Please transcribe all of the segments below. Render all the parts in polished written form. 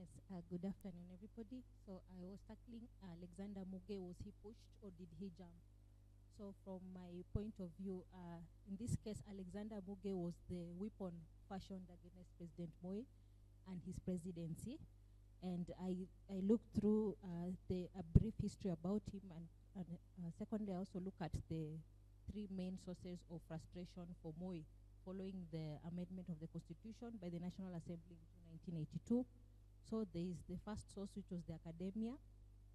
Yes, good afternoon, everybody. So I was tackling Alexander Muge. Was he pushed or did he jump? So from my point of view, in this case, Alexander Muge was the weapon fashioned against President Moi and his presidency. And I looked through a brief history about him, and secondly, I also look at the three main sources of frustration for Moi following the amendment of the Constitution by the National Assembly in 1982. So there is the first source, which was the academia.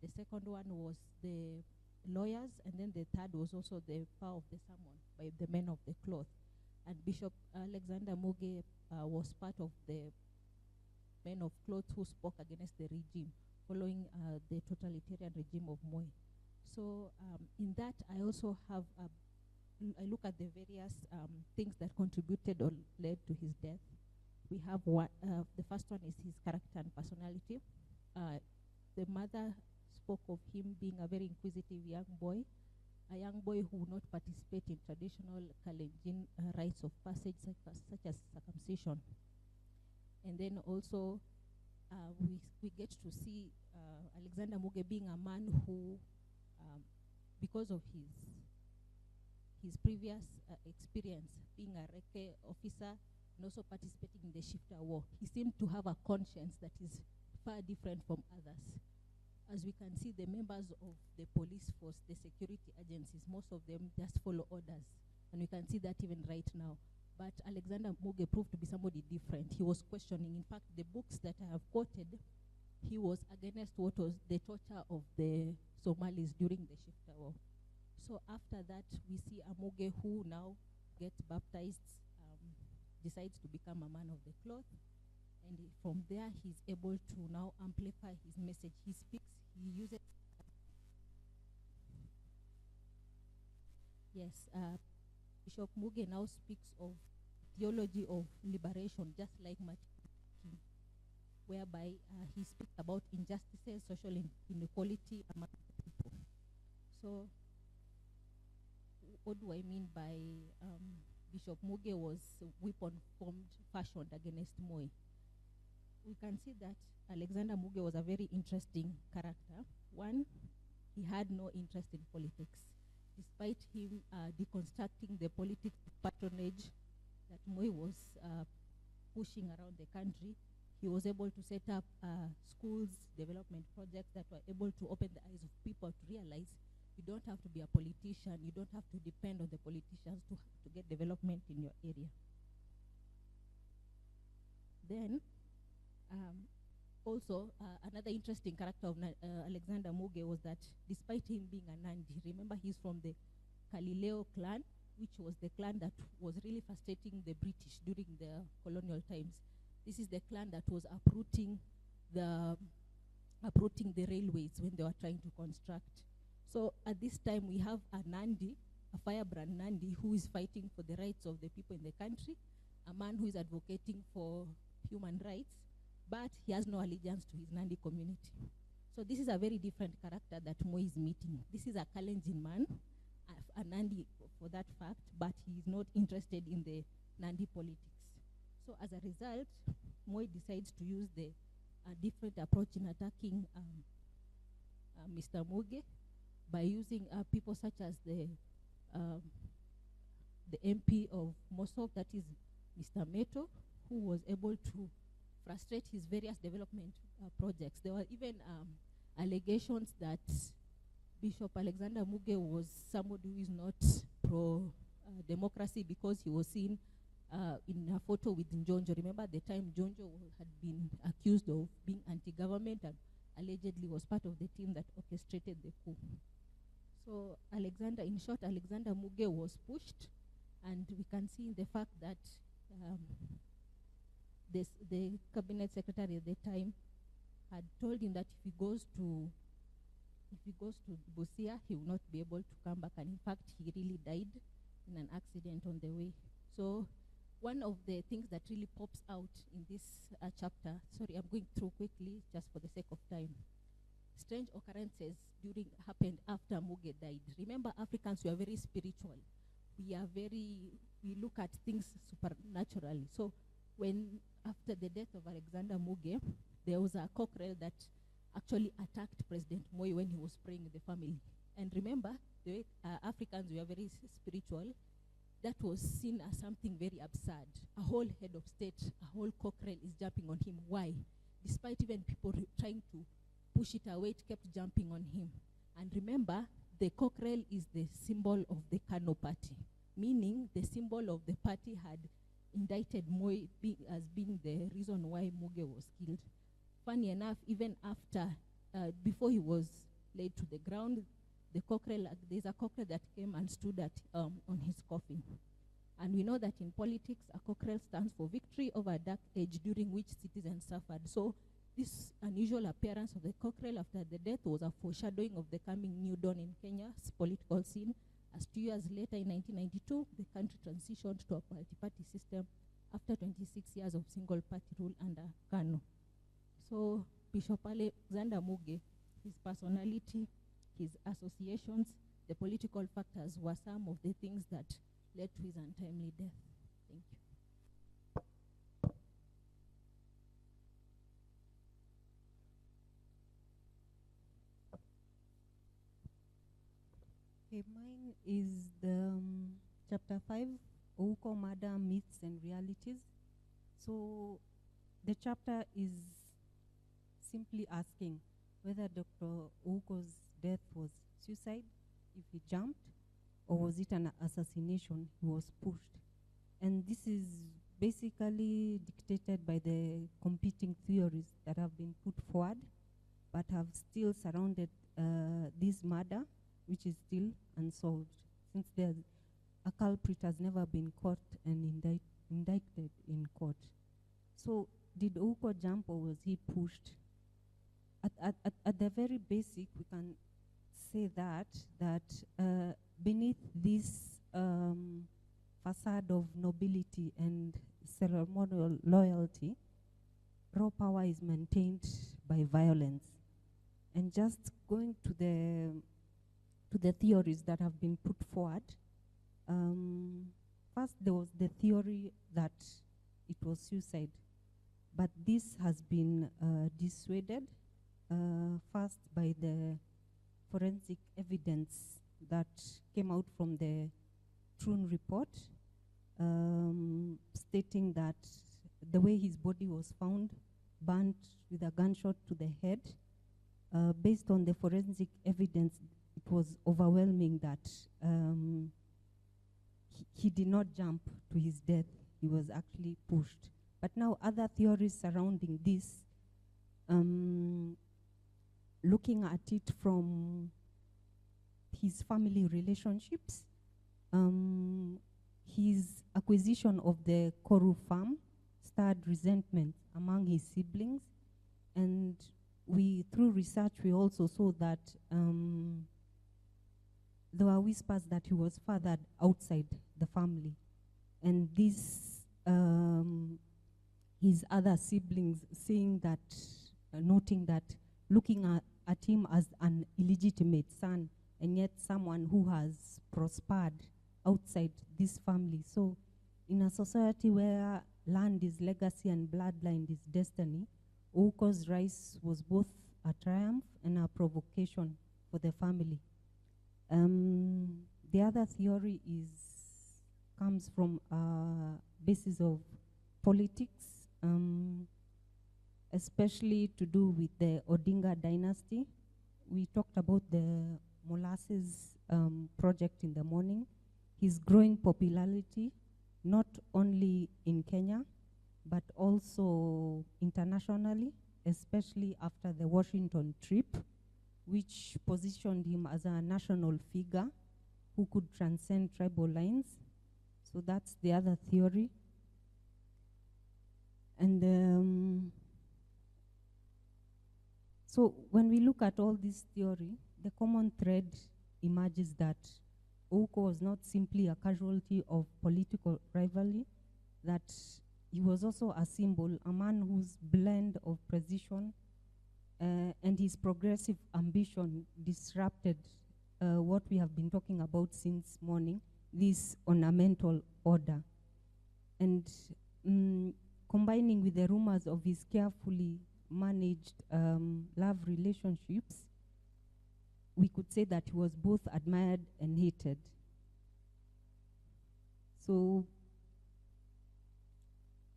The second one was the lawyers, and then the third was also the power of the sermon by the men of the cloth. And Bishop Alexander Muge was part of the men of cloth who spoke against the regime following the totalitarian regime of Moi. So in that, I also have I look at the various things that contributed or led to his death. We have the first one is his character and personality. The mother spoke of him being a very inquisitive young boy, a young boy who would not participate in traditional Kalenjin rites of passage such as circumcision. And then also we get to see Alexander Muge being a man who, because of his previous experience being a Reke officer and also participating in the Shifter War, he seemed to have a conscience that is far different from others. As we can see, the members of the police force, the security agencies, most of them just follow orders. And we can see that even right now. But Alexander Muge proved to be somebody different. He was questioning. In fact, the books that I have quoted, he was against what was the torture of the Somalis during the Shifter War. So after that, we see a Muge who now gets baptized, decides to become a man of the cloth. And from there, he's able to now amplify his message. He speaks, he uses... Yes, Bishop Muge now speaks of theology of liberation, just like Martin Luther King, whereby he speaks about injustices, social inequality among people. So what do I mean by Bishop Muge was weapon fashioned against Moi? We can see that Alexander Muge was a very interesting character. One, he had no interest in politics. Despite him deconstructing the politics patronage that Moi was pushing around the country, he was able to set up schools, development projects that were able to open the eyes of people to realize you don't have to be a politician, you don't have to depend on the politicians to get development in your area. Then, also, another interesting character of Alexander Muge was that despite him being a Nandi, remember he's from the Kalileo clan, which was the clan that was really frustrating the British during the colonial times. This is the clan that was uprooting the railways when they were trying to construct. So at this time, we have a Nandi, a firebrand Nandi, who is fighting for the rights of the people in the country, a man who is advocating for human rights, but he has no allegiance to his Nandi community. So this is a very different character that Moi is meeting. This is a Kalenjin man, a Nandi for that fact, but he is not interested in the Nandi politics. So as a result, Moi decides to use the different approach in attacking Mr. Muge by using people such as the MP of Mosop, that is Mr. Meto, who was able to frustrate his various development projects. There were even allegations that Bishop Alexander Muge was somebody who is not pro-democracy because he was seen in a photo with Njonjo. Remember at the time Njonjo had been accused of being anti-government and allegedly was part of the team that orchestrated the coup. So in short, Alexander Muge was pushed, and we can see in the fact that the cabinet secretary at the time had told him that if he goes to Busia, he will not be able to come back, and in fact, he really died in an accident on the way. So one of the things that really pops out in this chapter, sorry, I'm going through quickly just for the sake of time. Strange occurrences happened after Muge died. Remember, Africans were very spiritual. We look at things supernaturally. So when after the death of Alexander Muge, there was a cockerel that actually attacked President Moi when he was praying with the family. And remember, the way Africans, we are very spiritual. That was seen as something very absurd. A whole head of state, a whole cockerel is jumping on him. Why? Despite even people trying to push it away, it kept jumping on him. And remember, the cockerel is the symbol of the Kano party, meaning the symbol of the party had indicted Moi as being the reason why Muge was killed. Funny enough, even after, before he was laid to the ground, the cockerel, there's a cockerel that came and stood on his coffin. And we know that in politics, a cockerel stands for victory over a dark age during which citizens suffered. So this unusual appearance of the cockerel after the death was a foreshadowing of the coming new dawn in Kenya's political scene, as 2 years later, in 1992, the country transitioned to a multi-party system after 26 years of single-party rule under Kano. So Bishop Alexander Muge, his personality, his associations, the political factors were some of the things that led to his untimely death. Thank you. Okay, mine is the chapter 5, Ouko Murder, Myths and Realities. So the chapter is simply asking whether Dr. Ouko's death was suicide, if he jumped, or was it an assassination, he was pushed. And this is basically dictated by the competing theories that have been put forward, but have still surrounded this murder, which is still unsolved, since a culprit has never been caught and indicted in court. So did Ouko jump or was he pushed? At the very basic, we can say that beneath this facade of nobility and ceremonial loyalty, raw power is maintained by violence. And just going to the theories that have been put forward, first there was the theory that it was suicide, but this has been dissuaded first by the forensic evidence that came out from the Troon report, stating that the way his body was found, burnt with a gunshot to the head, based on the forensic evidence, it was overwhelming that he did not jump to his death, he was actually pushed. But now other theories surrounding this, looking at it from his family relationships, his acquisition of the Koru farm stirred resentment among his siblings, and through research, we also saw that there were whispers that he was fathered outside the family, and this his other siblings saying that, noting that, looking at him as an illegitimate son, and yet someone who has prospered outside this family. So in a society where land is legacy and bloodline is destiny, Ouko's rise was both a triumph and a provocation for the family. The other theory comes from a basis of politics, especially to do with the Odinga dynasty. We talked about the molasses project in the morning, his growing popularity, not only in Kenya, but also internationally, especially after the Washington trip, which positioned him as a national figure who could transcend tribal lines. So that's the other theory. And so when we look at all this theory, the common thread emerges that Ouko was not simply a casualty of political rivalry, that he was also a symbol, a man whose blend of precision and his progressive ambition disrupted what we have been talking about since morning, this ornamental order. And combining with the rumors of his carefully managed love relationships, we could say that he was both admired and hated. So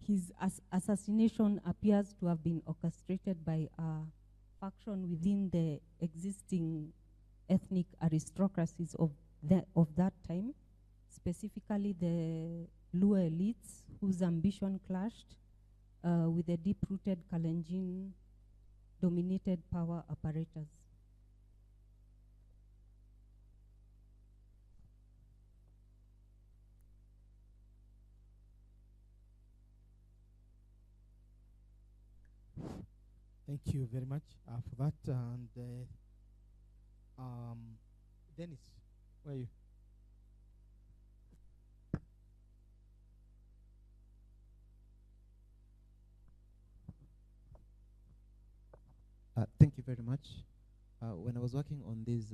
his assassination appears to have been orchestrated by a faction within the existing ethnic aristocracies of that time, specifically the Luo elites, whose ambition clashed with the deep-rooted Kalenjin dominated power apparatus. Thank you very much for that. And Dennis, where are you? Thank you very much. When I was working on this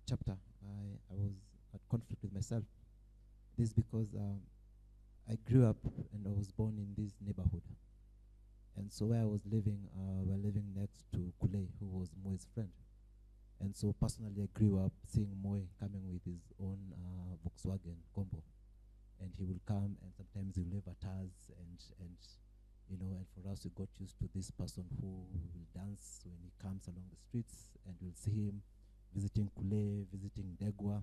chapter, I was at conflict with myself. This is because I grew up and I was born in this neighborhood. And so where I was living, we're living next to Kule, who was Moi's friend. And so personally, I grew up seeing Moi coming with his own Volkswagen combo. And he will come, and sometimes he will wave at us, and you know, and for us, we got used to this person who will dance when he comes along the streets, and we'll see him visiting Kule, visiting Degwa.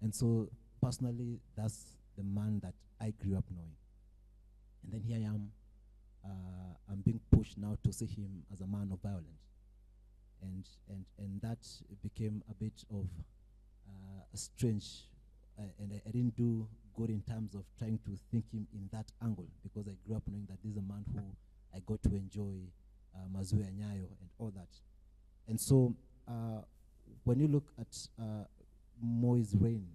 And so personally, that's the man that I grew up knowing. And then here I am, I'm being pushed now to see him as a man of violence. And that became a bit of a strange, and I didn't do good in terms of trying to think him in that angle, because I grew up knowing that this is a man who I got to enjoy Mazoea Nyayo and all that. And so when you look at Moi's reign,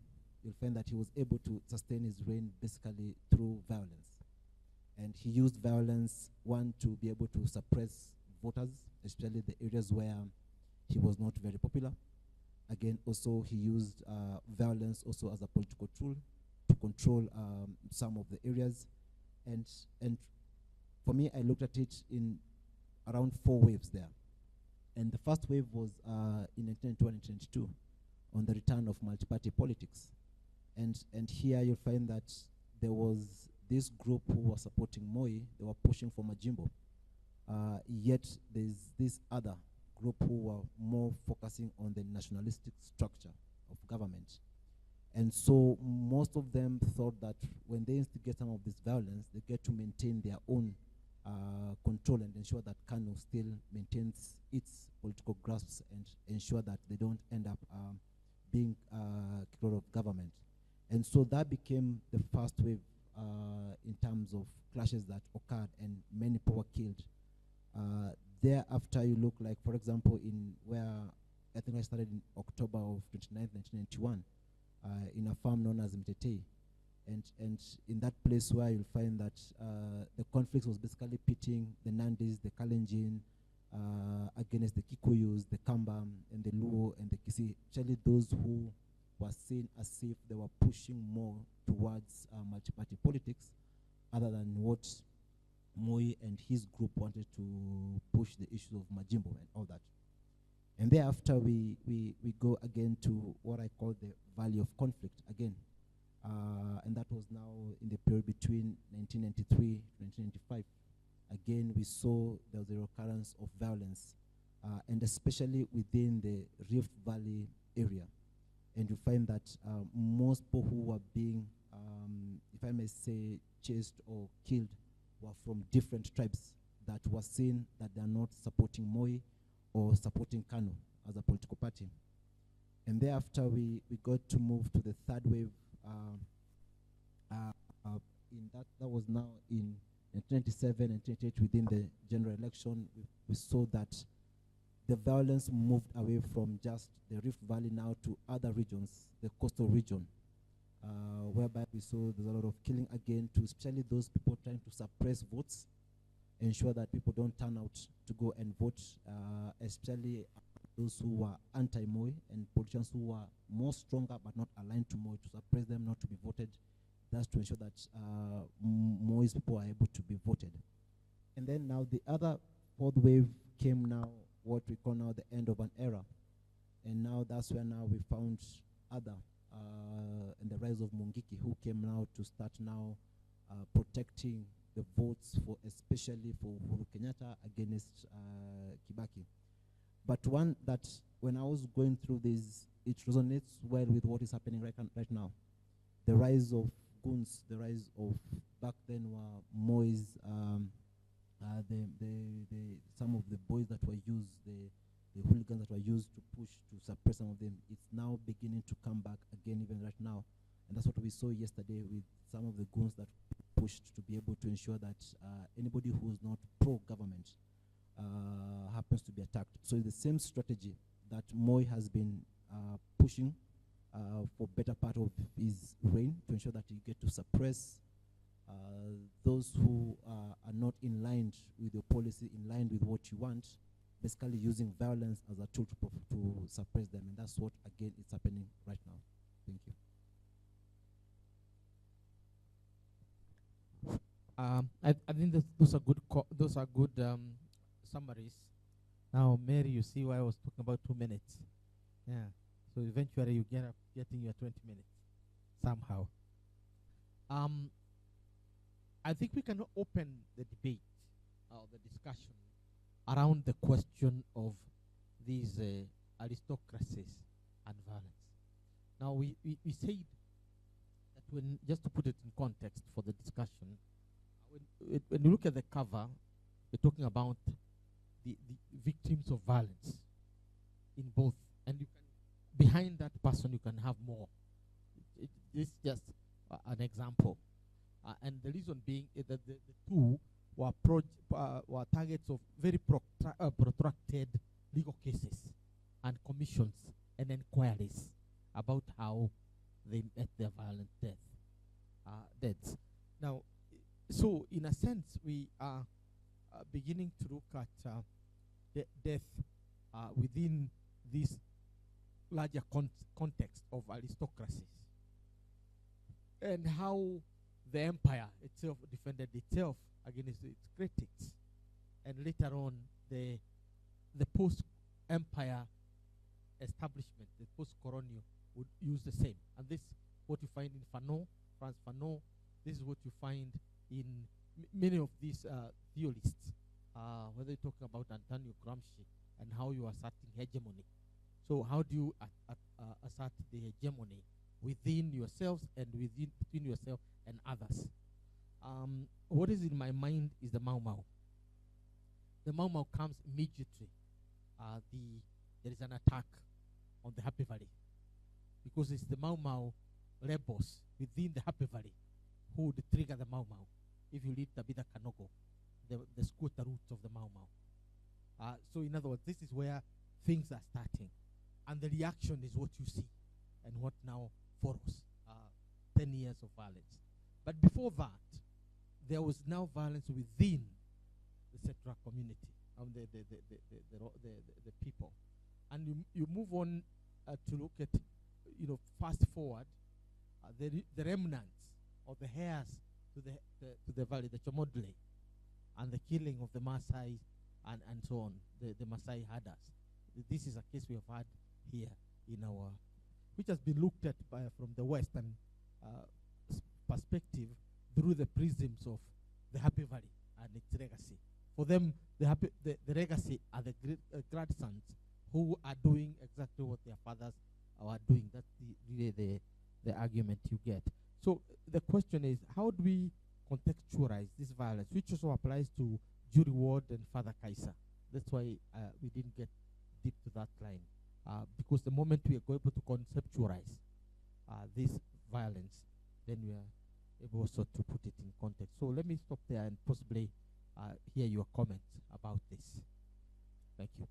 you'll find that he was able to sustain his reign basically through violence. And he used violence, one, to be able to suppress voters, especially the areas where he was not very popular. Again, also he used violence also as a political tool to control some of the areas. And for me, I looked at it in around 4 waves there. And the first wave was in 1991 and 1992 on the return of multi-party politics. And here you'll find that there was this group who was supporting Moi, they were pushing for Majimbo. Yet there's this other group who were more focusing on the nationalistic structure of government. And so most of them thought that when they instigate some of this violence, they get to maintain their own control and ensure that Kano still maintains its political grasps and ensure that they don't end up being kicked out of government. And so that became the first wave in terms of clashes that occurred, and many people were killed. Thereafter, you look like, for example, in where I think I started in October of 29th, 1991, in a farm known as Mtetei. And in that place where you'll find that the conflict was basically pitting the Nandis, the Kalenjin, against the Kikuyus, the Kamba, and the Luo, and the Kisi, actually those who were seen as if they were pushing more towards multi-party politics, other than what Moi and his group wanted to push the issue of Majimbo and all that. And thereafter, we go again to what I call the Valley of Conflict again. And that was now in the period between 1993 and 1995. Again, we saw there was a recurrence of violence, and especially within the Rift Valley area. And you find that most people who were being, if I may say, chased or killed were from different tribes that were seen that they are not supporting Moi or supporting Kanu as a political party. And thereafter, we got to move to the third wave. In that was now in 1997 and 1998 within the general election. We saw that the violence moved away from just the Rift Valley now to other regions, the coastal region, whereby we saw there's a lot of killing again, to especially those people trying to suppress votes, ensure that people don't turn out to go and vote, especially those who were anti-Moi and politicians who were more stronger but not aligned to Moi, to suppress them not to be voted. That's to ensure that Moi's people are able to be voted. And then now the other fourth wave came now, what we call now the end of an era. And now that's where now we found other, and the rise of Mungiki, who came now to start now protecting the votes for, especially for Uhuru Kenyatta against Kibaki. But one that, when I was going through this, it resonates well with what is happening right now. The rise of goons, the rise of, back then were Moi's, some of the boys that were used, the hooligans that were used to push, to suppress some of them, it's now beginning to come back again even right now. And that's what we saw yesterday with some of the goons that pushed to be able to ensure that anybody who's not pro-government happens to be attacked. So it's the same strategy that Moi has been pushing for better part of his reign, to ensure that you get to suppress those who are not in line with your policy, in line with what you want, basically using violence as a tool to suppress them. And that's what, again, is happening right now. Thank you. I think those are good summaries. Now, Mary, you see why I was talking about 2 minutes. Yeah. So eventually you get up getting your 20 minutes somehow. I think we can open the debate or the discussion around the question of these aristocracies and violence. Now, we said that when, just to put it in context for the discussion, when you look at the cover, we're talking about the victims of violence in both, and you can, behind that person you can have more. This is just an example, and the reason being is that the two were targets of very protracted legal cases and commissions and inquiries about how they met their violent deaths. Now, so in a sense, we are beginning to look at death within this larger context of aristocracies, and how the empire itself defended itself against its critics, and later on the post-empire establishment, the post-colonial, would use the same. And this is what you find in France Fanon. This is what you find in many of these theorists, whether you're talking about Antonio Gramsci and how you are asserting hegemony. So how do you assert the hegemony within yourselves and between yourself and others? What is in my mind is the Mau Mau. The Mau Mau comes immediately. There is an attack on the Happy Valley, because it's the Mau Mau rebels within the Happy Valley who would trigger the Mau Mau. If you read Tabitha Kanogo, the squatter roots of the Mau Mau. So in other words, this is where things are starting, and the reaction is what you see and what now follows 10 years of violence. But before that, there was now violence within the Settler community, the people. And you move on to look at, fast forward, the remnants of the heirs to the valley, the Chomodle, and the killing of the Maasai and so on, the Maasai herders. This is a case we have had here in our, which has been looked at from the Western perspective through the prisms of the Happy Valley and its legacy. For them, the legacy are the grandsons who are doing exactly what their fathers are doing. That's really the argument you get. So the question is, how do we contextualize this violence, which also applies to Jury Ward and Father Kaiser? That's why we didn't get deep to that line. Because the moment we are able to conceptualize this violence, then we are able also to put it in context. So let me stop there and possibly hear your comments about this. Thank you.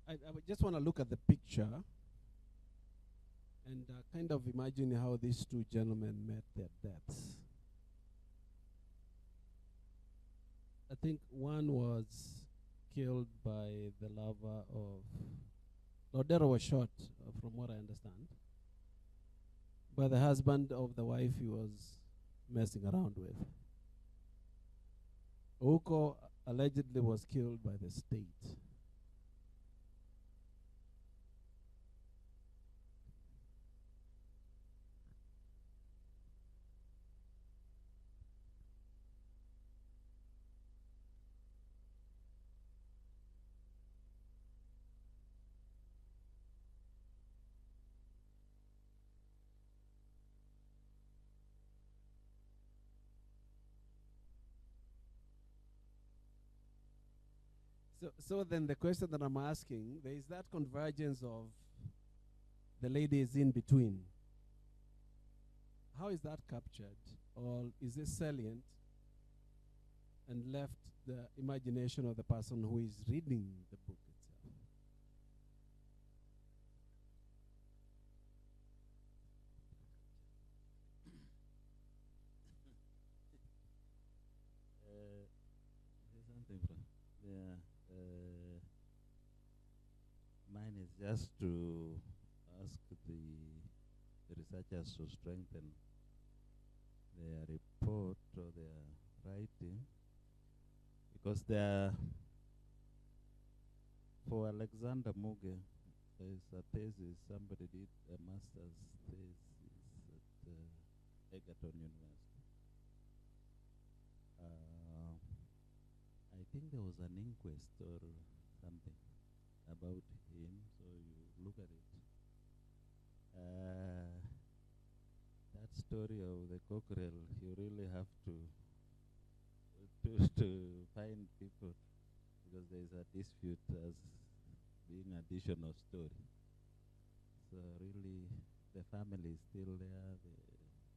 I would just want to look at the picture and kind of imagine how these two gentlemen met their deaths. I think one was killed by the lover of Lodero was shot, from what I understand, by the husband of the wife he was messing around with. Ouko allegedly was killed by the state. So then the question that I'm asking, there is that convergence of the ladies in between. How is that captured? Or is it salient and left the imagination of the person who is reading the book itself? Yeah. Mine is just to ask the researchers to strengthen their report or their writing, because for Alexander Muge, there is a thesis, somebody did a master's thesis at Egerton University. I think there was an inquest or something about him, so you look at it. That story of the cockerel, you really have to find people, because there is a dispute as being additional story. So really, the family is still there.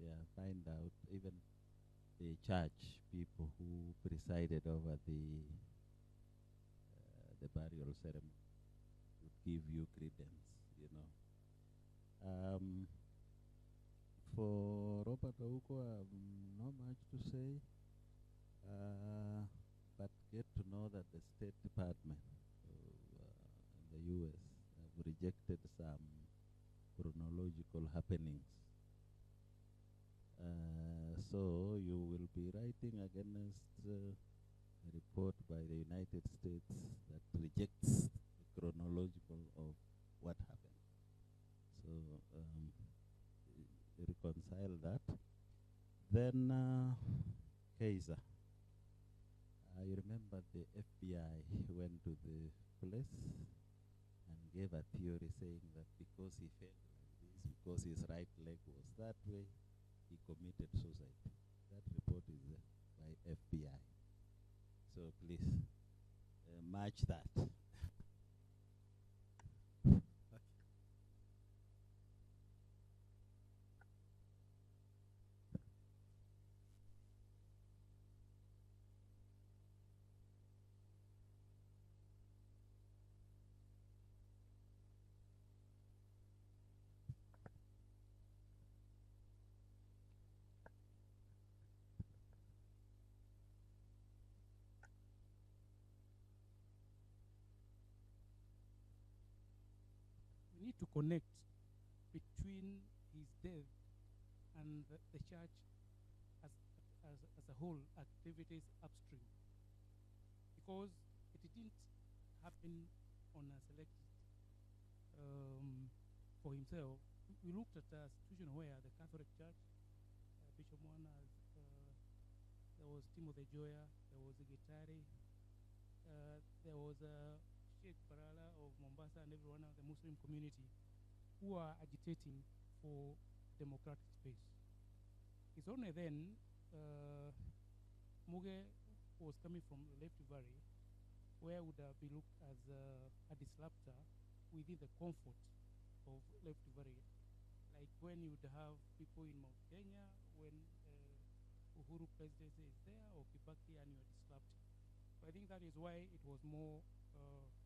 They find out, even the church people who presided over the burial ceremony would give you credence, you know. For Robert Ouko, not much to say, but get to know that the State Department in the U.S. have rejected some chronological happenings. So you will be writing against a report by the United States that rejects the chronological of what happened. So reconcile that. Then Kaiser. I remember the FBI went to the place and gave a theory saying that because he fell like this, because his right leg was that way, he committed suicide. That report is by FBI. So please match that. We need to connect between his death and the church as a whole activities upstream, because it didn't happen on a selected for himself. We looked at a situation where the Catholic Church, Bishop Mwana, there was Timothy Joya, there was Gitari, there was Sheikh Barala of Mombasa, and everyone of the Muslim community who are agitating for democratic space. It's only then Muge was coming from the Left Valley, where would be looked as a disruptor within the comfort of Left Valley. Like when you would have people in Mount Kenya, when Uhuru presidency is there, or Kibaki, and you are disrupting. So I think that is why it was more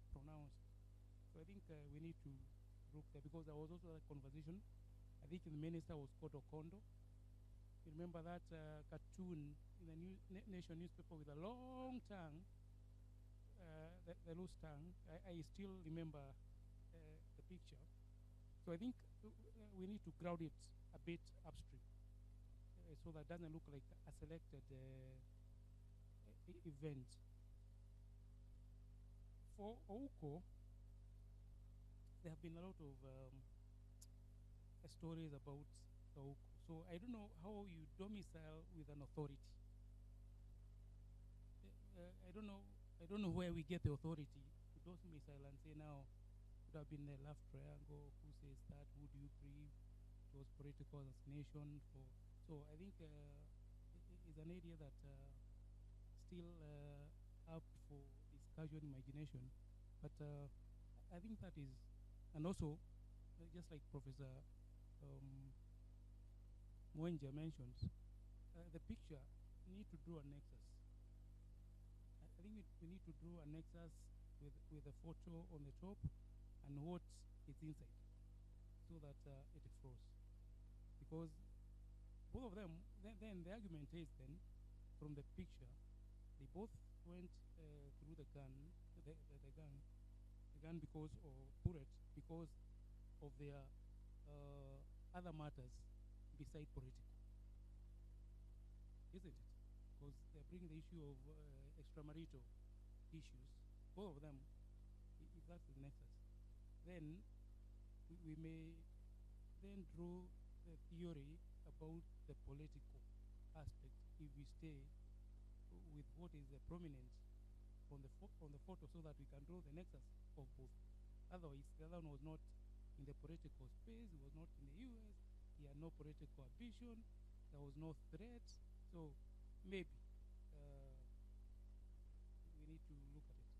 pronounced. So I think we need to look there, because there was also a conversation. I think the minister was called Okondo. You remember that cartoon in the Nation newspaper with a long tongue, the loose tongue? I still remember the picture. So I think we need to ground it a bit upstream so that it doesn't look like a selected event. For Ouko, there have been a lot of stories about the Ouko. So I don't know how you domicile with an authority. I don't know where we get the authority to domicile and say now it would have been the love triangle. Who says that? Who do you grieve? It was political assassination. So I think it's an area that still up for discussion, imagination. But I think that is, and also just like Professor Mwenja mentions, the picture need to draw a nexus. I think we need to draw a nexus with a photo on the top and what is inside, so that it flows. Because both of them, then the argument is then from the picture, they both went through the gun because, or bullet, because of their other matters beside political, isn't it? Because they're bringing the issue of extramarital issues, both of them. If that's the nexus, then we may then draw the theory about the political aspect if we stay with what is prominent on the photo, so that we can draw the nexus of both. Otherwise, the other one was not in the political space, it was not in the US, he had no political ambition, there was no threat. So maybe we need to look at it.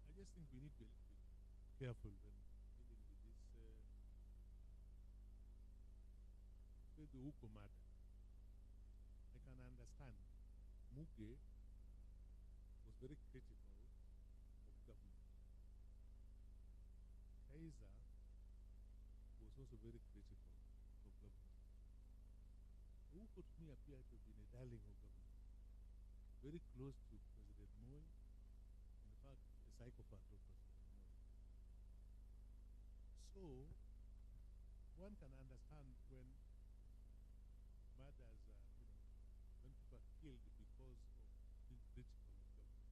I just think we need to be a little bit careful when dealing with this with the Ouko matter. I can understand Muge was very critical of government. Kaiser was also very critical of government. Ouko to me appeared to have been a darling of government, very close to President Moi, in fact, a psychopath of President Moi. So, one can understand when murders are, when people are killed because of being critical of government.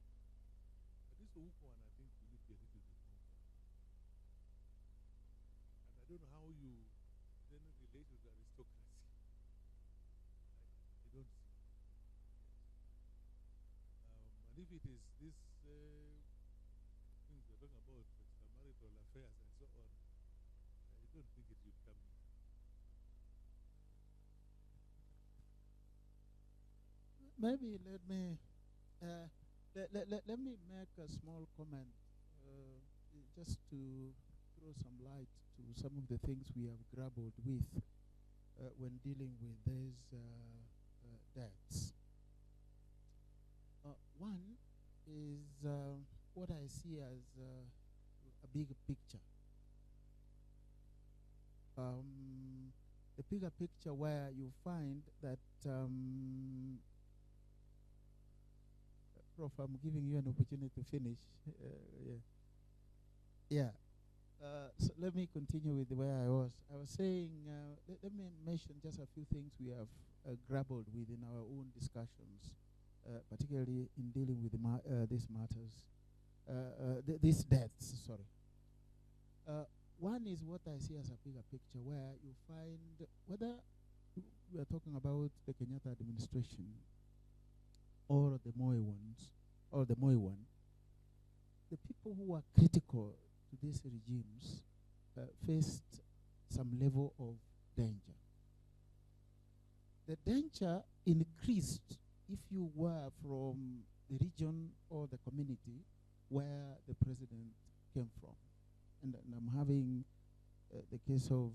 But this Ouko one, I think we need to be a little bit more careful. And I don't know how you then relate with aristocracy. I don't see. And if it is this things we're talking about, extramarital affairs and so on, I don't think it should come in. Maybe let me let me make a small comment, just to throw some light to some of the things we have grappled with when dealing with these deaths. One is what I see as a bigger picture. The bigger picture where you find that Prof, I'm giving you an opportunity to finish. So let me continue with where I was. I was saying, let me mention just a few things we have grappled with in our own discussions, particularly in dealing with these matters, these deaths, sorry. One is what I see as a bigger picture, where you find, whether we are talking about the Kenyatta administration or the Moi ones, or the Moi one, the people who are critical to these regimes faced some level of danger. The danger increased if you were from the region or the community where the president came from. And I'm having the case of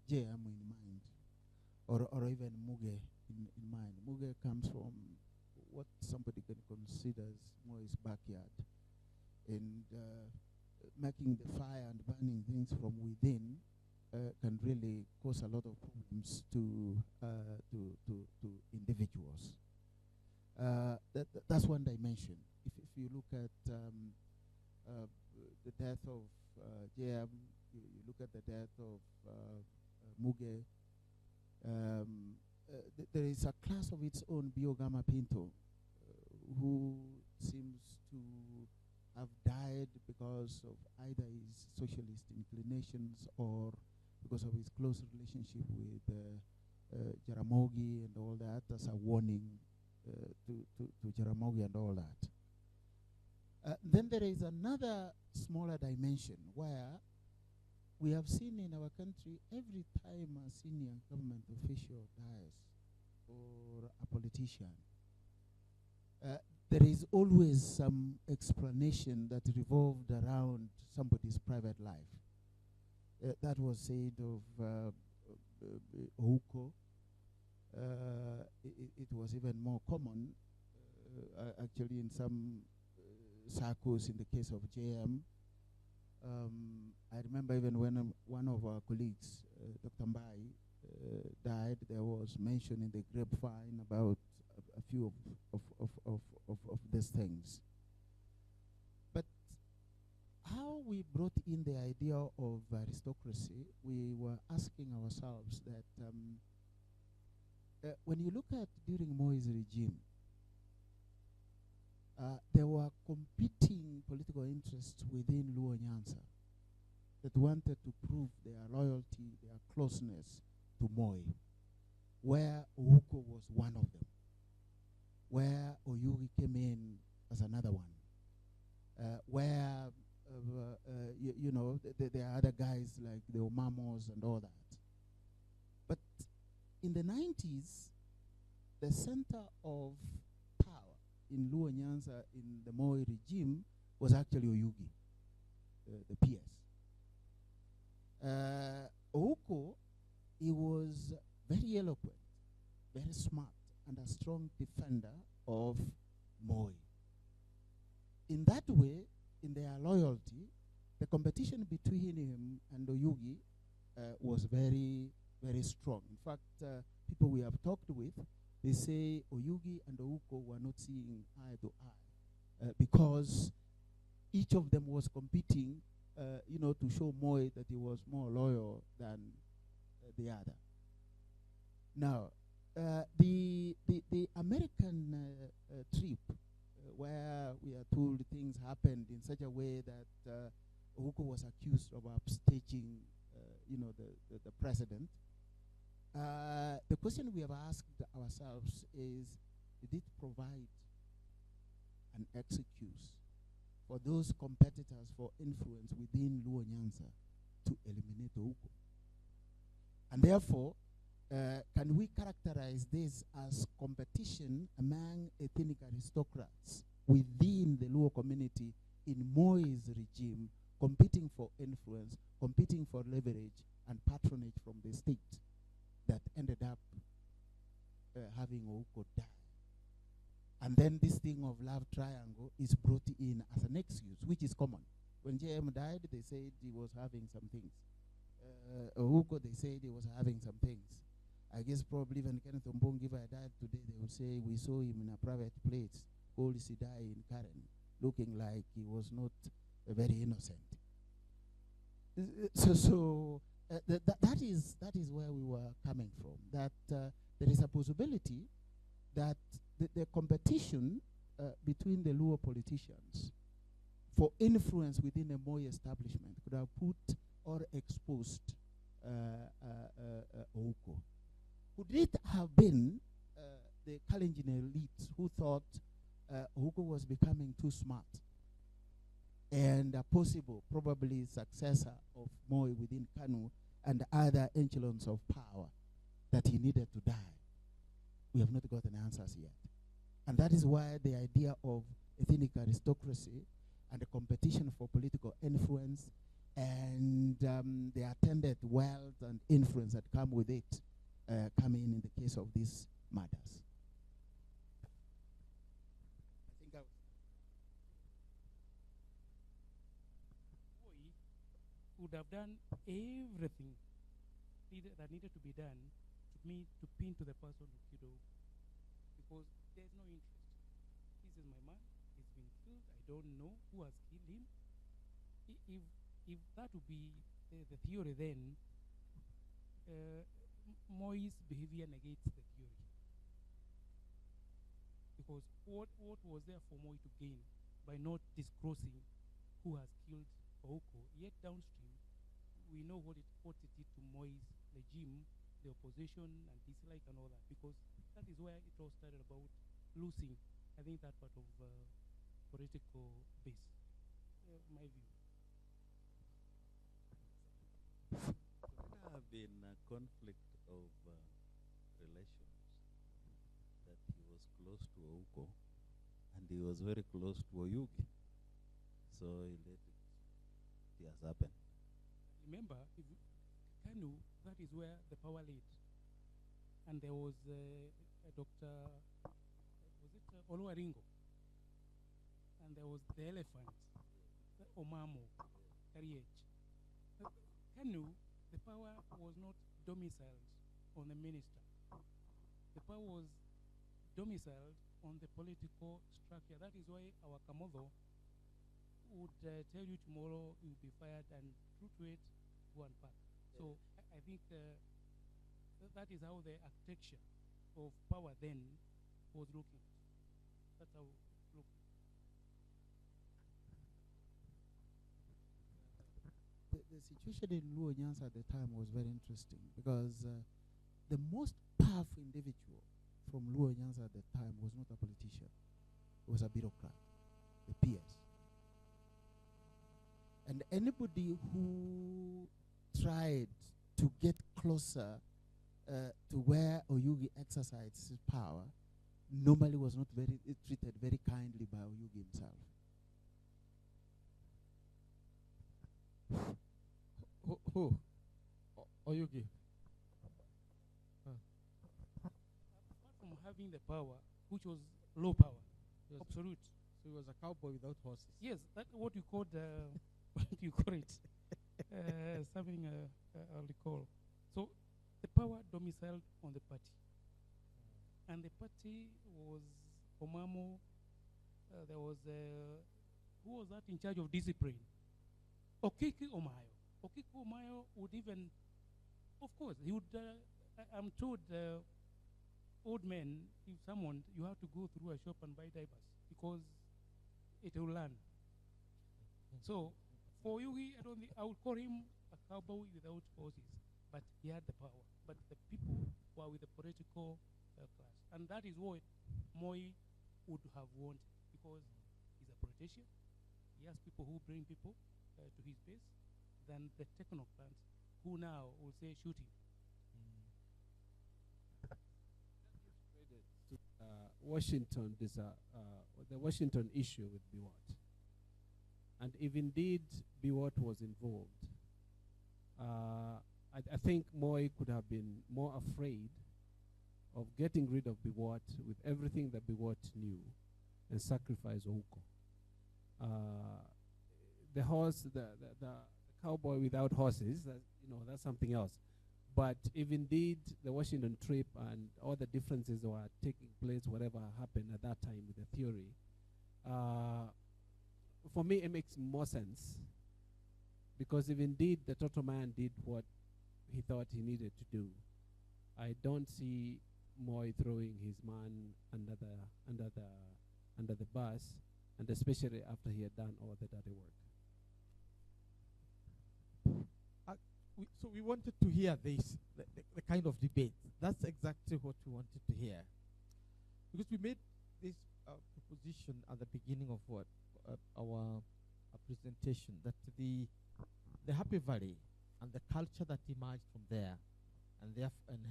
JM in mind, or even Muge in mind. Muge comes from what somebody can consider as Moi's backyard, and making the fire and burning things from within can really cause a lot of problems to individuals. That's one dimension. If you look at the death of JM, you look at the death of Muge, there is a class of its own, Biogama Pinto, who seems to have died because of either his socialist inclinations or because of his close relationship with Jaramogi and all that, as a warning to Jaramogi and all that. Then there is another smaller dimension where we have seen in our country every time a senior government official dies or a politician, there is always some explanation that revolved around somebody's private life. That was said of Ouko. It was even more common, actually, in some circles in the case of JM. I remember even when one of our colleagues, Dr. Mbai, died, there was mention in the grapevine about a few of these things. But how we brought in the idea of aristocracy, we were asking ourselves that when you look at during Moi's regime, there were competing political interests within Luo Nyanza that wanted to prove their loyalty, their closeness to Moi, where Ouko was one of them, where Oyugi came in as another one, where you know, there are other guys like the Omamos and all that. But in the 90s, the center of power in Luo Nyanza in the Moi regime was actually Oyugi, the PS. Ouko, he was very eloquent, very smart, and a strong defender of Moi. In that way, in their loyalty, the competition between him and Oyugi was very, very strong. In fact, people we have talked with, they say Oyugi and Ouko were not seeing eye to eye because each of them was competing, you know, to show Moi that he was more loyal than the other. Now, the American trip, where we are told things happened in such a way that Ouko was accused of upstaging, you know, the president. The question we have asked ourselves is, did it provide an excuse for those competitors for influence within Luo Nyanza to eliminate Ouko? And therefore, can we characterize this as competition among ethnic aristocrats within the Luo community in Moi's regime, competing for influence, competing for leverage and patronage from the state, that ended up having Ouko die? And then this thing of love triangle is brought in as an excuse, which is common. When JM died, they said he was having some things. Ouko, they said he was having some things. I guess probably when Kenneth Ombongi died today, they would say we saw him in a private place called Sidai in Karen, looking like he was not very innocent. That is where we were coming from. That there is a possibility that the competition between the Luo politicians for influence within the Moi establishment could have put or exposed Ouko. Could it have been the Kalenjin elites who thought Ouko was becoming too smart and a possible, probably successor of Moi within Kanu and other echelons of power, that he needed to die? We have not gotten answers yet. And that is why the idea of ethnic aristocracy and the competition for political influence and the attendant wealth and influence that come with it come in the case of these matters. I think Moi would have done everything that needed to be done to me to pin to the person who killed Oku, because there's no interest. This is my man. He's been killed. I don't know who has killed him. If that would be the theory, then Moi's behavior negates the theory. Because what was there for Moi to gain by not disclosing who has killed Oku? Yet downstream, we know what it did to Moi's regime, the opposition and dislike and all that, because that is where it all started about losing, I think, that part of political base, my view. There have been a conflict of relations, that he was close to Ouko and he was very close to Oyugi. So he let it has happened. Remember, if Kanu, that is where the power laid. And there was a Dr. Was it Oluwaringo? And there was the elephant, Omamo, Kariech. Kanu, the power was not domiciled on the minister. The power was domiciled on the political structure. That is why our Kamodo would tell you tomorrow you'll be fired, and true to it, go and pack. So I think that is how the architecture of power then was looking. That's how it looked. The situation in Luo Nyanza at the time was very interesting, because the most powerful individual from Luo Nyanza at the time was not a politician. It was a bureaucrat, the PS. And anybody who tried to get closer to where Oyugi exercised his power normally was not treated very kindly by Oyugi himself. Who? Oyugi. Apart from having the power, which was low power, absolute. So he was a cowboy without horses. Yes, that's what you called, what do you call it? Something I'll recall. So the power domiciled on the party. And the party was Omamo. There was, who was that in charge of discipline? Okiki Omayo. Okiki Omayo would even, of course, he would, I'm told, old men, if someone, you have to go through a shop and buy diapers, because it will learn. So for Yugi, I would call him a cowboy without horses, but he had the power. But the people were with the political class. And that is what Moi would have wanted, because he's a politician. He has people who bring people to his base, than the technocrats who now will say shoot him. Washington, the Washington issue with Biwott. And if indeed Biwott was involved, I think Moi could have been more afraid of getting rid of Biwott with everything that Biwott knew and sacrifice Ouko. The horse, the cowboy without horses, that's something else. But if indeed the Washington trip and all the differences that were taking place, whatever happened at that time with the theory, for me it makes more sense. Because if indeed the Toto man did what he thought he needed to do, I don't see Moi throwing his man under the bus, and especially after he had done all the dirty work. So we wanted to hear this, the kind of debate. That's exactly what we wanted to hear. Because we made this proposition at the beginning of our presentation, that the Happy Valley and the culture that emerged from there, and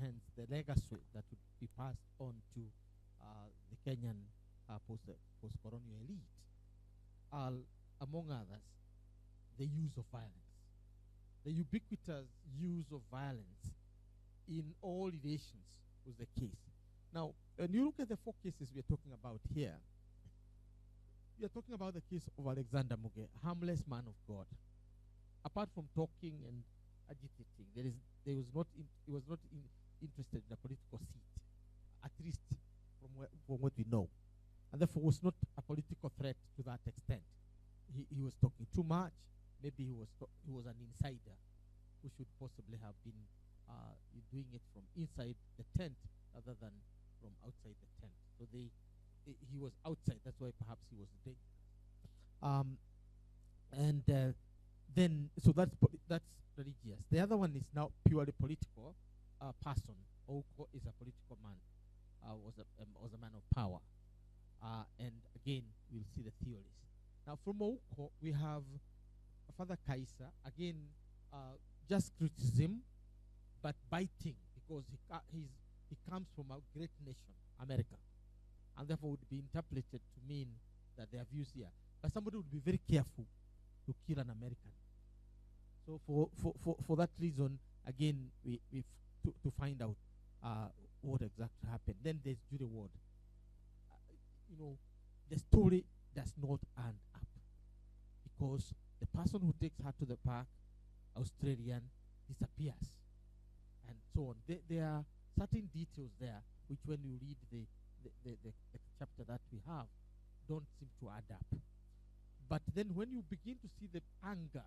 hence the legacy that would be passed on to the Kenyan post-colonial elite, are, among others, the use of violence. The ubiquitous use of violence in all relations was the case. Now, when you look at the four cases we are talking about here, we are talking about the case of Alexander Muge, harmless man of God. Apart from talking, and agitating. There was not. He was not interested in a political seat, at least from what we know, and therefore was not a political threat to that extent. He was talking too much. Maybe he was an insider who should possibly have been doing it from inside the tent rather than from outside the tent. So he was outside. That's why perhaps he was dangerous. Then so that's religious. The other one is now purely political. Person Oko is a political man. Was a man of power. And again, we'll see the theories. Now from Oko we have Father Kaisa. Again, just criticism, but biting, because he comes from a great nation, America, and therefore would be interpreted to mean that their views here. But somebody would be very careful to kill an American. So for that reason, again, we to find out what exactly happened. Then there's Judy Ward. The story does not end up, because the person who takes her to the park, Australian, disappears, and so on. There are certain details there which, when you read the chapter that we have, don't seem to add up. But then when you begin to see the anger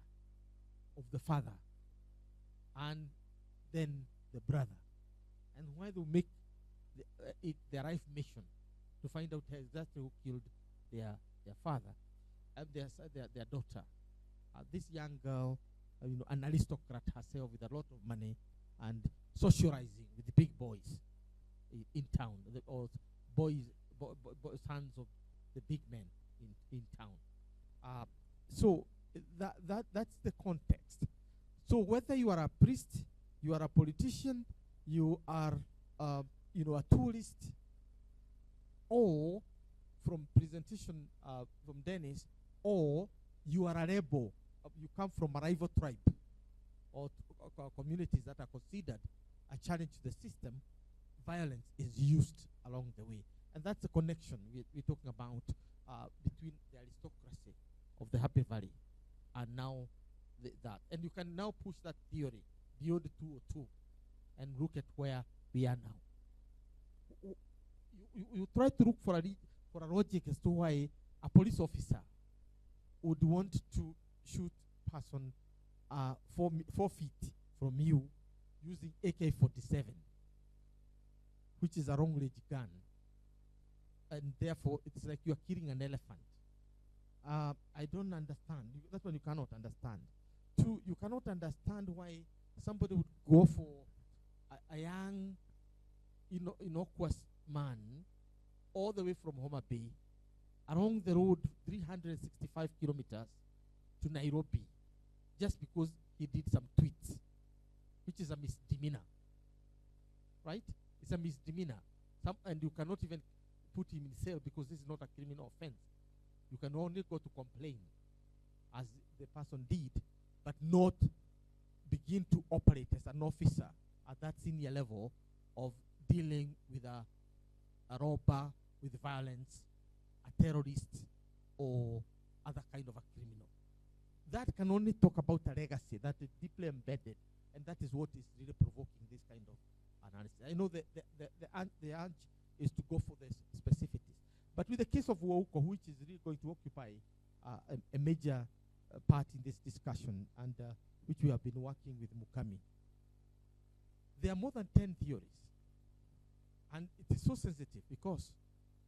of the father and then the brother, and why they make their life mission to find out exactly who killed their father and their daughter. This young girl, an aristocrat herself with a lot of money and socializing with the big boys in town, or sons of the big men in town. So that's the context. So whether you are a priest, you are a politician, you are a tourist, or from presentation from Dennis, or you are a rebel, you come from a rival tribe, or communities that are considered a challenge to the system, violence is used along the way. And that's the connection we're talking about between the aristocracy of the Happy Valley and now that. And you can now push that theory beyond 202 and look at where we are now. You try to look for a logic as to why a police officer would want to shoot person 4 feet from you using AK-47, which is a long-range gun, and therefore it's like you're killing an elephant. I don't understand. That's what you cannot understand. 2, you cannot understand why somebody would go for a young, innocuous man all the way from Homa Bay, along the road 365 kilometers to Nairobi, just because he did some tweets, which is a misdemeanor, right? It's a misdemeanor. And you cannot even put him in cell because this is not a criminal offense. You can only go to complain, as the person did, but not begin to operate as an officer at that senior level of dealing with a robber, with violence, a terrorist, or other kind of a criminal. That can only talk about a legacy that is deeply embedded, and that is what is really provoking this kind of analysis. I know the urge is to go for the specificities. But with the case of Wauko, which is really going to occupy a major part in this discussion, and which we have been working with Mukami, there are more than 10 theories. And it is so sensitive because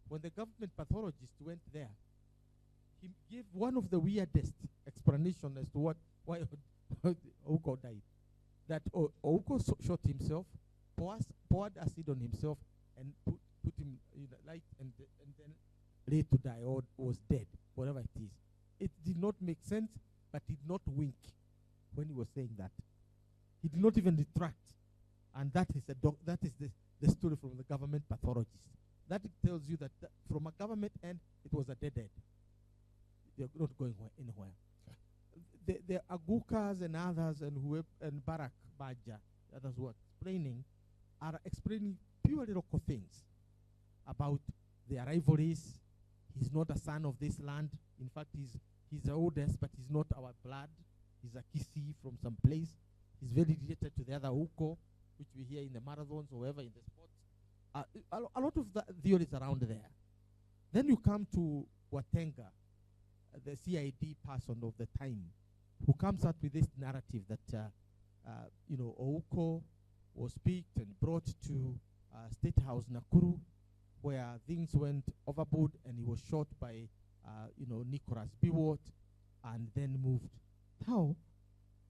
when the government pathologist went there, he gave one of the weirdest explanations as to why Ouko died. That Ouko shot himself, poured acid on himself, and put him in the light, and then lay to die, or was dead, whatever it is. It did not make sense, but did not wink when he was saying that. He did not even retract. And that is the story from the government pathologist. That tells you that from a government end, it was a dead end. They're not going anywhere. The Agukas and others, and Barack Baja, others who are explaining purely local things about their rivalries. He's not a son of this land. In fact, he's the oldest, but he's not our blood. He's a Kisi from some place. He's very related to the other Uko, which we hear in the marathons or wherever in the sports. A lot of the theories around there. Then you come to Watenga, the CID person of the time, who comes out with this narrative that, Ouko was picked and brought to State House Nakuru, where things went overboard and he was shot by, Nicholas Biwott and then moved. Now,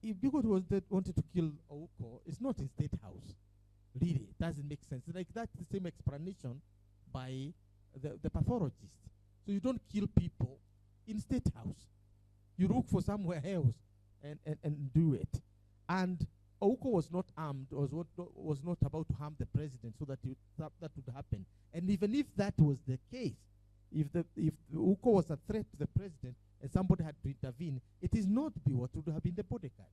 if Biwott wanted to kill Ouko, it's not in State House. Really, it doesn't make sense. Like that's the same explanation by the pathologist. So you don't kill people in State House. You look for somewhere else and do it. And Ouko was not armed, was not about to harm the president, so that that would happen. And even if that was the case, if Ouko was a threat to the president and somebody had to intervene, it is not what would have been the bodyguard,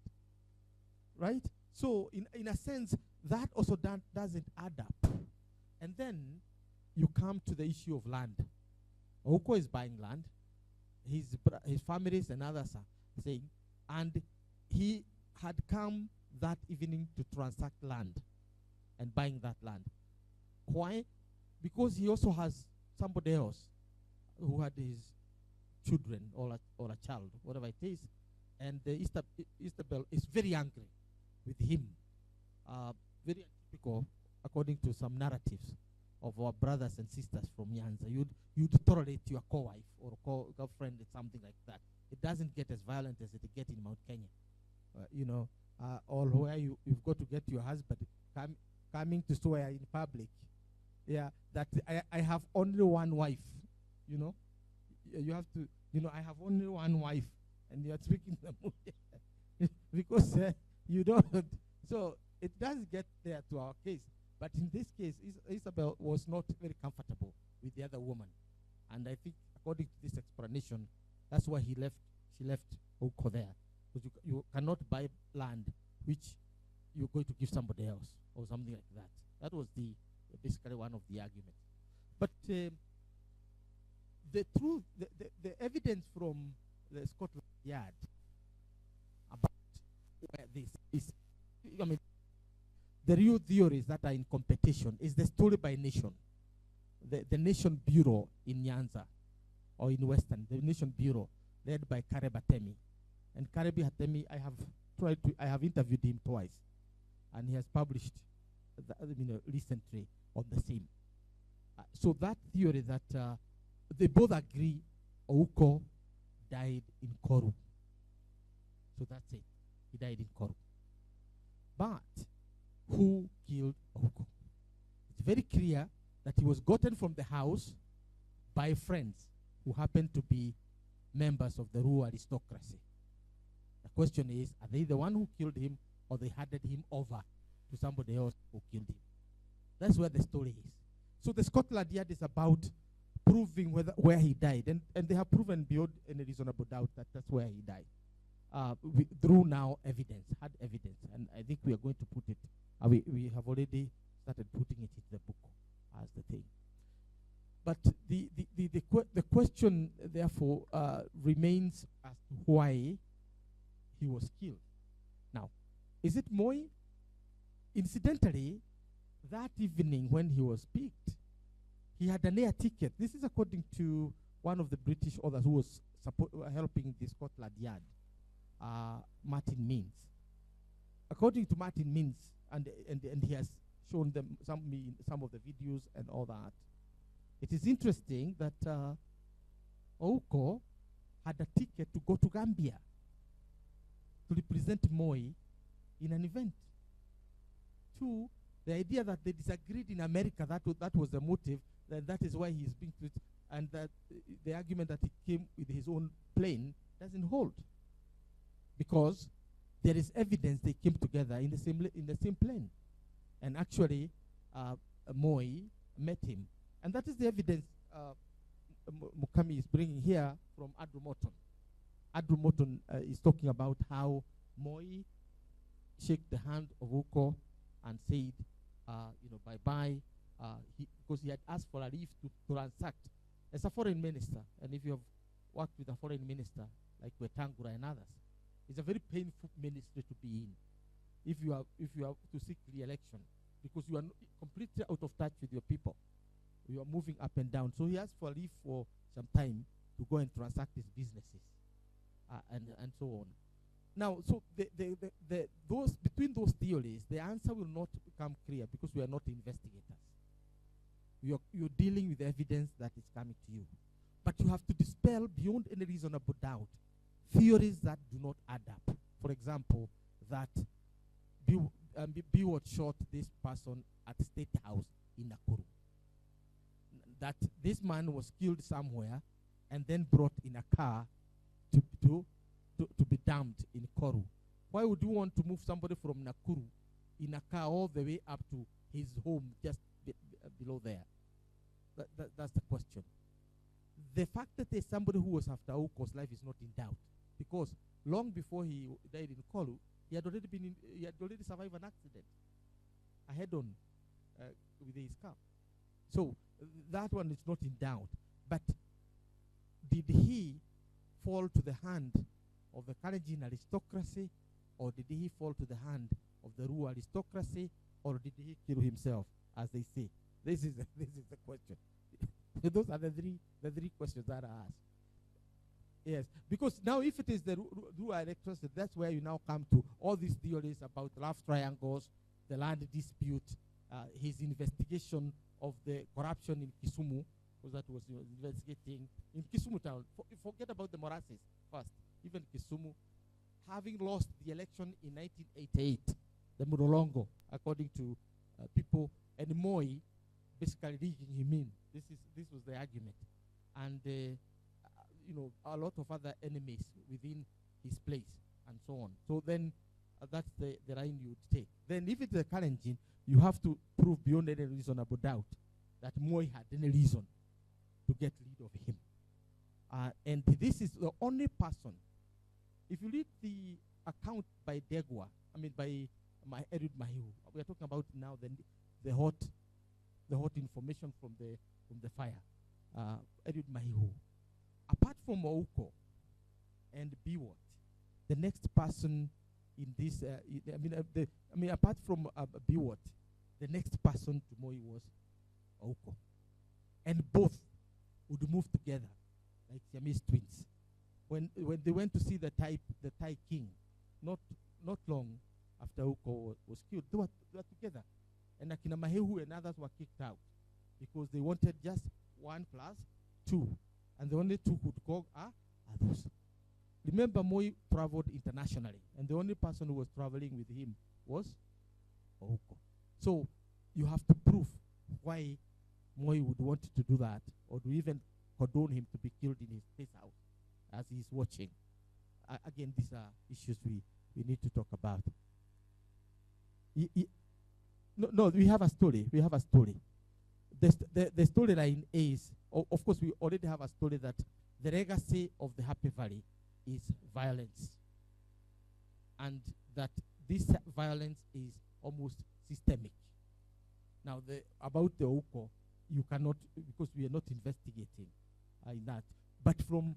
right? So in a sense, that also doesn't add up. And then you come to the issue of land. Ouko is buying land. His families and others are saying, and he had come that evening to transact land and buying that land. Why? Because he also has somebody else who had his children or a child, whatever it is, and the Istabel is very angry with him. Very typical, according to some narratives of our brothers and sisters from Nyanza. You'd tolerate your co-wife or girlfriend or something like that. It doesn't get as violent as it gets in Mount Kenya. Or where you've got to get your husband coming to swear in public. Yeah, that I have only one wife. You have to, I have only one wife, and you are speaking the mood because you don't. So it does get there to our case. But in this case, Isabel was not very comfortable with the other woman. And I think, according to this explanation, that's why she left Ouko there. Because you cannot buy land which you're going to give somebody else or something like that. That was basically one of the arguments. But the evidence from the Scotland Yard about where this is, the real theories that are in competition is the story by nation. The Nation Bureau in Nyanza, or in Western, the Nation Bureau, led by Kareb Atemi. And Kareb Atemi, I have interviewed him twice, and he has published recently on the same. So that theory that they both agree Ouko died in Koru. So that's it. He died in Koru. But who killed Ouko? It's very clear that he was gotten from the house by friends who happened to be members of the rural aristocracy. The question is, are they the one who killed him, or they handed him over to somebody else who killed him? That's where the story is. So the Scotland Yard is about proving where he died, and they have proven beyond any reasonable doubt that that's where he died. Through now hard evidence, and I think we are going to put it. We have already started putting it in the book as the thing. But the question, therefore, remains as to why he was killed. Now, is it Moi? Incidentally, that evening when he was picked, he had an air ticket. This is according to one of the British authors who was helping the Scotland Yard, Martin Means. According to Martin Means, and he has shown them some of the videos and all that, it is interesting that Ouko had a ticket to go to Gambia to represent Moi in an event. Two, the idea that they disagreed in America, that was the motive, that is why he is being treated, and that the argument that he came with his own plane doesn't hold, because there is evidence they came together in the same plane, and actually Moi met him, and that is the evidence Mukami is bringing here from Andrew Morton. Andrew Morton is talking about how Moi shook the hand of Ouko and said, bye-bye, because he had asked for a leave to transact as a foreign minister. And if you have worked with a foreign minister like Wetangula and others, it's a very painful ministry to be in. if you are to seek re-election, because you are completely out of touch with your people. You are moving up and down. So he asked for leave for some time to go and transact his businesses, and so on. Now, so those between those theories, the answer will not become clear because we are not investigators. You're dealing with evidence that is coming to you, but you have to dispel beyond any reasonable doubt theories that do not add up. For example, that Biwott shot this person at State House in Nakuru. That this man was killed somewhere and then brought in a car to be dumped in Koru. Why would you want to move somebody from Nakuru in a car all the way up to his home just below there? That's the question. The fact that there's somebody who was after Ouko's life is not in doubt, because long before he died in Koru, he had already survived an accident, a head-on with his car. So that one is not in doubt. But did he fall to the hand of the Kalenjin aristocracy, or did he fall to the hand of the Ru aristocracy, or did he kill himself, as they say? This is the question. Those are the three questions that are asked. Yes, because now if it is the Ru aristocracy, that's where you now come to all these theories about love triangles, the land dispute, his investigation of the corruption in Kisumu, because that was investigating in Kisumu town. Forget about the Morasses first. Even Kisumu, having lost the election in 1988, the Murolongo, according to people, and Moi basically rigging him in. This was the argument, and a lot of other enemies within his place, and so on. So then that's the line you would take. Then if it's a Kalenjin, you have to prove beyond any reasonable doubt that Moi had any reason to get rid of him. And this is the only person. If you read the account by Degwa, by Edward Mahiu, we are talking about now the hot information from the fire. Edward Mahiu. Apart from Ouko and Biwott, the next person in this, apart from Biwott, the next person to Moi was Ouko, and both would move together like Siamese twins. When they went to see the Thai king, not long after Ouko was killed, they were together, and Akina Mahehu and others were kicked out because they wanted just 1+2, and the only two who could go are those. Remember, Moi traveled internationally, and the only person who was traveling with him was Ouko. So you have to prove why Moi would want to do that, or to even condone him to be killed in his place house as he's watching. Again, these are issues we need to talk about. No, we have a story. We have a story. The storyline is, of course, we already have a story that the legacy of the Happy Valley is violence, and that this violence is almost systemic. Now, about the Ouko, you cannot, because we are not investigating in that. But from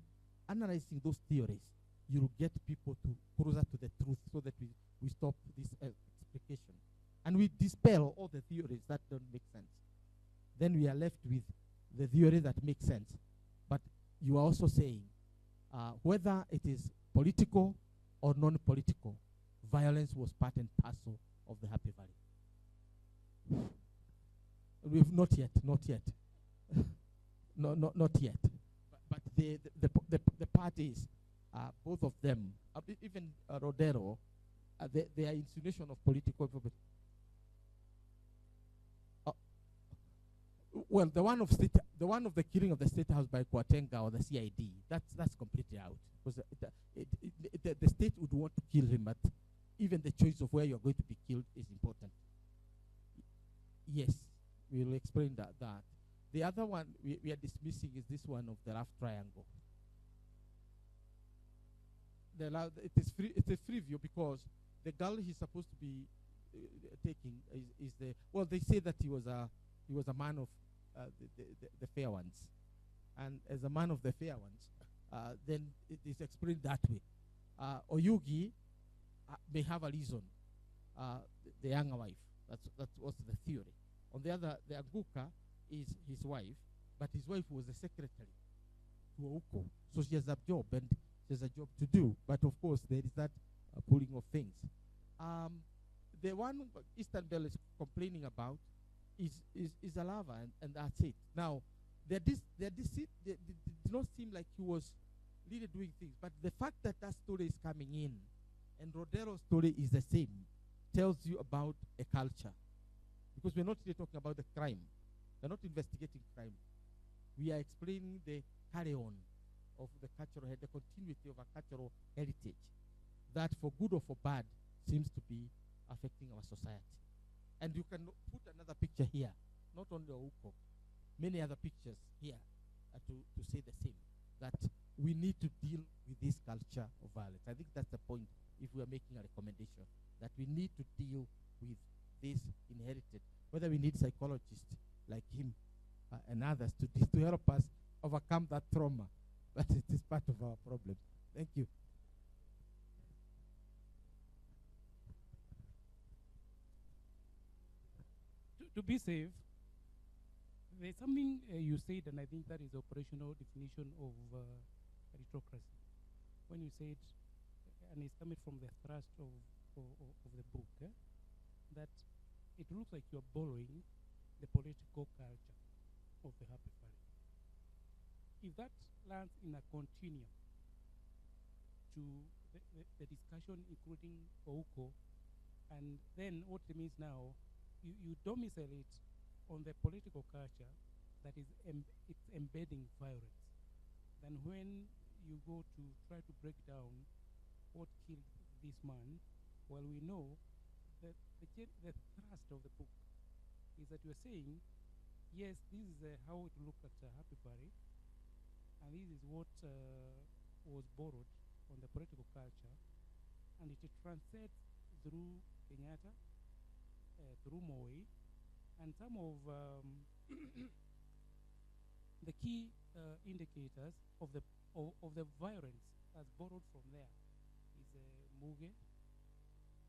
analyzing those theories, you will get people closer to the truth, so that we stop this explication. And we dispel all the theories that don't make sense. Then we are left with the theory that makes sense. But you are also saying, whether it is political or non-political, violence was part and parcel of the Happy Valley. We've not yet. Not yet. But the parties, both of them, even Rodero, their insinuation of political. Well, the one of the killing of the State House by Kwatenga or the CID, that's completely out, because the state would want to kill him, but even the choice of where you're going to be killed is important. Yes, we will explain that. The other one we are dismissing is this one of the rough triangle. It's a free view, because the girl he's supposed to be taking is the, well, they say that he was a man of the fair ones, and as a man of the fair ones, then it is explained that way. Oyugi may have a reason the younger wife. That's what's the theory. On the other, the Aguka is his wife, but his wife was a secretary to Ouko. So she has a job, and she has a job to do. But of course, there is that pulling of things. The one Eastern Bell is complaining about is a lava, and that's it. Now, they did not seem like he was really doing things, but the fact that that story is coming in, and Rodero's story is the same, tells you about a culture. Because we're not really talking about the crime. We're not investigating crime. We are explaining the carry-on of the cultural, the continuity of a cultural heritage that, for good or for bad, seems to be affecting our society. And you can put another picture here, not only Ouko, many other pictures here to say the same, that we need to deal with this culture of violence. I think that's the point if we are making a recommendation, that we need to deal with this inherited, whether we need psychologists like him and others to help us overcome that trauma, but it is part of our problem. Thank you. To be safe, there's something you said, and I think that is the operational definition of aristocracy. When you said, and it's coming from the thrust of the book, that it looks like you're borrowing the political culture of the happy family. If that lands in a continuum to the discussion, including Ouko, and then what it means now, you domicile it on the political culture that is it's embedding violence. Then when you go to try to break down what killed this man, well, we know that the thrust of the book is that you're saying, yes, this is how to look at Happy Valley, and this is what was borrowed on the political culture, and it transcends through Kenyatta, through Moi, and some of the key indicators of the violence as borrowed from there is Muge,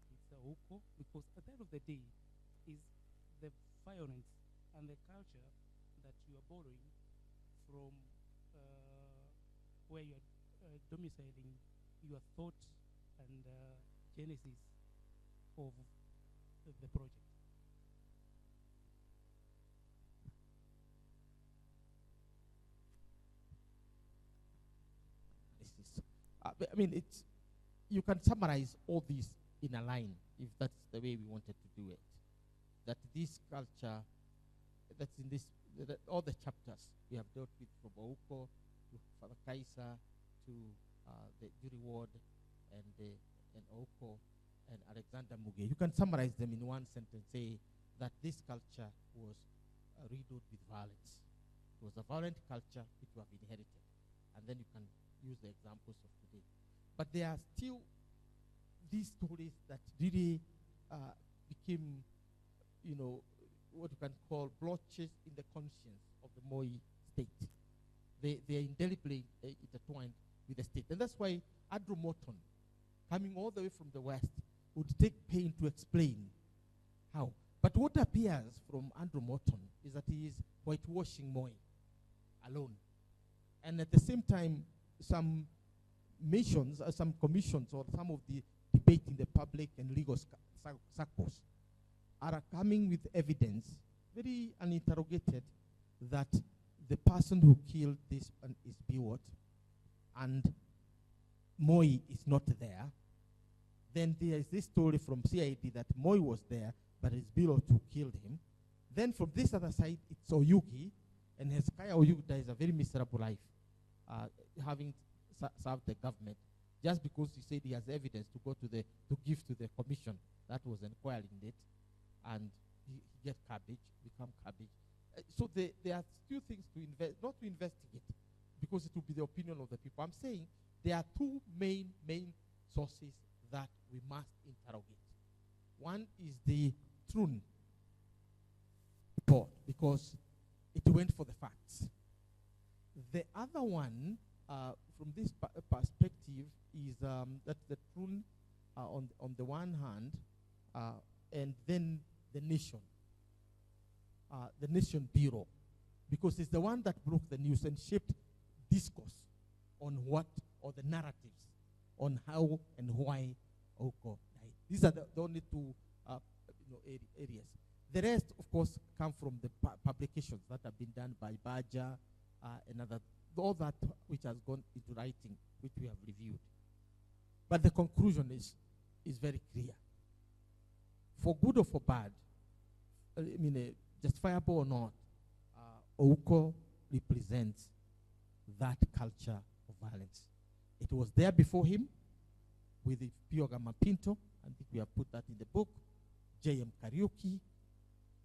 it's Ouko, because at the end of the day is the violence and the culture that you are borrowing from where you are domiciling your thought and genesis of the project. I mean, it's, you can summarize all these in a line if that's the way we wanted to do it. That this culture, that's in this, all the chapters we have dealt with, from Ouko to Father Kaisa to the jury ward and Ouko and Alexander Muge. You can summarize them in one sentence, say that this culture was riddled with violence. It was a violent culture which we have inherited. And then you can use the examples of today. But there are still these stories that really became, you know, what you can call blotches in the conscience of the Moi state. They are indelibly intertwined with the state. And that's why Andrew Morton, coming all the way from the West, would take pain to explain how. But what appears from Andrew Morton is that he is whitewashing Moi alone. And at the same time, some missions, some commissions, or some of the debate in the public and legal circles are coming with evidence, very uninterrogated, that the person who killed this one is Biwot, and Moi is not there. Then there is this story from CID that Moi was there, but it's Biwot who killed him. Then from this other side, it's Oyugi, and Hezekiah Oyugi dies a very miserable life, having served the government, just because he said he has evidence to go to give to the commission that was inquiring it, and he get become cabbage. So there are still things to not to investigate, because it will be the opinion of the people. I'm saying there are two main sources that we must interrogate. One is the Trun report, because it went for the facts. The other one, from this perspective, is that the Trun, on the one hand, and then the nation bureau, because it's the one that broke the news and shaped discourse on what, or the narratives on how and why Oko died. These are the only two areas. The rest, of course, come from the publications that have been done by Baja and other, all that which has gone into writing, which we have reviewed. But the conclusion is very clear. For good or for bad, justifiable or not, Ouko represents that culture of violence. It was there before him with the Pioga Mapinto, I think we have put that in the book, J.M. Kariuki,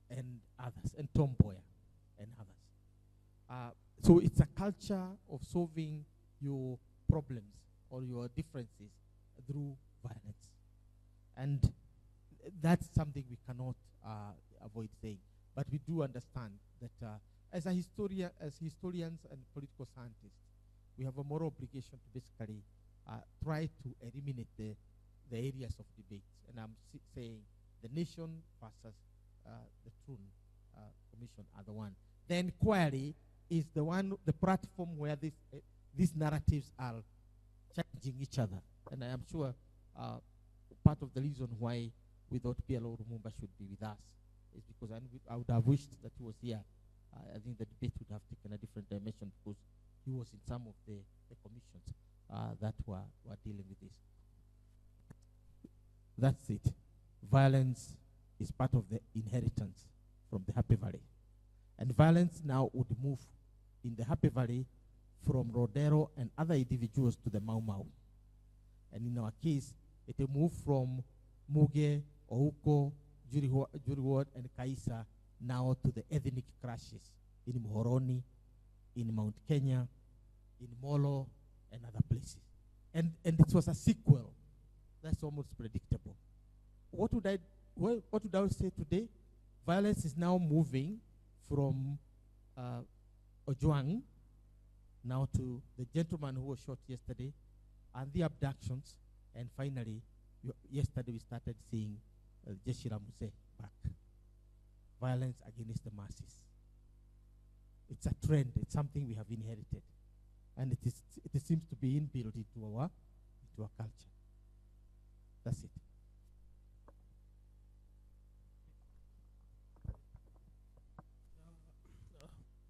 and others, and Tom Boyer, and others. So it's a culture of solving your problems or your differences through violence. And that's something we cannot avoid saying. But we do understand that as historians and political scientists, we have a moral obligation to basically try to eliminate the areas of debate. And I'm saying the nation versus the Troon Commission are the one. The inquiry is the platform where these narratives are challenging each other. And I am sure part of the reason why we thought PLO Lumumba should be with us is because I would have wished that he was here. I think the debate would have taken a different dimension because he was in some of the commissions that were dealing with this. That's it. Violence is part of the inheritance from the Happy Valley. And violence now would move in the Happy Valley from Rodero and other individuals to the Mau Mau. And in our case, it will move from Muge, Ouko, Juriward, and Kaisa now to the ethnic clashes in Muhoroni, in Mount Kenya, in Molo, and other places. And it was a sequel. That's almost predictable. What would I say today? Violence is now moving from Ojwang now to the gentleman who was shot yesterday and the abductions. And finally, yesterday we started seeing Jeshira Muse back. Violence against the masses. It's a trend. It's something we have inherited. And it seems to be inbuilt into our culture. That's it.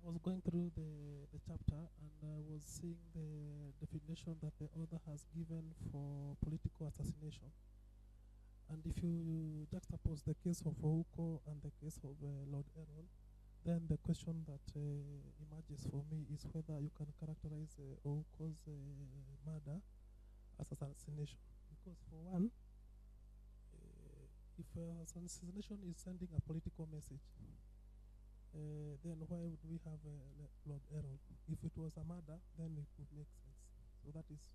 I was going through the chapter and I was seeing the definition that the author has given for political assassination. And if you juxtapose the case of Ouko and the case of Lord Errol, then the question that emerges for me is whether you can characterize Ouko's murder as assassination. Because for one, if assassination is sending a political message, then why would we have Lord Errol? If it was a murder, then it would make sense. So that is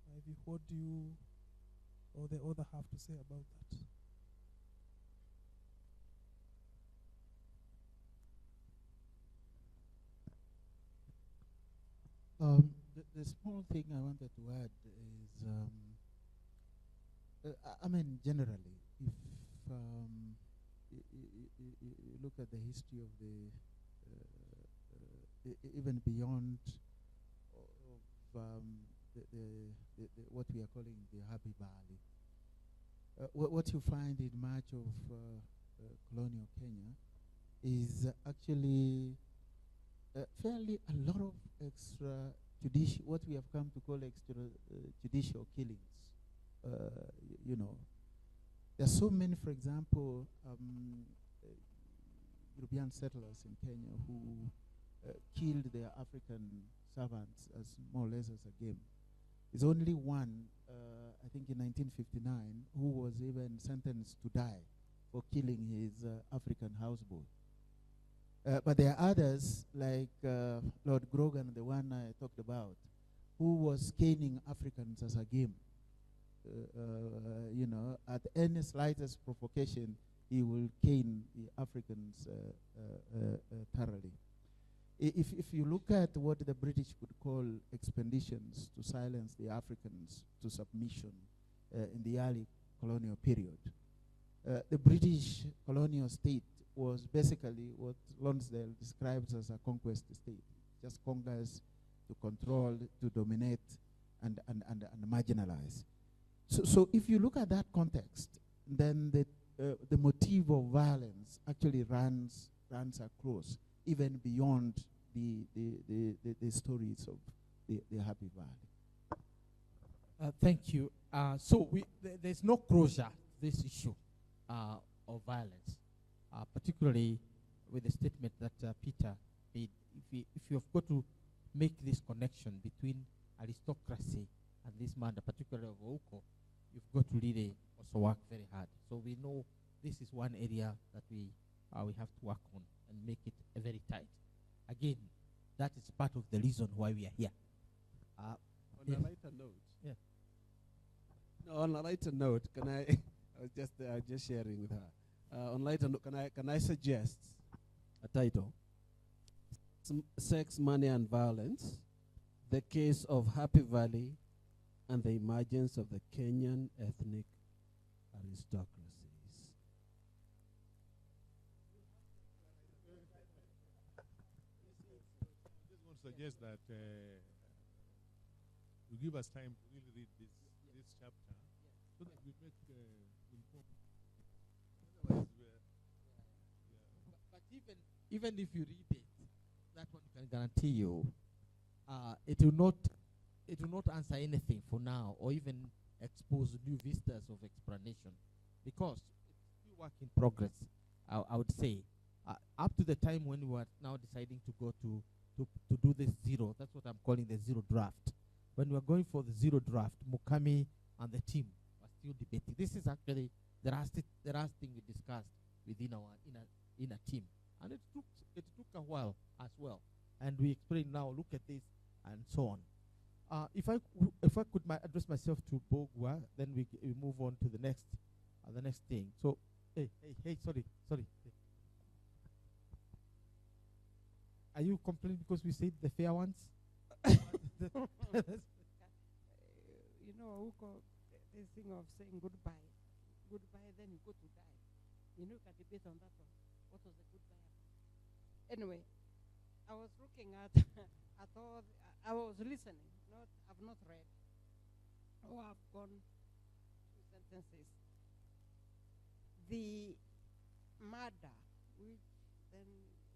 my view. What do you or the other have to say about that? The small thing I wanted to add is, generally, if you look at the history of even beyond of what we are calling the Happy Valley, what you find in much of colonial Kenya is actually fairly a lot of what we have come to call extrajudicial killings. There are so many, for example, European settlers in Kenya who killed their African servants as more or less as a game. There's only one, I think in 1959, who was even sentenced to die for killing his African houseboy. But there are others, like Lord Grogan, the one I talked about, who was caning Africans as a game. At any slightest provocation, he will cane the Africans thoroughly. If you look at what the British would call expeditions to silence the Africans to submission in the early colonial period, the British colonial state was basically what Lonsdale describes as a conquest state. Just conquers to control, to dominate, and marginalize. So if you look at that context, then the motive of violence actually runs across, even beyond the stories of the Happy Valley. Thank you. So there's no closure to this issue of violence, particularly with the statement that Peter made. If you have got to make this connection between aristocracy and this matter, particularly of Ouko, you've got to really also work very hard. So we know this is one area that we have to work on and make it very tight. Again, that is part of the reason why we are here. On Yeah. a lighter note. Yeah. No, on a lighter note, can I? I was just sharing with her. On lighter note, can I suggest a title? Sex, Money, and Violence: The Case of Happy Valley and the Emergence of the Kenyan Ethnic Aristocracies. I just want to suggest that you give us time to really read this chapter so that we make informed. Otherwise, But even if you read it, that one can guarantee you, it will not answer anything for now, or even expose new vistas of explanation, because it's still work in progress. I would say, up to the time when we are now deciding to go to do this zero. That's what I'm calling the zero draft. When we are going for the zero draft, Mukami and the team are still debating. This is actually the last thing we discussed within our inner team, and it took a while as well. And we explain now. Look at this, and so on. If I could address myself to Bogwa, then we move on to the next thing. So, hey, sorry. Are you complaining because we said the fair ones? You know, this thing of saying goodbye, then you go to die. You know, you can debate on that one. What was the goodbye about? Anyway, I was looking at all. I was listening. I've not read. I've gone 2 sentences. The murder, which then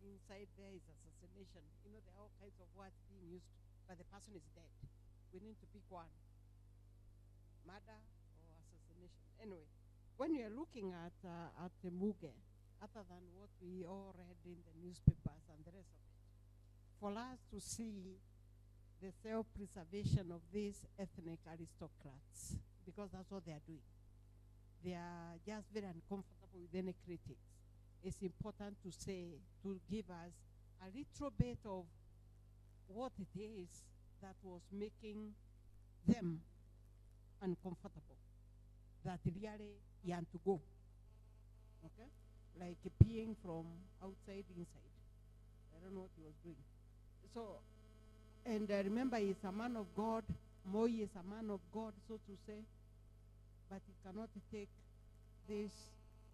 inside there is assassination. You know, there are all kinds of words being used, but the person is dead. We need to pick one. Murder or assassination. Anyway, when you're looking at the Muge, other than what we all read in the newspapers and the rest of it, for us to see the self-preservation of these ethnic aristocrats, because that's what they are doing. They are just very uncomfortable with any critics. It's important to say, to give us a little bit of what it is that was making them uncomfortable, that really yearn to go. Okay? Like peeing from outside inside. I don't know what he was doing. So, and remember, he's a man of God. Moi is a man of God, so to say. But he cannot take this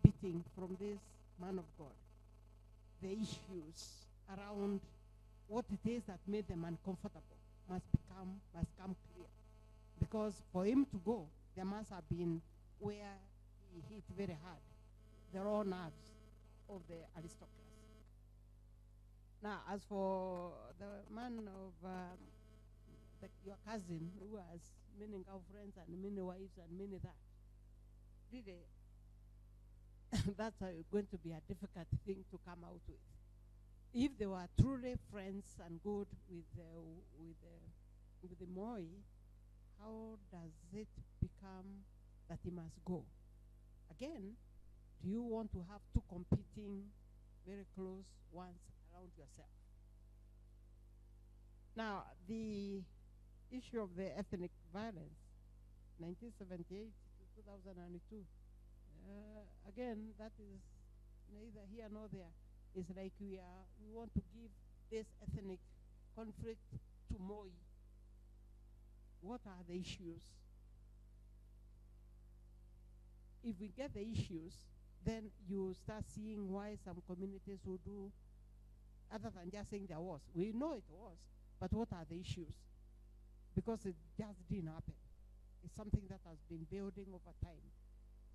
beating from this man of God. The issues around what it is that made them uncomfortable must come clear. Because for him to go, there must have been where he hit very hard, the raw nerves of the aristocracy. Now, as for the man of your cousin who has many girlfriends and many wives and many that, really, that's going to be a difficult thing to come out with. If they were truly friends and good with the Moi, how does it become that he must go? Again, do you want to have two competing, very close ones around yourself? Now, the issue of the ethnic violence, 1978 to 2002, again, that is neither here nor there. It's like we want to give this ethnic conflict to Moi. What are the issues? If we get the issues, then you start seeing why some communities will do, other than just saying there was. We know it was, but what are the issues? Because it just didn't happen. It's something that has been building over time.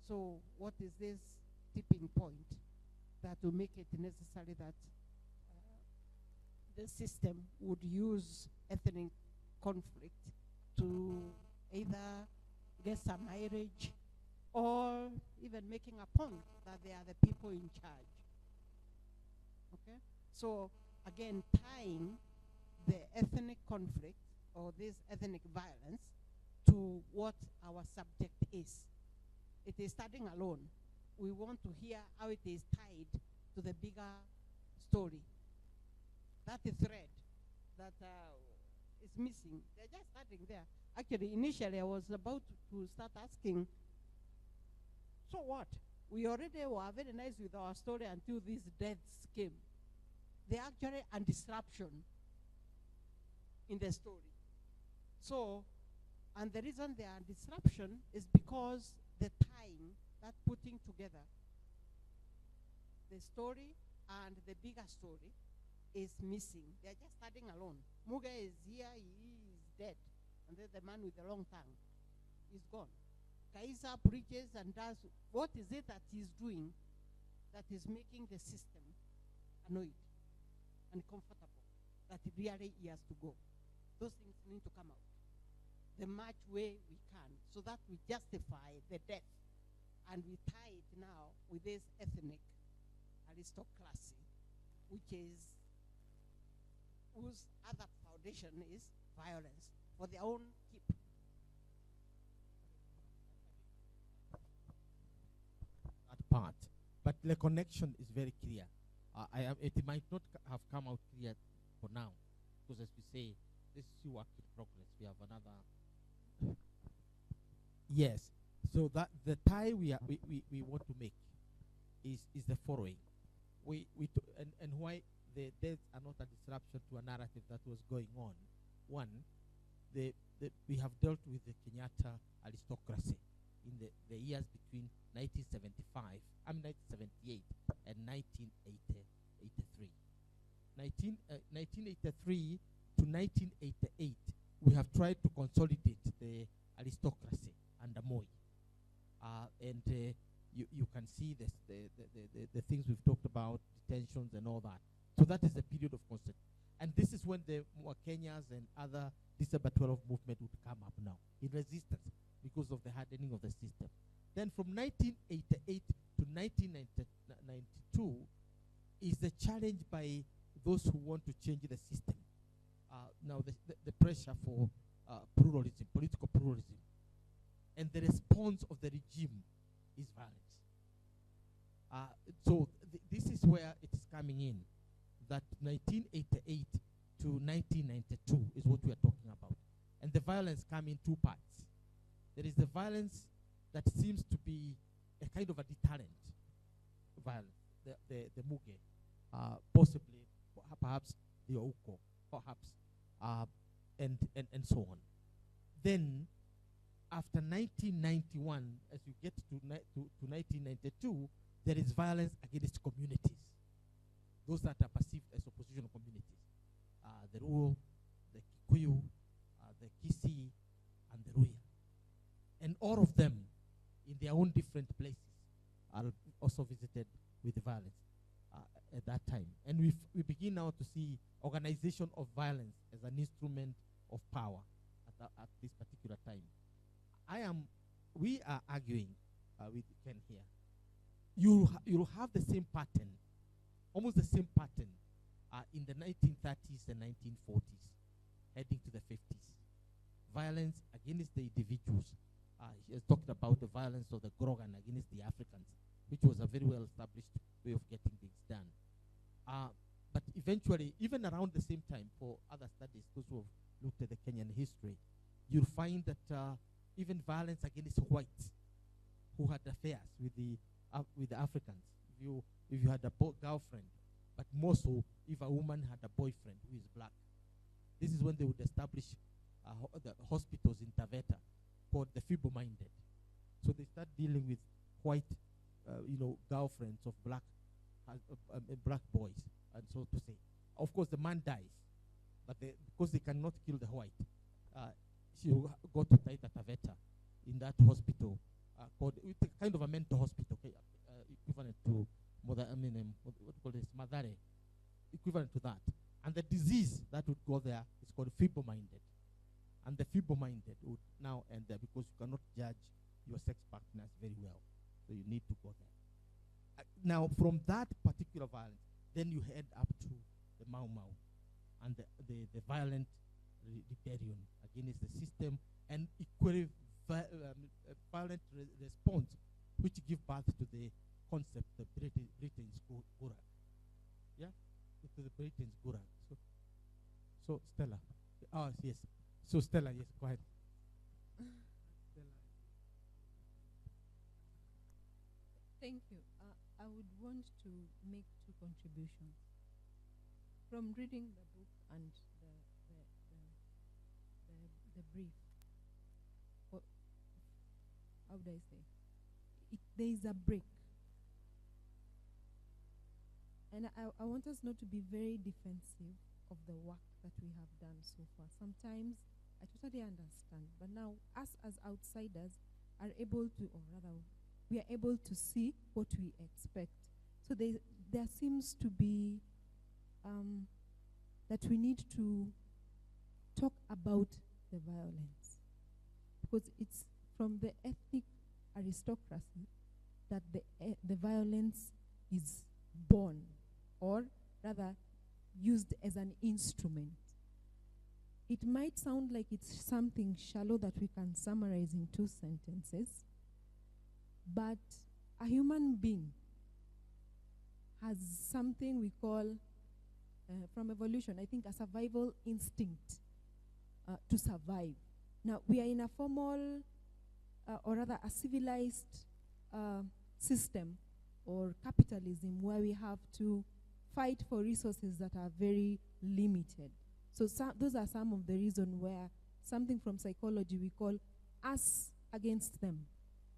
So what is this tipping point that will make it necessary that the system would use ethnic conflict to either get some mileage or even making a point that they are the people in charge? Okay? So again, tying the ethnic conflict or this ethnic violence to what our subject is. It is starting alone. We want to hear how it is tied to the bigger story. That is thread that is missing. They're just starting there. Actually, initially I was about to start asking, so what? We already were very nice with our story until these deaths came. They're actually a disruption in the story. So, and the reason they are disruption is because the tying, that putting together the story and the bigger story is missing. They're just starting alone. Muge is here, he is dead. And then the man with the long tongue is gone. Kaisa preaches and does, what is it that he's doing that is making the system annoyed and comfortable, that really he has to go? Those things need to come out the much way we can, so that we justify the death, and we tie it now with this ethnic aristocracy, whose other foundation is violence for their own keep. That part, but the connection is very clear. It might not have come out clear for now, because as we say, this is still work in progress. We have another. Yes. So that the tie we want to make is the following. And why the deaths are not a disruption to a narrative that was going on. One, we have dealt with the Kenyatta aristocracy in the years between 1978 and 1983. 1983 to 1988, we have tried to consolidate the aristocracy under Moi. You can see this, the things we've talked about, detentions and all that. So that is the period of constant. And this is when the Kenyas and other December 12 movement would come up now in resistance because of the hardening of the system. Then from 1988 to 1992 is the challenge by those who want to change the system. Now the pressure for pluralism, political pluralism, and the response of the regime is violence. So this is where it is coming in, that 1988 to 1992 is what we are talking about. And the violence comes in two parts. There is the violence that seems to be a kind of a deterrent violence, the Muge, possibly, perhaps the Ouko, perhaps, and so on. Then, after 1991, as you get to 1992, there is violence against communities, those that are perceived as oppositional communities, the Ruo, the Kikuyu, the Kisi, and the Ruya. And all of them, in their own different places, are also visited with violence at that time. And we begin now to see organization of violence as an instrument of power at this particular time. We are arguing with Ken here. You'll have the same pattern, almost the same pattern in the 1930s and 1940s, heading to the 50s. Violence against the individuals. He has talked about the violence of the Grogan against the Africans, which was a very well-established way of getting things done. But eventually, even around the same time, for other studies, those who have looked at the Kenyan history, you'll find that even violence against whites who had affairs with the Africans. If you had a girlfriend, but more so if a woman had a boyfriend who is black. This is when they would establish the hospitals in Taveta called the feeble-minded. So they start dealing with white girlfriends of black boys, and so to say. Of course, the man dies, but because they cannot kill the white, she will go to Taita Taveta in that hospital called, it's a kind of a mental hospital, okay, equivalent to what do you call this, Madare, equivalent to that. And the disease that would go there is called feeble-minded. And the feeble-minded would now end there because you cannot judge your sex partners very well. So you need to go there. Now, from that particular violence, then you head up to the Mau Mau and the violent rebellion against the system and equally violent response, which give birth to the concept of Britain's Gulag. Yeah? To the Britain's Gulag. So Stella. Oh, yes. So Stella, yes, go ahead. Thank you. I would want to make two contributions. From reading the book and the brief, or how would I say? There is a break. And I want us not to be very defensive of the work that we have done so far. Sometimes I totally understand, but now us as outsiders are able to, or rather, we are able to see what we expect. So there seems to be that we need to talk about the violence, because it's from the ethnic aristocracy that the violence is born, or rather used as an instrument. It might sound like it's something shallow that we can summarize in 2 sentences, but a human being has something we call, from evolution, I think, a survival instinct to survive. Now, we are in a formal, or rather a civilized system or capitalism where we have to fight for resources that are very limited. So those are some of the reasons where something from psychology we call us against them.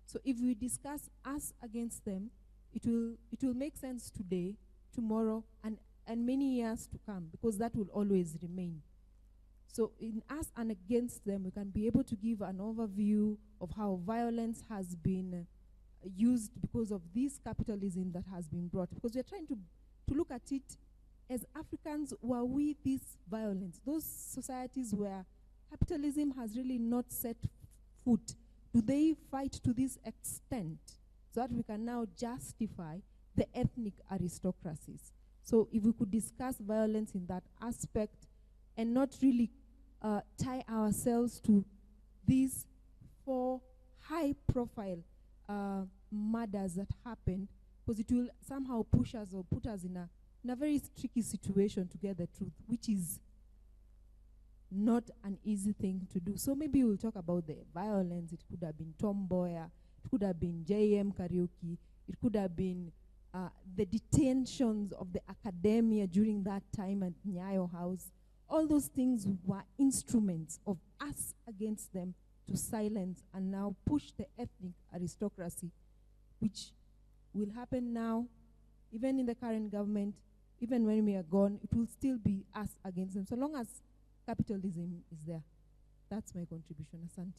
So if we discuss us against them, it will make sense today, tomorrow, and many years to come, because that will always remain. So in us and against them, we can be able to give an overview of how violence has been used because of this capitalism that has been brought. Because we're trying to look at it as Africans, were we this violence? Those societies where capitalism has really not set foot, do they fight to this extent so that we can now justify the ethnic aristocracies? So if we could discuss violence in that aspect and not really tie ourselves to these 4 high-profile murders that happened, because it will somehow push us or put us in a very tricky situation to get the truth, which is not an easy thing to do. So maybe we'll talk about the violence. It could have been Tom Mboya, it could have been JM Karaoke, it could have been the detentions of the academia during that time at Nyayo House. All those things were instruments of us against them to silence and now push the ethnic aristocracy, which will happen now, even in the current government, even when we are gone, it will still be us against them, so long as capitalism is there. That's my contribution, Asante.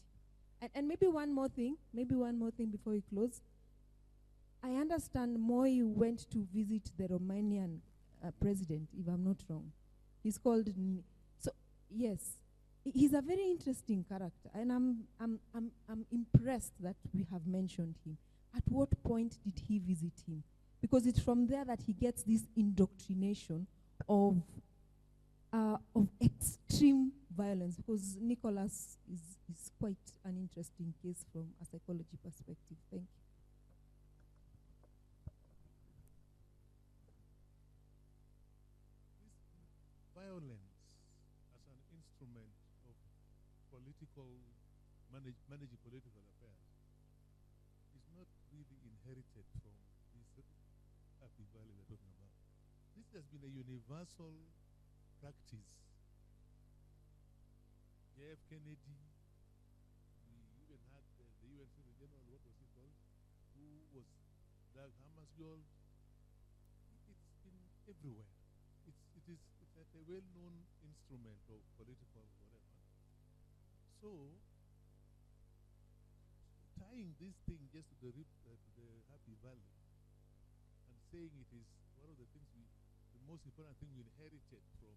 And maybe one more thing before we close. I understand Moi went to visit the Romanian president, if I'm not wrong. He's called, so yes, he's a very interesting character, and I'm impressed that we have mentioned him. At what point did he visit him? Because it's from there that he gets this indoctrination of extreme violence, because Nicholas is quite an interesting case from a psychology perspective. Thank you. Violence as an instrument of managing political affairs is not really inherited from this happy valley we're talking about. This has been a universal practice. J.F. Kennedy, we even had the UN Secretary General, what was he called, who was Dag Hammarskjöld. It's been everywhere. It's a well-known instrument of political whatever. So, tying this thing just to the Happy Valley and saying it is one of the things the most important thing we inherited from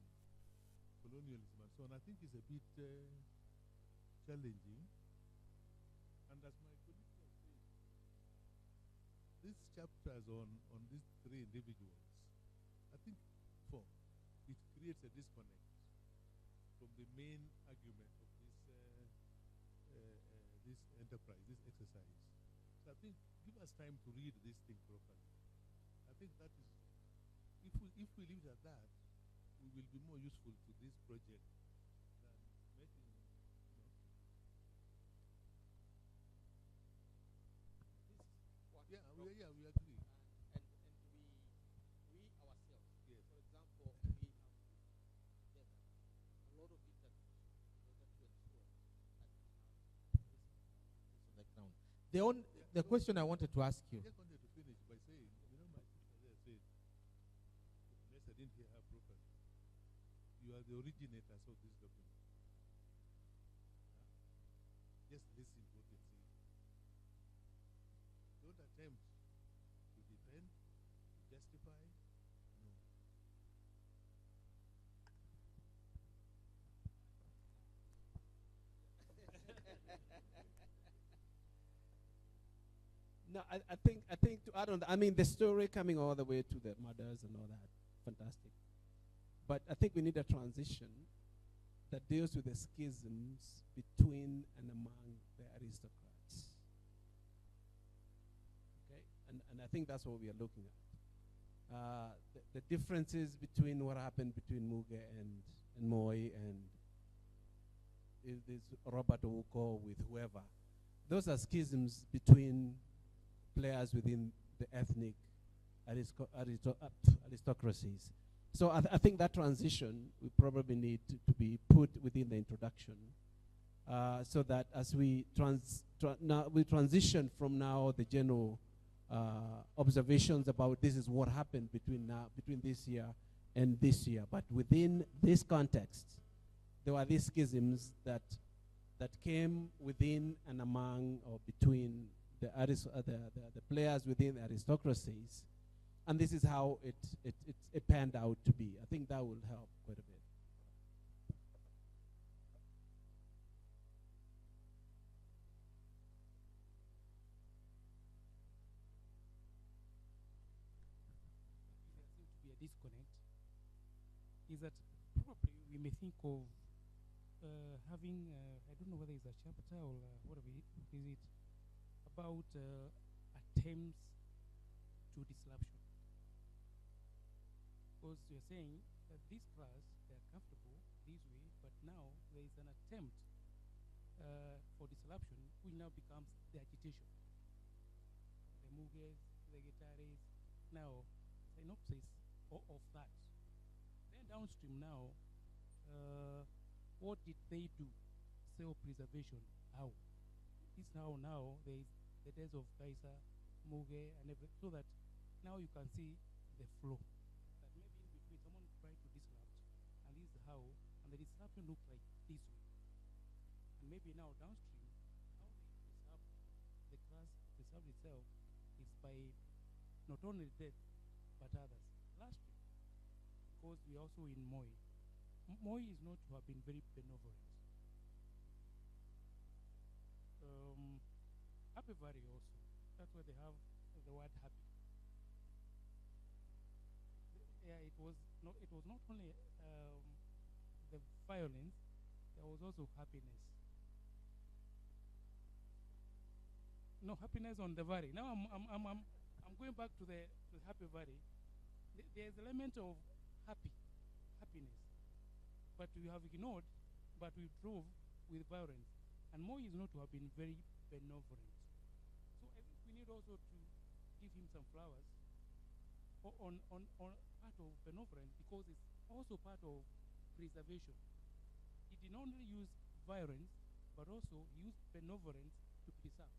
colonialism and so on, I think is a bit challenging. And as my colleague was saying, these chapters on these three individuals, I think it creates a disconnect from the main argument of this enterprise, this exercise. So I think give us time to read this thing properly. I think that is, if we leave it at that, we will be more useful to this project than making, we agree. And we ourselves, Yes. for example, we have together a lot of interviews in order to ensure that we have this on the ground. The question I wanted to ask you. I just wanted to finish by saying, my sister there said, unless I didn't hear her properly, you are the originators of this document. Just listen to what you're saying. Don't attempt to defend, to justify. No. No, I think to add on that, I mean the story coming all the way to the mothers and all that, fantastic. But I think we need a transition that deals with the schisms between and among the aristocrats. Okay, and I think that's what we are looking at. The differences between what happened between Muge and Moi and this Robert Ouko with whoever. Those are schisms between players within the ethnic aristocracies. So I think that transition we probably need to be put within the introduction, so that as we transition from now the general observations about this is what happened between this year and this year, but within this context, there were these schisms that came within and among or between the players within the aristocracies, and this is how it panned out to be. I think that will help quite a bit. There seems to be a disconnect. Is that probably we may think of having, I don't know whether it's a chapter or whatever is it, about attempts to disruption. Because you're saying that this class, they're comfortable this way, but now there is an attempt for disruption, which now becomes the agitation. The Muges, the Getares, now synopsis of that. Then downstream now, what did they do? Self-preservation. How? It's now there is the days of Kaiser, Muge, and everything, so that now you can see the flow. That maybe in between someone tried to disrupt, and this is how, and the disruption looked like this way. And maybe now downstream, how they disrupt the class, disrupt itself, is by not only death, but others. Lastly, because we are also in Moi. Moi is not to have been very benevolent. Happy Valley also. That's where they have the word happy. Yeah, it was not only the violence, there was also happiness. No happiness on the valley. Now I'm going back to the Happy Valley. There's an element of happiness, but we have ignored, but we drove with violence. And Moi is not to have been very benevolent. So I think we need also to give him some flowers on part of benevolence, because it's also part of preservation. He did not only use violence, but also he used benevolence to preserve.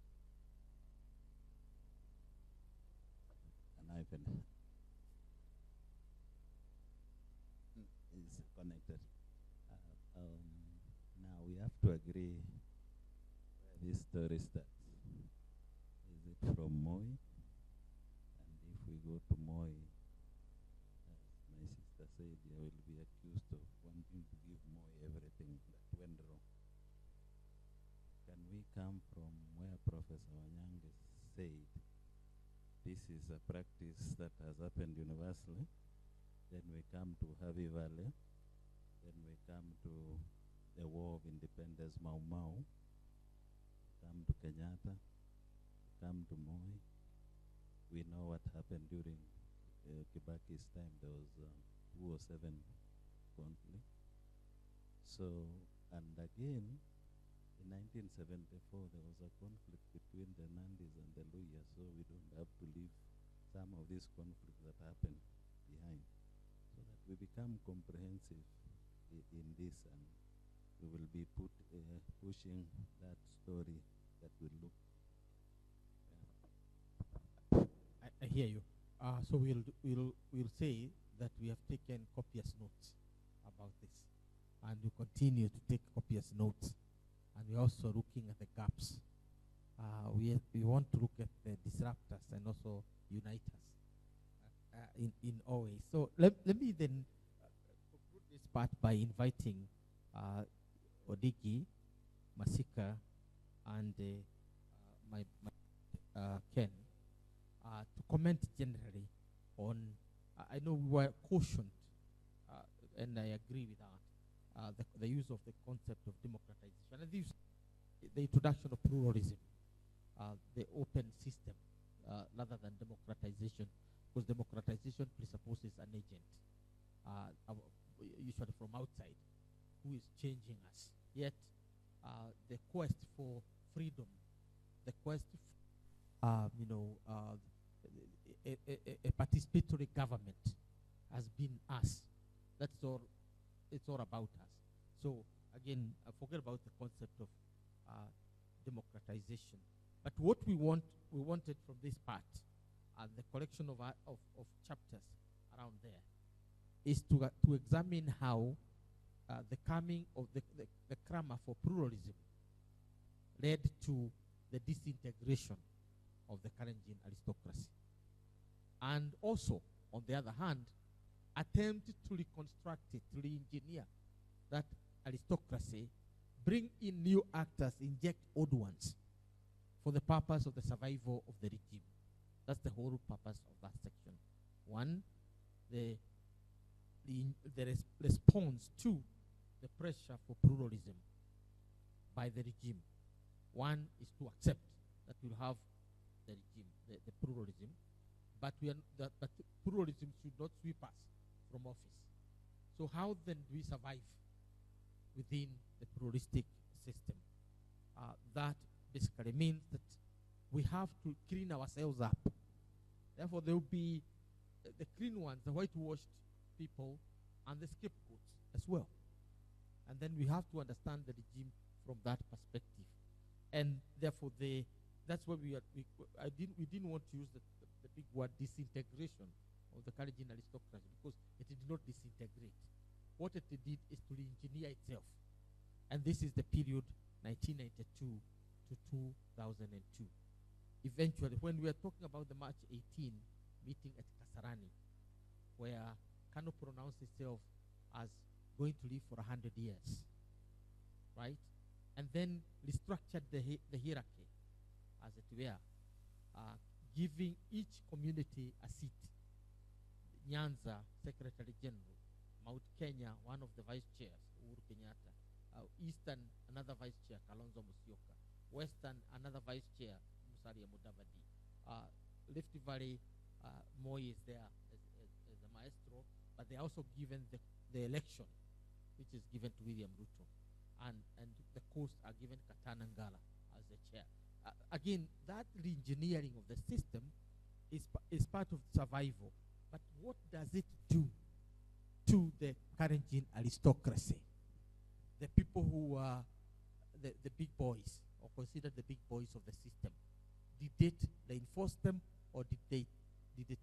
Ivan is connected. Now we have to agree where this story starts. Is it from Moi? And if we go to Moi, as my sister said, I will be accused of wanting to give Moi everything that went wrong. Can we come from where Professor Wanyange said this is a practice that has happened universally? Then we come to Harvey Valley. Then we come to the War of Independence, Mau Mau. We come to Kenyatta. We come to Moi. We know what happened during Kibaki's time. There was 207 conflict. So, and again, in 1974, there was a conflict between the Nandis and the Luya, so we don't have to leave some of these conflicts that happened behind, so that we become comprehensive in this, and we will be pushing that story that will look. I hear you. So we'll say that we have taken copious notes about this, and we continue to take copious notes. And we're also looking at the gaps. We want to look at the disruptors and also uniters in all ways. So let me then conclude this part by inviting Ondigi, Masika, and my Ken to comment generally on. I know we were cautioned, and I agree with that. The use of the concept of democratization, and the introduction of pluralism, the open system, rather than democratization, because democratization presupposes an agent, usually from outside, who is changing us. Yet, the quest for freedom, the quest for, a participatory government has been us. That's all. It's all about us. So again, forget about the concept of democratization. But what we wanted from this part, and the collection of chapters around there, is to examine how the coming of the clamor for pluralism led to the disintegration of the Kalenjin aristocracy, and also, on the other hand, attempt to reconstruct it, to re-engineer that aristocracy, bring in new actors, inject old ones for the purpose of the survival of the regime. That's the whole purpose of that section. One, the response to the pressure for pluralism by the regime. One is to accept that we'll have the regime, the pluralism, but but pluralism should not sweep us from office. So how then do we survive within the pluralistic system? That basically means that we have to clean ourselves up. Therefore, there will be the clean ones, the whitewashed people, and the scapegoats as well. And then we have to understand the regime from that perspective. And therefore, that's why we didn't want to use the big word disintegration of the Kalenjin aristocracy, because it did not disintegrate. What it did is to re-engineer itself. And this is the period 1992 to 2002. Eventually, when we are talking about the March 18 meeting at Kasarani, where Kano pronounced itself as going to live for 100 years, right? And then restructured the hierarchy, as it were, giving each community a seat. Nyanza, Secretary General; Mount Kenya, one of the vice chairs, Uhuru Kenyatta; Eastern, another vice chair, Kalonzo Musyoka; Western, another vice chair, Musalia Mudavadi; Rift Valley, Moi is there as a maestro, but they are also given the election, which is given to William Ruto, and the coast are given Katana Ngala as the chair. Again, that re-engineering of the system is part of survival. But what does it do to the Kalenjin aristocracy? The people who are the big boys, or considered the big boys of the system. Did it reinforce them, or did they did it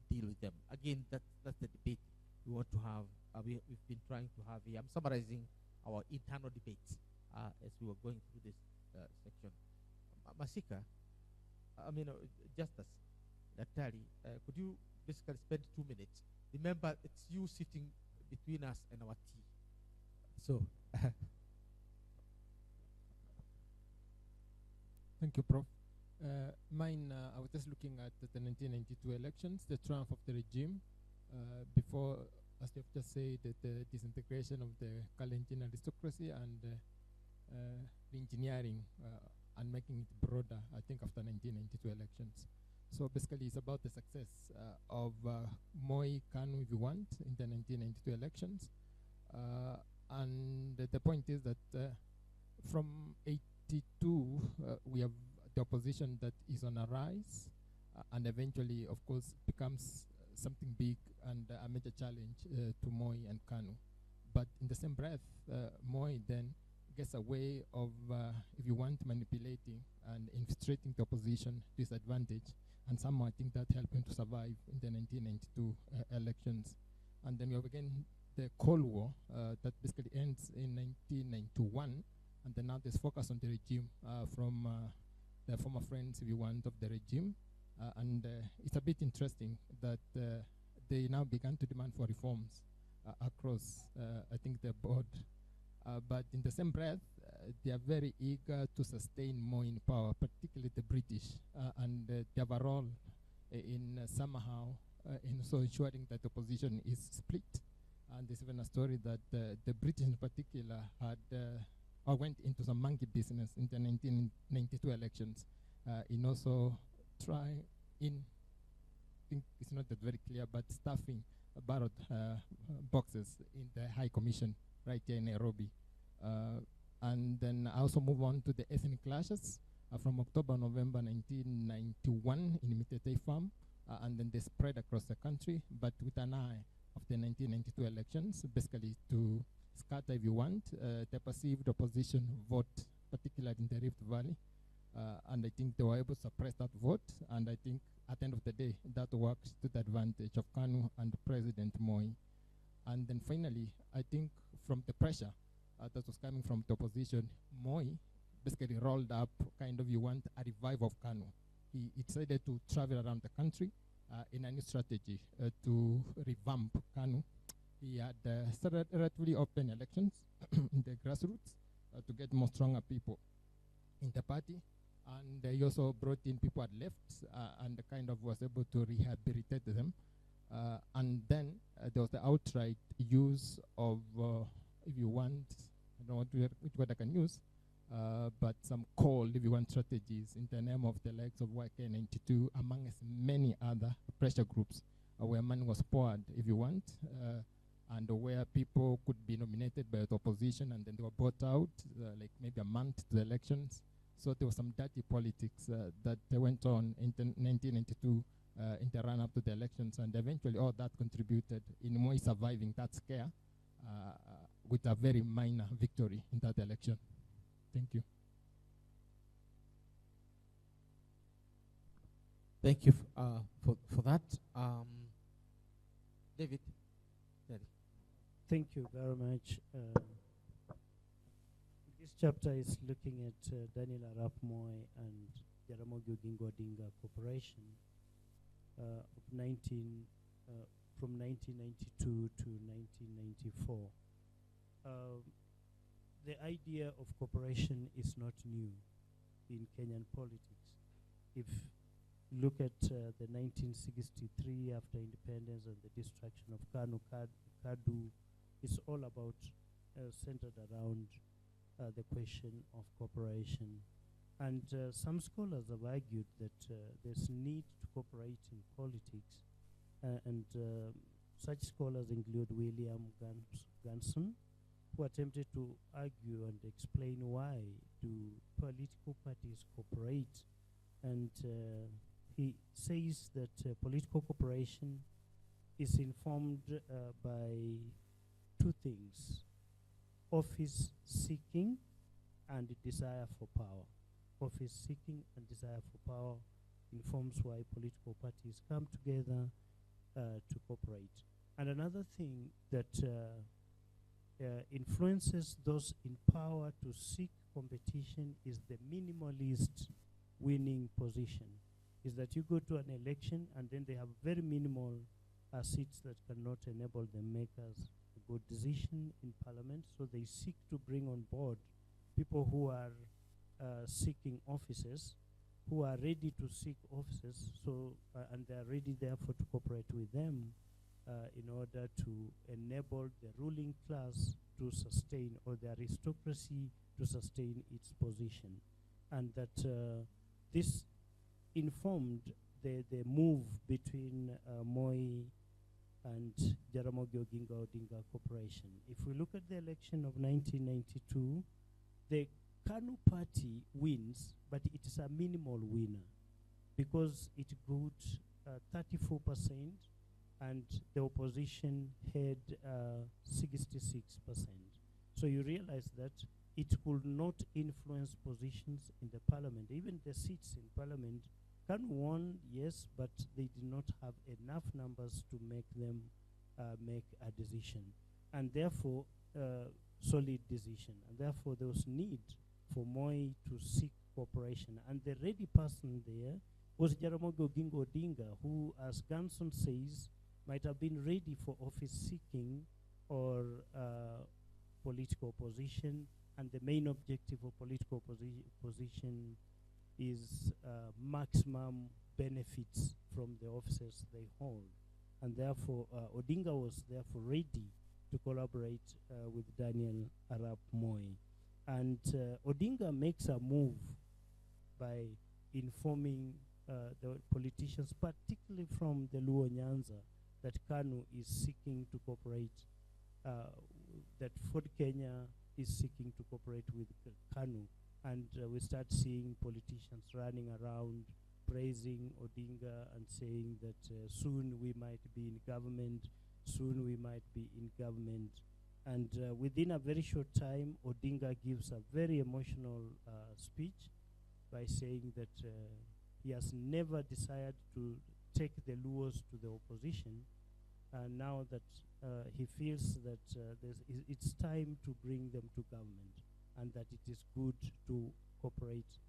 deal with them? Again, that's the debate we want to have. We've been trying to have here. I'm summarizing our internal debates as we were going through this section. Masika, Justus, Natali, could you basically spend 2 minutes? Remember, it's you sitting between us and our tea. So, thank you, Prof. Mine, I was just looking at the 1992 elections, the triumph of the regime. Before, as you've just said, the disintegration of the Kalenjin aristocracy and the engineering and making it broader, I think, after 1992 elections. So basically, it's about the success of Moi, Kanu, if you want, in the 1992 elections. And the point is that from 82, we have the opposition that is on a rise and eventually, of course, becomes something big and a major challenge to Moi and Kanu. But in the same breath, Moi then gets a way of, if you want, manipulating and infiltrating the opposition to his advantage. And somehow I think that helped him to survive in the 1992 elections. And then we have again the Cold War that basically ends in 1991. And then now there's focus on the regime from the former friends, if you want, of the regime. And it's a bit interesting that they now began to demand for reforms across, I think, the board. But in the same breath, they are very eager to sustain more in power, particularly the British, and they have a role in somehow in so ensuring that the opposition is split. And there's even a story that the British in particular had or went into some monkey business in the 1992 elections in also trying in, I think it's not that very clear, but stuffing ballot boxes in the High Commission right here in Nairobi. And then I also move on to the ethnic clashes from October, November 1991 in Mitete Farm, and then they spread across the country, but with an eye of the 1992 elections, basically to scatter, if you want, the perceived opposition vote, particularly in the Rift Valley. And I think they were able to suppress that vote, and I think at the end of the day, that works to the advantage of Kanu and President Moi. And then finally, I think from the pressure that was coming from the opposition, Moi basically rolled up kind of, you want, a revival of Kanu. He decided to travel around the country in a new strategy to revamp Kanu. He had started relatively open elections in the grassroots to get more stronger people in the party. And he also brought in people at left and kind of was able to rehabilitate them. And then there was the outright use of, if you want, I don't know which word I can use, but some cold, if you want, strategies in the name of the likes of YK92, among many other pressure groups, where money was poured, if you want, and where people could be nominated by the opposition and then they were bought out, like maybe a month to the elections. So there was some dirty politics that went on in 1992 in the run-up to the elections, and eventually all that contributed in Moi surviving that scare with a very minor victory in that election. Thank you. Thank you for that. David. Thank you very much. This chapter is looking at Daniel Arap Moi and Jaramogi Oginga Odinga Corporation from 1992 to 1994. The idea of cooperation is not new in Kenyan politics. If you look at the 1963 after independence and the destruction of Kanu, Kadu, it's all about centered around the question of cooperation. And some scholars have argued that there's need to cooperate in politics. And such scholars include William Ganson, who attempted to argue and explain why do political parties cooperate. And he says that political cooperation is informed by two things: office seeking and desire for power. Office seeking and desire for power informs why political parties come together to cooperate. And another thing that influences those in power to seek competition is the minimalist winning position. Is that you go to an election and then they have very minimal seats that cannot enable them make a good decision in parliament. So they seek to bring on board people who are seeking offices, who are ready to seek offices. So and they are ready therefore to cooperate with them in order to enable the ruling class to sustain, or the aristocracy to sustain its position. And that this informed the move between Moi and Jaramogi Oginga Odinga Corporation. If we look at the election of 1992, the KANU party wins, but it is a minimal winner because it got 34% and the opposition had 66%. So you realize that it could not influence positions in the parliament. Even the seats in parliament, KANU won, yes, but they did not have enough numbers to make them make a decision. And therefore, solid decision. And therefore, there was need for Moi to seek cooperation. And the ready person there was Jaramogi Oginga Odinga, who, as Ganson says, might have been ready for office seeking or political position. And the main objective of political position is maximum benefits from the offices they hold. And therefore, Odinga was therefore ready to collaborate with Daniel Arap Moi. And Odinga makes a move by informing the politicians, particularly from the Luo Nyanza, that KANU is seeking to cooperate, that Ford Kenya is seeking to cooperate with KANU. And we start seeing politicians running around praising Odinga and saying that soon we might be in government, soon we might be in government. And within a very short time, Odinga gives a very emotional speech by saying that he has never desired to take the Luos to the opposition. And now that he feels that it's time to bring them to government, and that it is good to cooperate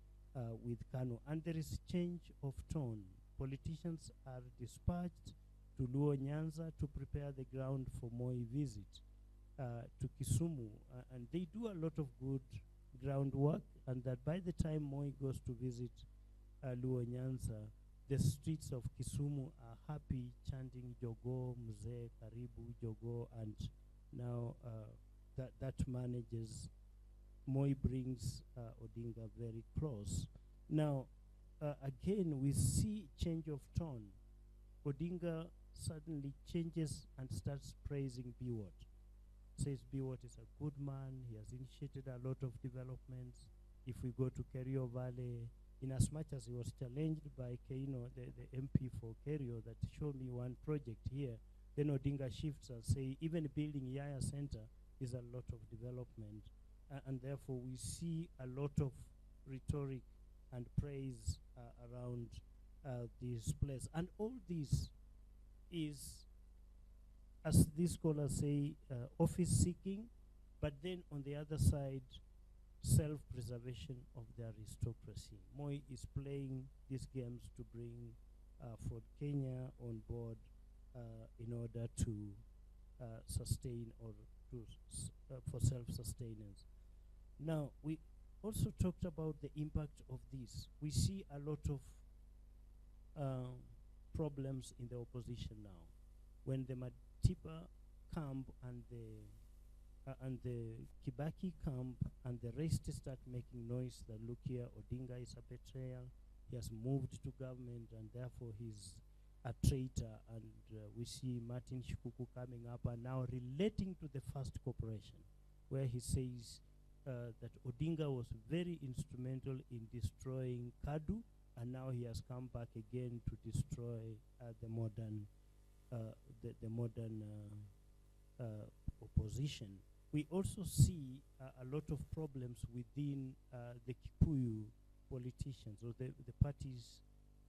with KANU. And there is change of tone. Politicians are dispatched to Luo Nyanza to prepare the ground for Moi visit to Kisumu. And they do a lot of good groundwork, and that by the time Moi goes to visit Luo Nyanza, the streets of Kisumu are happy, chanting Jogo, Mzee, Karibu, Jogo, and now that manages, Moi brings Odinga very close. Now, again, we see change of tone. Odinga suddenly changes and starts praising Biwott. Says Biwott is a good man, he has initiated a lot of developments. If we go to Kerio Valley, in as much as he was challenged by Keino, the MP for Kerio, that show me one project here, then Odinga shifts and say, even building Yaya Center is a lot of development. And therefore we see a lot of rhetoric and praise around this place. And all this is, as these scholars say, office seeking, but then on the other side, self-preservation of the aristocracy. Moi is playing these games to bring Ford Kenya on board in order to sustain or to for self-sustenance. Now, we also talked about the impact of this. We see a lot of problems in the opposition now. When the Matiba camp and the Kibaki camp and the rest start making noise that, look here, Odinga is a betrayal, he has moved to government and therefore he's a traitor, and we see Martin Shikuku coming up and now relating to the first corporation, where he says that Odinga was very instrumental in destroying Kadu, and now he has come back again to destroy the modern opposition. We also see a lot of problems within the Kikuyu politicians, or the parties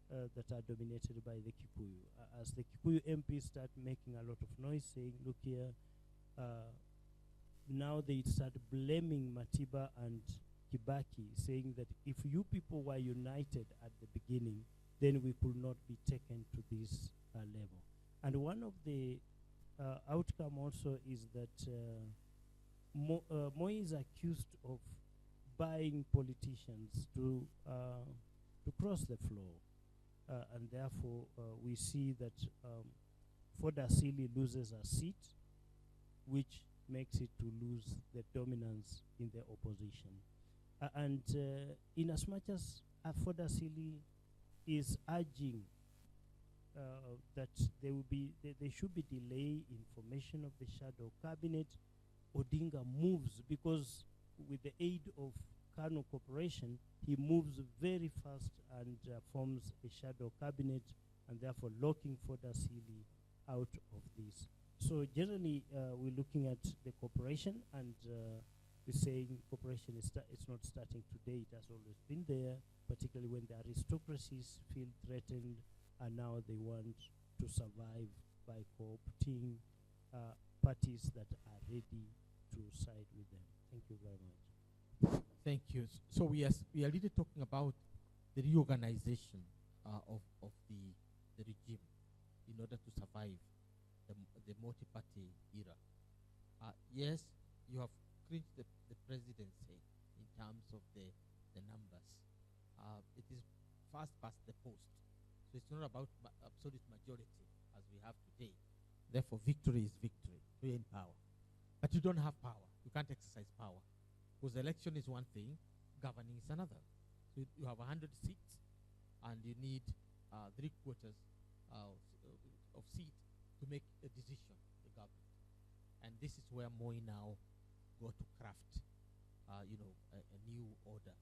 that are dominated by the Kikuyu. As the Kikuyu MPs start making a lot of noise saying, look here, now they start blaming Matiba and Kibaki, saying that if you people were united at the beginning, then we could not be taken to this level. And one of the outcome also is that Moi is accused of buying politicians to cross the floor. And therefore, we see that Foda Sili loses a seat, which makes it to lose the dominance in the opposition. And in as much as Foda Sili is urging that there should be delay in formation of the shadow cabinet, Odinga moves, because with the aid of Kano Corporation, he moves very fast and forms a shadow cabinet, and therefore locking Foda Sili out of this. So generally, we're looking at the corporation, and we're saying corporation is it's not starting today. It has always been there, particularly when the aristocracies feel threatened, and now they want to survive by co-opting parties that are ready to side with them. Thank you very much. Thank you. So we are really talking about the reorganization of the regime in order to survive the multi-party era. Yes, you have clinched the presidency in terms of the numbers. It is fast past the post. So it's not about absolute majority as we have today. Therefore, victory is victory. You're in power. But you don't have power. You can't exercise power. Because election is one thing, governing is another. So you have 100 seats, and you need 3/4 of seats to make a decision, the government. And this is where Moi now go to craft, a new order.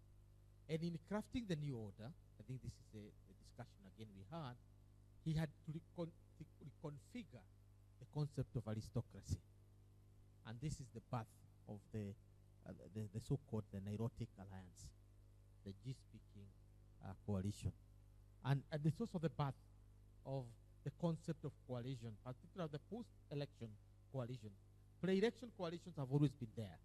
And in crafting the new order, I think this is the discussion again we had, he had to reconfigure the concept of aristocracy. And this is the birth of the so-called the Nairobi Alliance, the G-speaking coalition. And it's also the birth of the concept of coalition, particularly the post-election coalition. Pre-election coalitions have always been there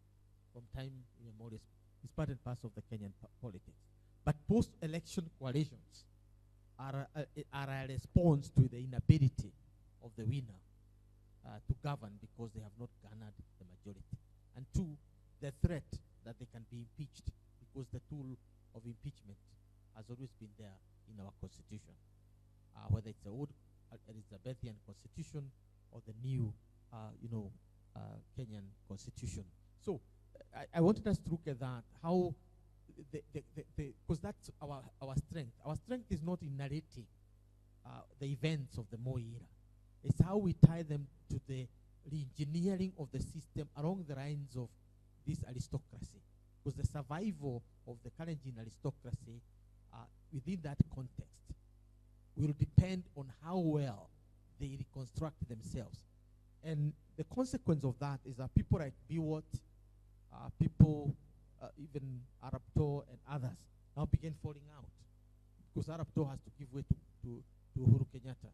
from time immemorial. It's part and parcel of the Kenyan politics. But post-election coalitions are a response to the inability of the winner to govern because they have not garnered the majority. And two, the threat that they can be impeached because the tool of impeachment has always been there in our constitution, whether it's the old Elizabethan constitution or the new, Kenyan constitution. So I wanted us to look at that, how because that's our strength. Our strength is not in narrating the events of the Moi era. It's how we tie them to the re-engineering of the system along the lines of this aristocracy. Because the survival of the Kalenjin aristocracy within that context will depend on how well they reconstruct themselves. And the consequence of that is that people like Biwott, people, even Arabto and others, now begin falling out. Because Arabto has to give way to Uhuru Kenyatta.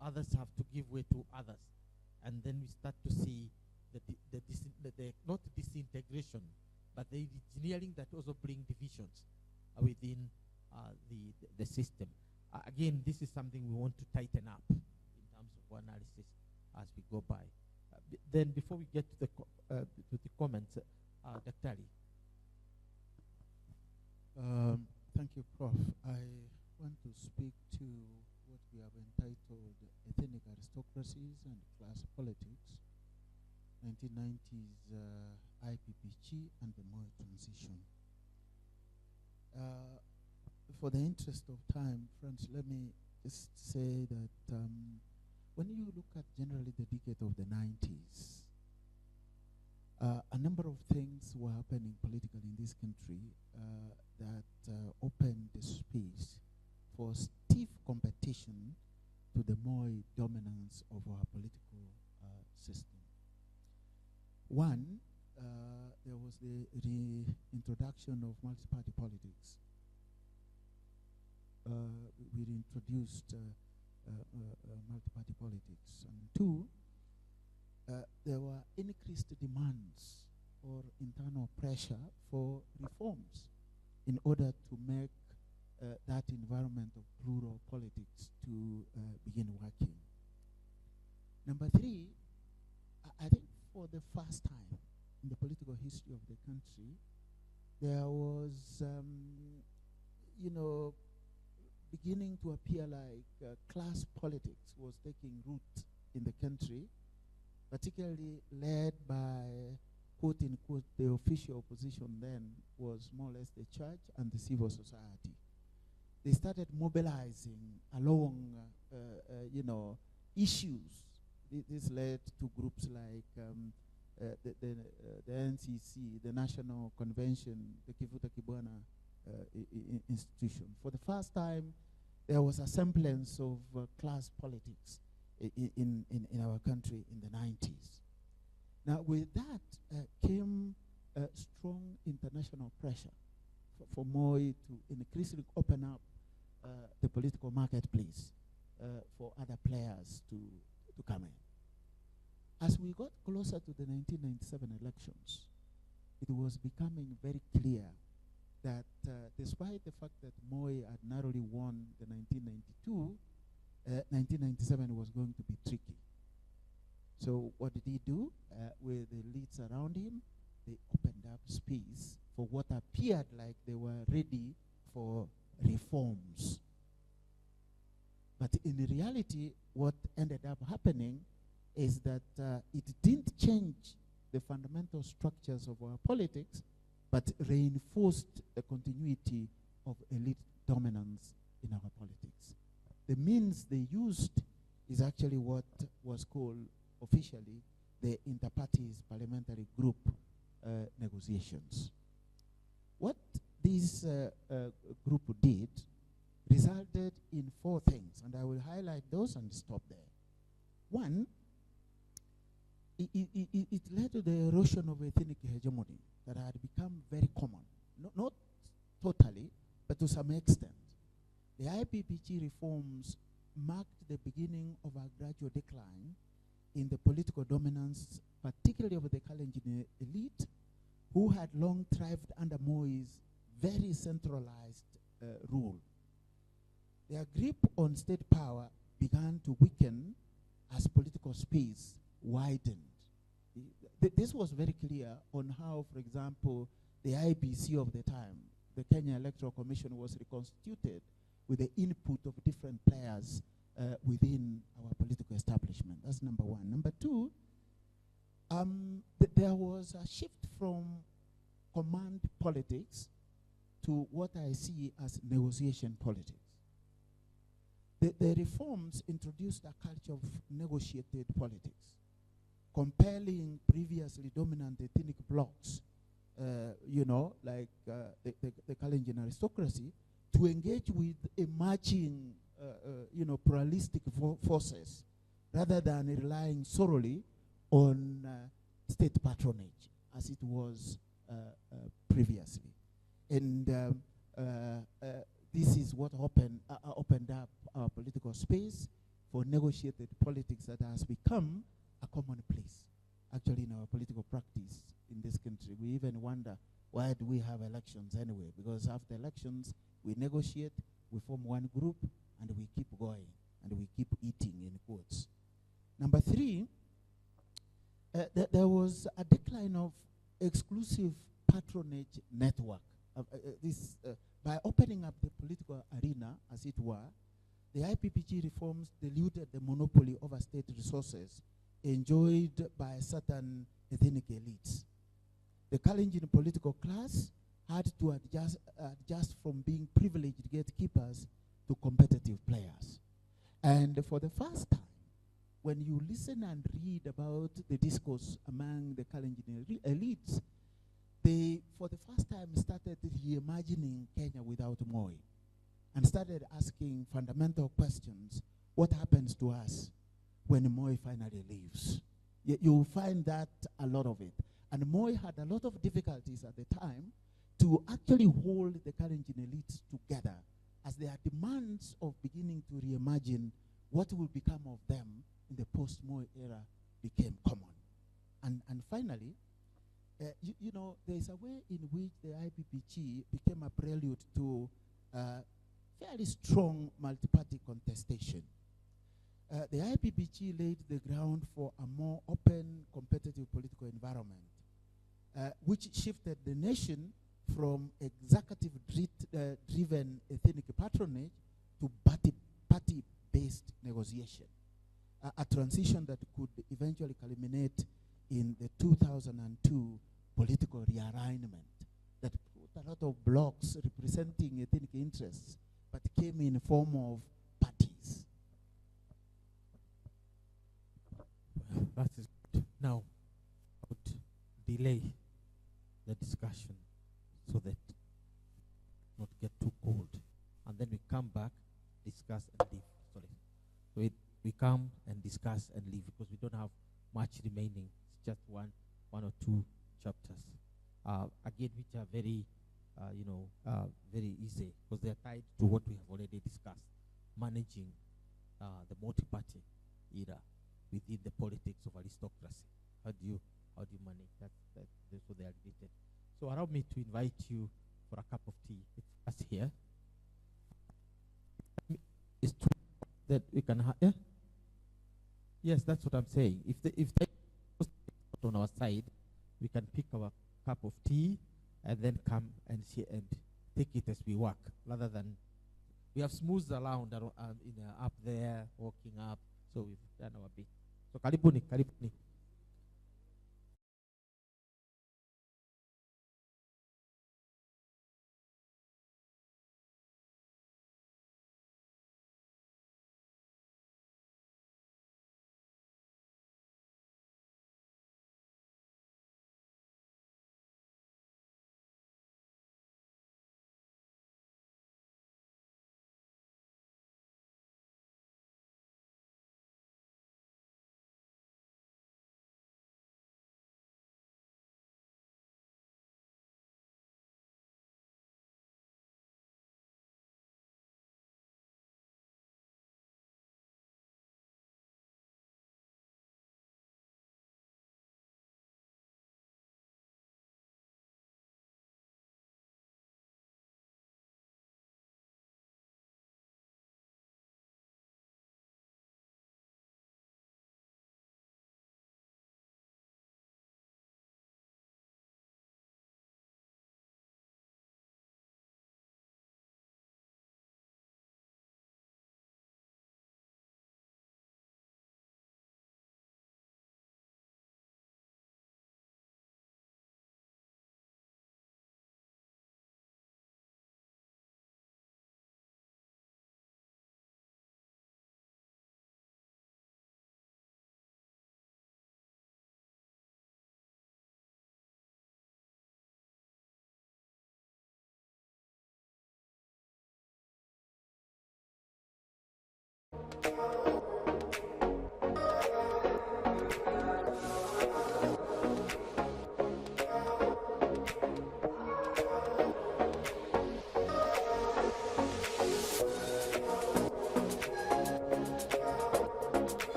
Others have to give way to others. And then we start to see the not disintegration, but the engineering that also bring divisions within the system. Again, this is something we want to tighten up in terms of analysis as we go by. Then before we get to the comments, Dr. Ali. Thank you, Prof. I want to speak to what we have entitled Ethnic Aristocracies and Class Politics, 1990s IPPG and the Moi transition. For the interest of time, friends, let me just say that when you look at generally the decade of the 90s, a number of things were happening politically in this country that opened the space for stiff competition to the Moi dominance of our political system. One, there was the reintroduction of multi-party politics. we introduced multi-party politics. And two, there were increased demands or internal pressure for reforms in order to make that environment of plural politics to begin working. Number three, I think for the first time in the political history of the country, there was, beginning to appear like class politics was taking root in the country, particularly led by, quote unquote, the official opposition then was more or less the church and the civil society. They started mobilizing along, issues. This led to groups like the NCC, the National Convention, the Kivuta Kibwana institution. For the first time, there was a semblance of class politics in our country in the 90s. Now, with that came strong international pressure for Moi to increasingly open up the political marketplace for other players to come in. As we got closer to the 1997 elections, it was becoming very clear that despite the fact that Moi had narrowly won the 1992, 1997 was going to be tricky. So what did he do? With the elites around him, they opened up space for what appeared like they were ready for reforms. But in reality, what ended up happening is that it didn't change the fundamental structures of our politics, but reinforced the continuity of elite dominance in our politics. The means they used is actually what was called officially the inter-parties parliamentary group negotiations. What this group did resulted in four things, and I will highlight those and stop there. One, it led to the erosion of ethnic hegemony that had become very common. Not totally, but to some extent. The IPPG reforms marked the beginning of a gradual decline in the political dominance, particularly of the Kalenjin elite, who had long thrived under Moi's very centralized rule. Their grip on state power began to weaken as political space widened. This was very clear on how, for example, the IBC of the time, the Kenya Electoral Commission, was reconstituted with the input of different players within our political establishment. That's number one. Number two, there was a shift from command politics to what I see as negotiation politics. The reforms introduced a culture of negotiated politics, compelling previously dominant ethnic blocs, like the Kalenjin aristocracy, to engage with emerging, pluralistic forces, rather than relying solely on state patronage, as it was previously. And this is what opened up our political space for negotiated politics that has become a commonplace, actually, in our political practice in this country. We even wonder, why do we have elections anyway? Because after elections, we negotiate, we form one group, and we keep going, and we keep eating, in quotes. Number three, there was a decline of exclusive patronage network. By opening up the political arena, as it were, the IPPG reforms diluted the monopoly over state resources enjoyed by certain ethnic elites. The Kalenjin political class had to adjust from being privileged gatekeepers to competitive players. And for the first time, when you listen and read about the discourse among the Kalenjin elites, they, for the first time, started reimagining Kenya without Moi and started asking fundamental questions. What happens to us when Moi finally leaves? You'll find that a lot of it. And Moi had a lot of difficulties at the time to actually hold the Kalenjin elites together as their demands of beginning to reimagine what will become of them in the post-Moi era became common. And finally, you know, there is a way in which the IPPG became a prelude to fairly strong multi-party contestation. The IPPG laid the ground for a more open, competitive political environment, which shifted the nation from executive-driven ethnic patronage to party-based negotiation, a transition that could eventually culminate in the 2002 political realignment that put a lot of blocks representing ethnic interests, but came in the form of parties. Well, that is good. Now, I would delay the discussion so that not get too cold, and then we come back, discuss and leave. Sorry, so we come and discuss and leave because we don't have much remaining. It's just one or two chapters, again, which are very, very easy because they are tied to what we have already discussed, managing the multi-party era within the politics of aristocracy. How do you manage that? So they are related. So allow me to invite you for a cup of tea. It's us here. It's true that we can have. Yeah? Yes, that's what I'm saying. If they on our side, we can pick our cup of tea and then come and take it as we work, rather than we have smoothed around up there, walking up. So we've done our bit. So karibuni.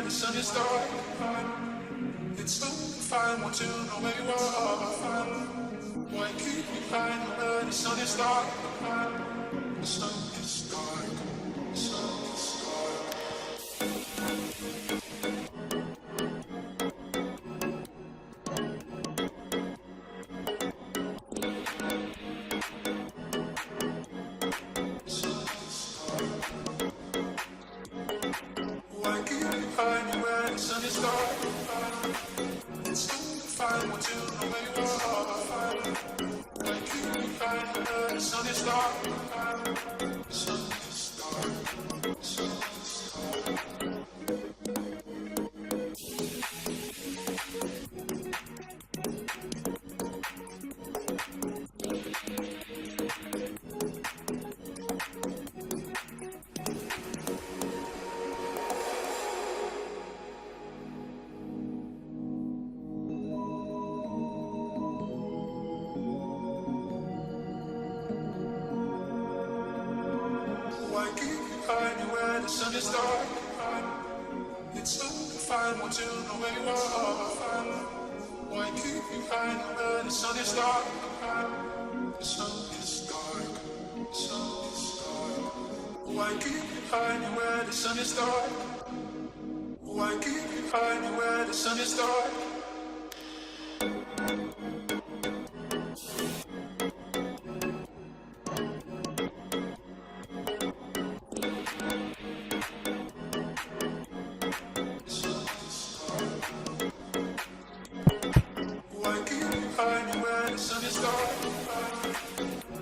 the sun is dark. It's so fine, want to know where you are. Why keep me hiding where the sun is dark? The sun is dark. The sun is dark. Why keep me hiding where the sun is dark? It's so fine, want to know where you are. Why keep me hiding where the sun is dark? The sun is dark. The sun is dark. Why keep you hiding where the sun is dark? It's so fine, want to know where you are. Why keep you hiding where the sun is dark? The sun is dark. The sun is dark. Why keep you hiding where the sun is dark? Why keep you hiding where the sun is dark? Why keep you hiding where the sun is dark?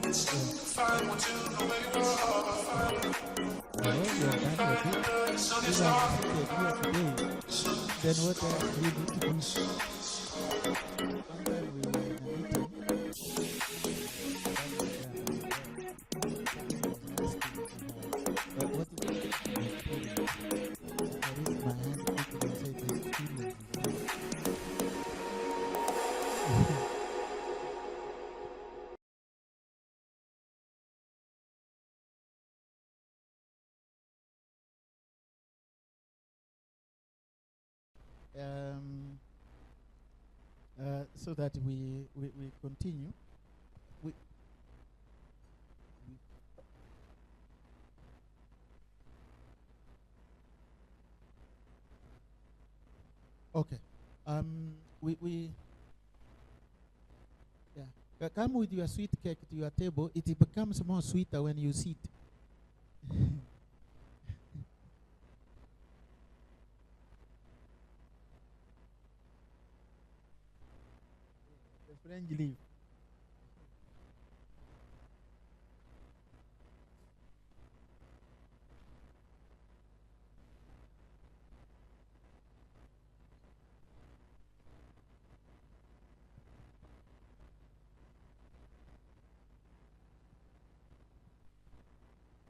It's so fine, want to know where you are. Why keep you hiding where the sun is dark? Then what we need to do? Sometime we were in a meeting. What is it? I raised my hand quickly and said the experience is so that we continue. We okay. We yeah. Come with your sweet cake to your table. It becomes more sweeter when you sit. The French leaf.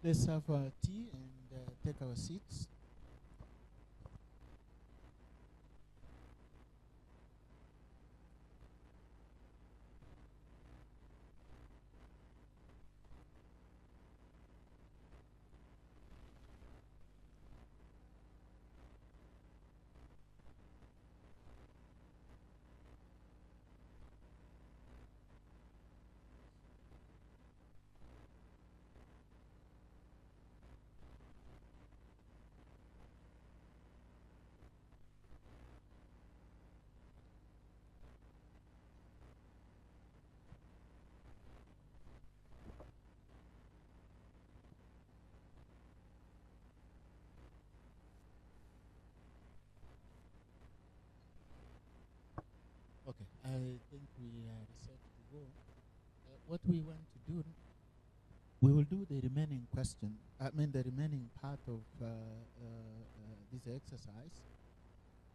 Let's have tea and take our seats. Okay, I think we are set to go. What we want to do, we will do the remaining question. I mean, the remaining part of this exercise,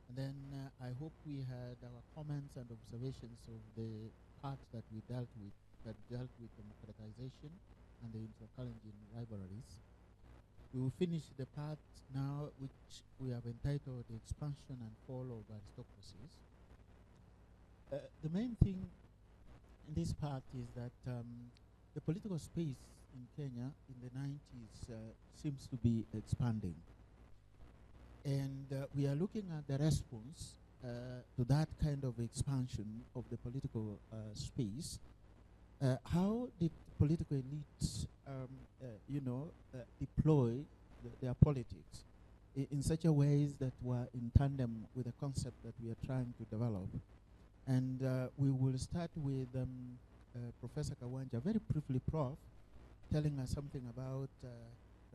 and then I hope we had our comments and observations of the parts that we dealt with, that dealt with democratization and the intra-Kalenjin rivalries. We will finish the part now which we have entitled The Expansion and Fall of Aristocracies. The main thing in this part is that the political space in Kenya in the 90s seems to be expanding. And we are looking at the response to that kind of expansion of the political space. How did political elites, deploy their politics in such a ways that were in tandem with the concept that we are trying to develop? And we will start with Professor Kagwanja, very briefly, Prof, telling us something about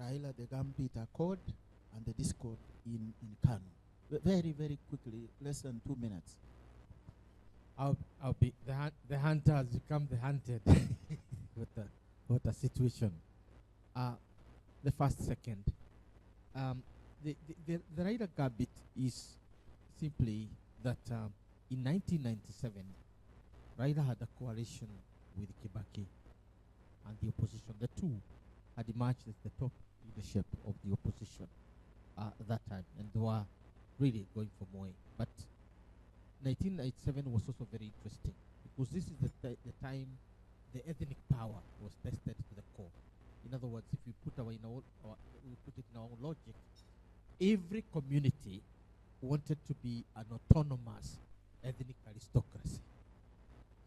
Raila the Gambit Accord and the discord in Kanu. Very, very quickly, less than 2 minutes. I'll be the hunter has become the hunted. What a situation. The first second. The Raila Gambit is simply that in 1997, Raila had a coalition with Kibaki and the opposition. The two had emerged as the top leadership of the opposition at that time, and they were really going for Moi. But 1997 was also very interesting because this is the time the ethnic power was tested to the core. In other words, if we put it in our own logic, every community wanted to be an autonomous ethnic aristocracy.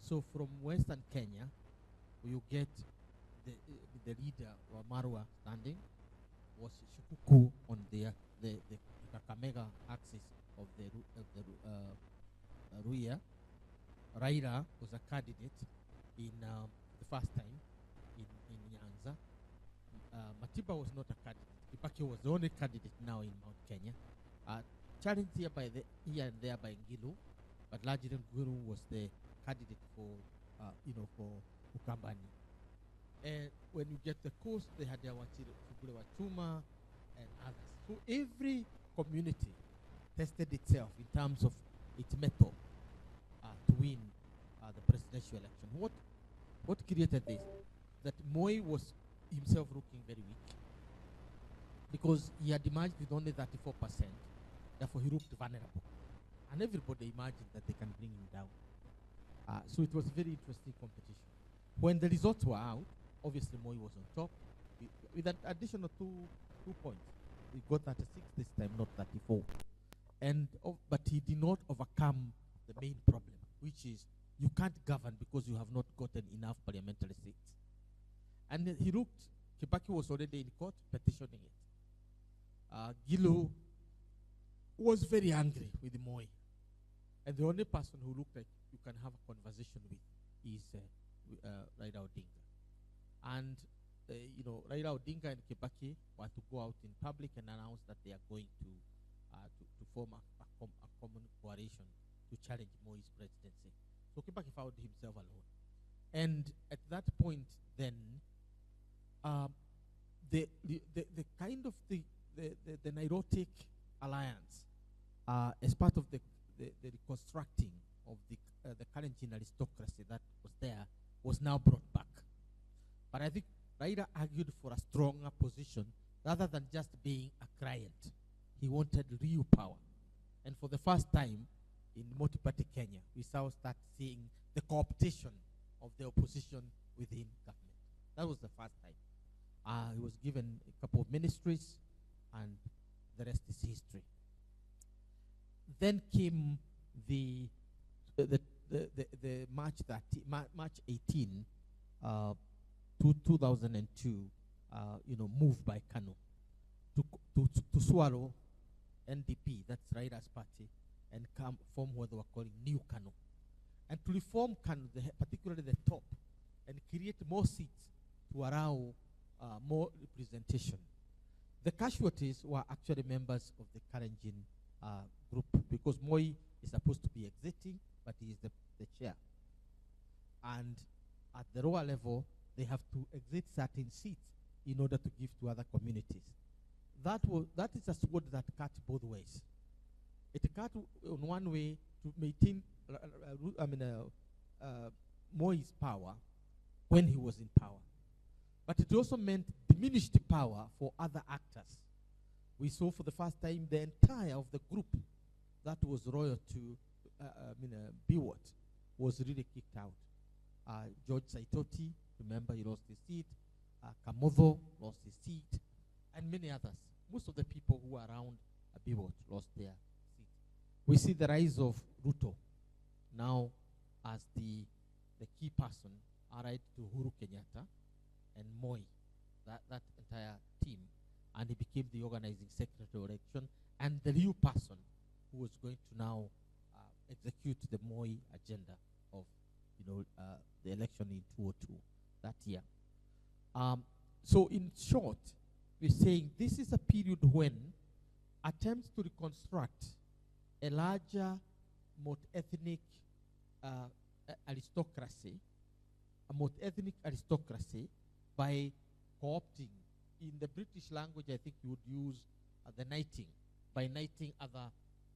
So from Western Kenya, you get the leader, Marwa, standing, was Coup on the Kakamega axis of the Ruya. Raila was a candidate in the first time in Nyanza. Matiba was not a candidate. Kibaki was the only candidate now in Mount Kenya. Challenged here and there by Ngilu, but largely Nguru was the candidate for Ukambani. And when you get the coast, they had their Wachuma and others. So every community tested itself in terms of its method to win the presidential election. What created this? That Moi was himself looking very weak because he had emerged with only 34%. Therefore, he looked vulnerable. And everybody imagined that they can bring him down. So it was a very interesting competition. When the results were out, obviously Moi was on top with an additional two points. He got 36 this time, not 34. But he did not overcome the main problem, which is you can't govern because you have not gotten enough parliamentary seats. And he looked, Kibaki was already in court petitioning it. Gilu was very angry with Moi. And the only person who looked like you can have a conversation with is Raila Odinga. And, Raila Odinga and Kibaki were to go out in public and announce that they are going to form a common coalition to challenge Moi's presidency. So Kibaki found himself alone. And at that point, then, the kind of the Nairobi alliance, as part of the reconstructing of the Kalenjin aristocracy that was there, was now brought back. But I think Raila argued for a stronger position rather than just being a client. He wanted real power. And for the first time in multi-party Kenya, we start seeing the cooptation of the opposition within government. That was the first time. He was given a couple of ministries, and the rest is history. Then came the March 18, 2002, move by Kanu to swallow NDP, that's Raila's party, and form what they were calling New Kanu. And to reform Kanu, particularly the top, and create more seats to allow more representation. The casualties were actually members of the Kalenjin group, because Moi is supposed to be exiting, but he is the chair. And at the lower level, they have to exit certain seats in order to give to other communities. That is a sword that cuts both ways. It cut on one way to maintain Moi's power when he was in power. But it also meant diminished power for other actors. We saw for the first time the entire of the group that was loyal to Biwott was really kicked out. George Saitoti, remember, he lost his seat. Kamotho lost his seat, and many others. Most of the people who were around Biwott lost their seat. We see the rise of Ruto now as the key person, allied to Uhuru Kenyatta and Moi, that entire team, and he became the organizing secretary of election and the new person who was going to now execute the Moi agenda of the election in 2002 that year. So in short, we're saying this is a period when attempts to reconstruct a larger multi-ethnic aristocracy, a multi-ethnic aristocracy, by co-opting, in the British language, I think you would use the knighting, by knighting other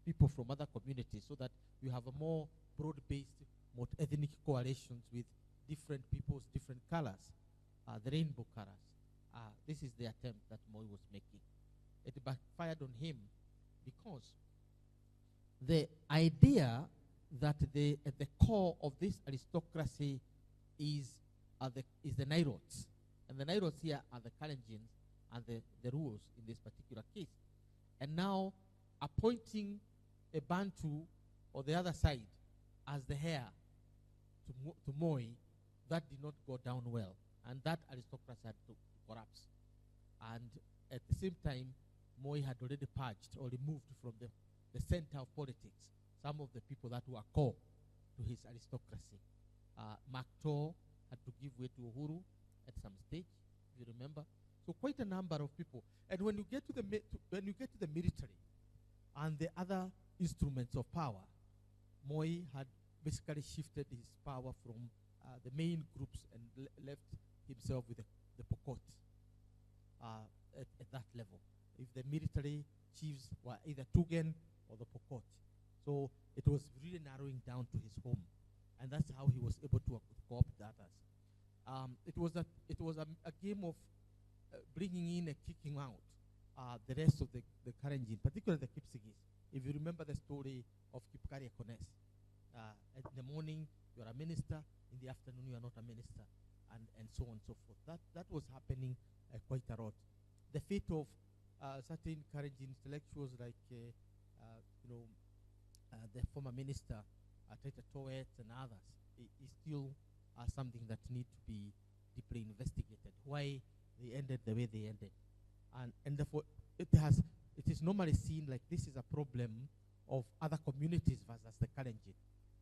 people from other communities, so that you have a more broad-based multi-ethnic coalitions with different peoples, different colors, the rainbow colors. This is the attempt that Moi was making. It backfired on him because the idea that at the core of this aristocracy is the Nairots. And the Nairots here are the Kalenjins and the Ruos in this particular case. And now appointing a Bantu or the other side as the heir to Moi, that did not go down well. And that aristocracy had to collapse. And at the same time, Moi had already purged or removed from the center of politics some of the people that were core to his aristocracy. Makto had to give way to Uhuru at some stage, if you remember. So quite a number of people. And when you get to the military and the other instruments of power, Moi had basically shifted his power from the main groups and left himself with the Pokot at that level. If the military chiefs were either Tugen or the Pokot. So it was really narrowing down to his home. And that's how he was able to co-opt the others. It was a game of bringing in and kicking out the rest of the Kalenjin, particularly the Kipsigis. If you remember the story of Kipkari Kones, in the morning you're a minister, in the afternoon you are not a minister, and so on and so forth. That was happening quite a lot. The fate of certain Kalenjin intellectuals like the former minister, Taita Towet and others, is still something that needs to be deeply investigated. Why they ended the way they ended. And therefore, it is normally seen like this is a problem of other communities versus the Kalenjin.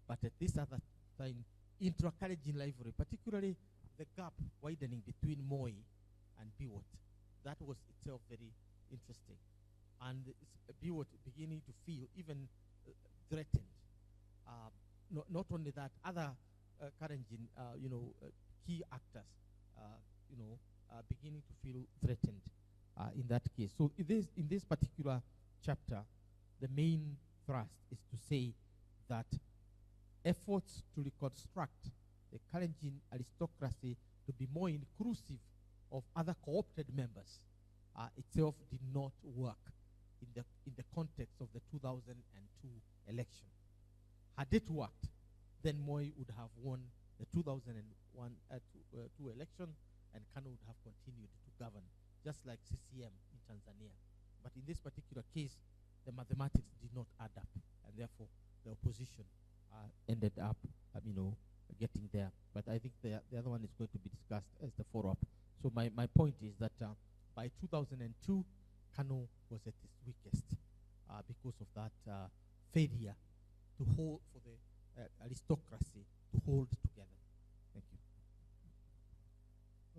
But at this other time, intra-Kalenjin rivalry, particularly the gap widening between Moi and Biwott, that was itself very interesting. And Biwott beginning to feel even threatened. Not only that, other Kalenjin, key actors, beginning to feel threatened in that case. So in this particular chapter, the main thrust is to say that efforts to reconstruct the Kalenjin aristocracy to be more inclusive of other co-opted members itself did not work in the context of the 2002 election. Had it worked, then Moi would have won the 2002 election, and Kanu would have continued to govern, just like CCM in Tanzania. But in this particular case, the mathematics did not add up, and therefore the opposition ended up, getting there. But I think the other one is going to be discussed as the follow-up. So my point is that by 2002, Kanu was at its weakest because of that failure to hold for the aristocracy to hold together. Thank you.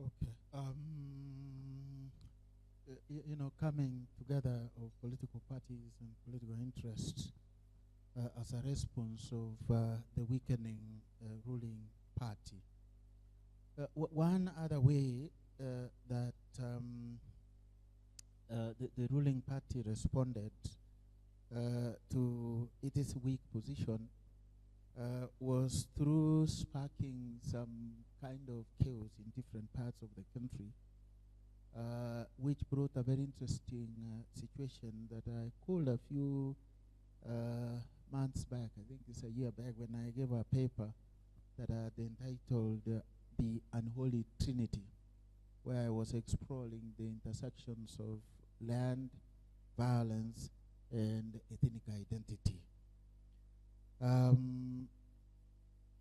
Okay. Coming together of political parties and political interests as a response of the weakening ruling party. One other way that the ruling party responded to its weak position was through sparking some kind of chaos in different parts of the country, which brought a very interesting situation that I called a few months back, I think it's a year back, when I gave a paper that I had entitled The Unholy Trinity, where I was exploring the intersections of land, violence, and ethnic identity.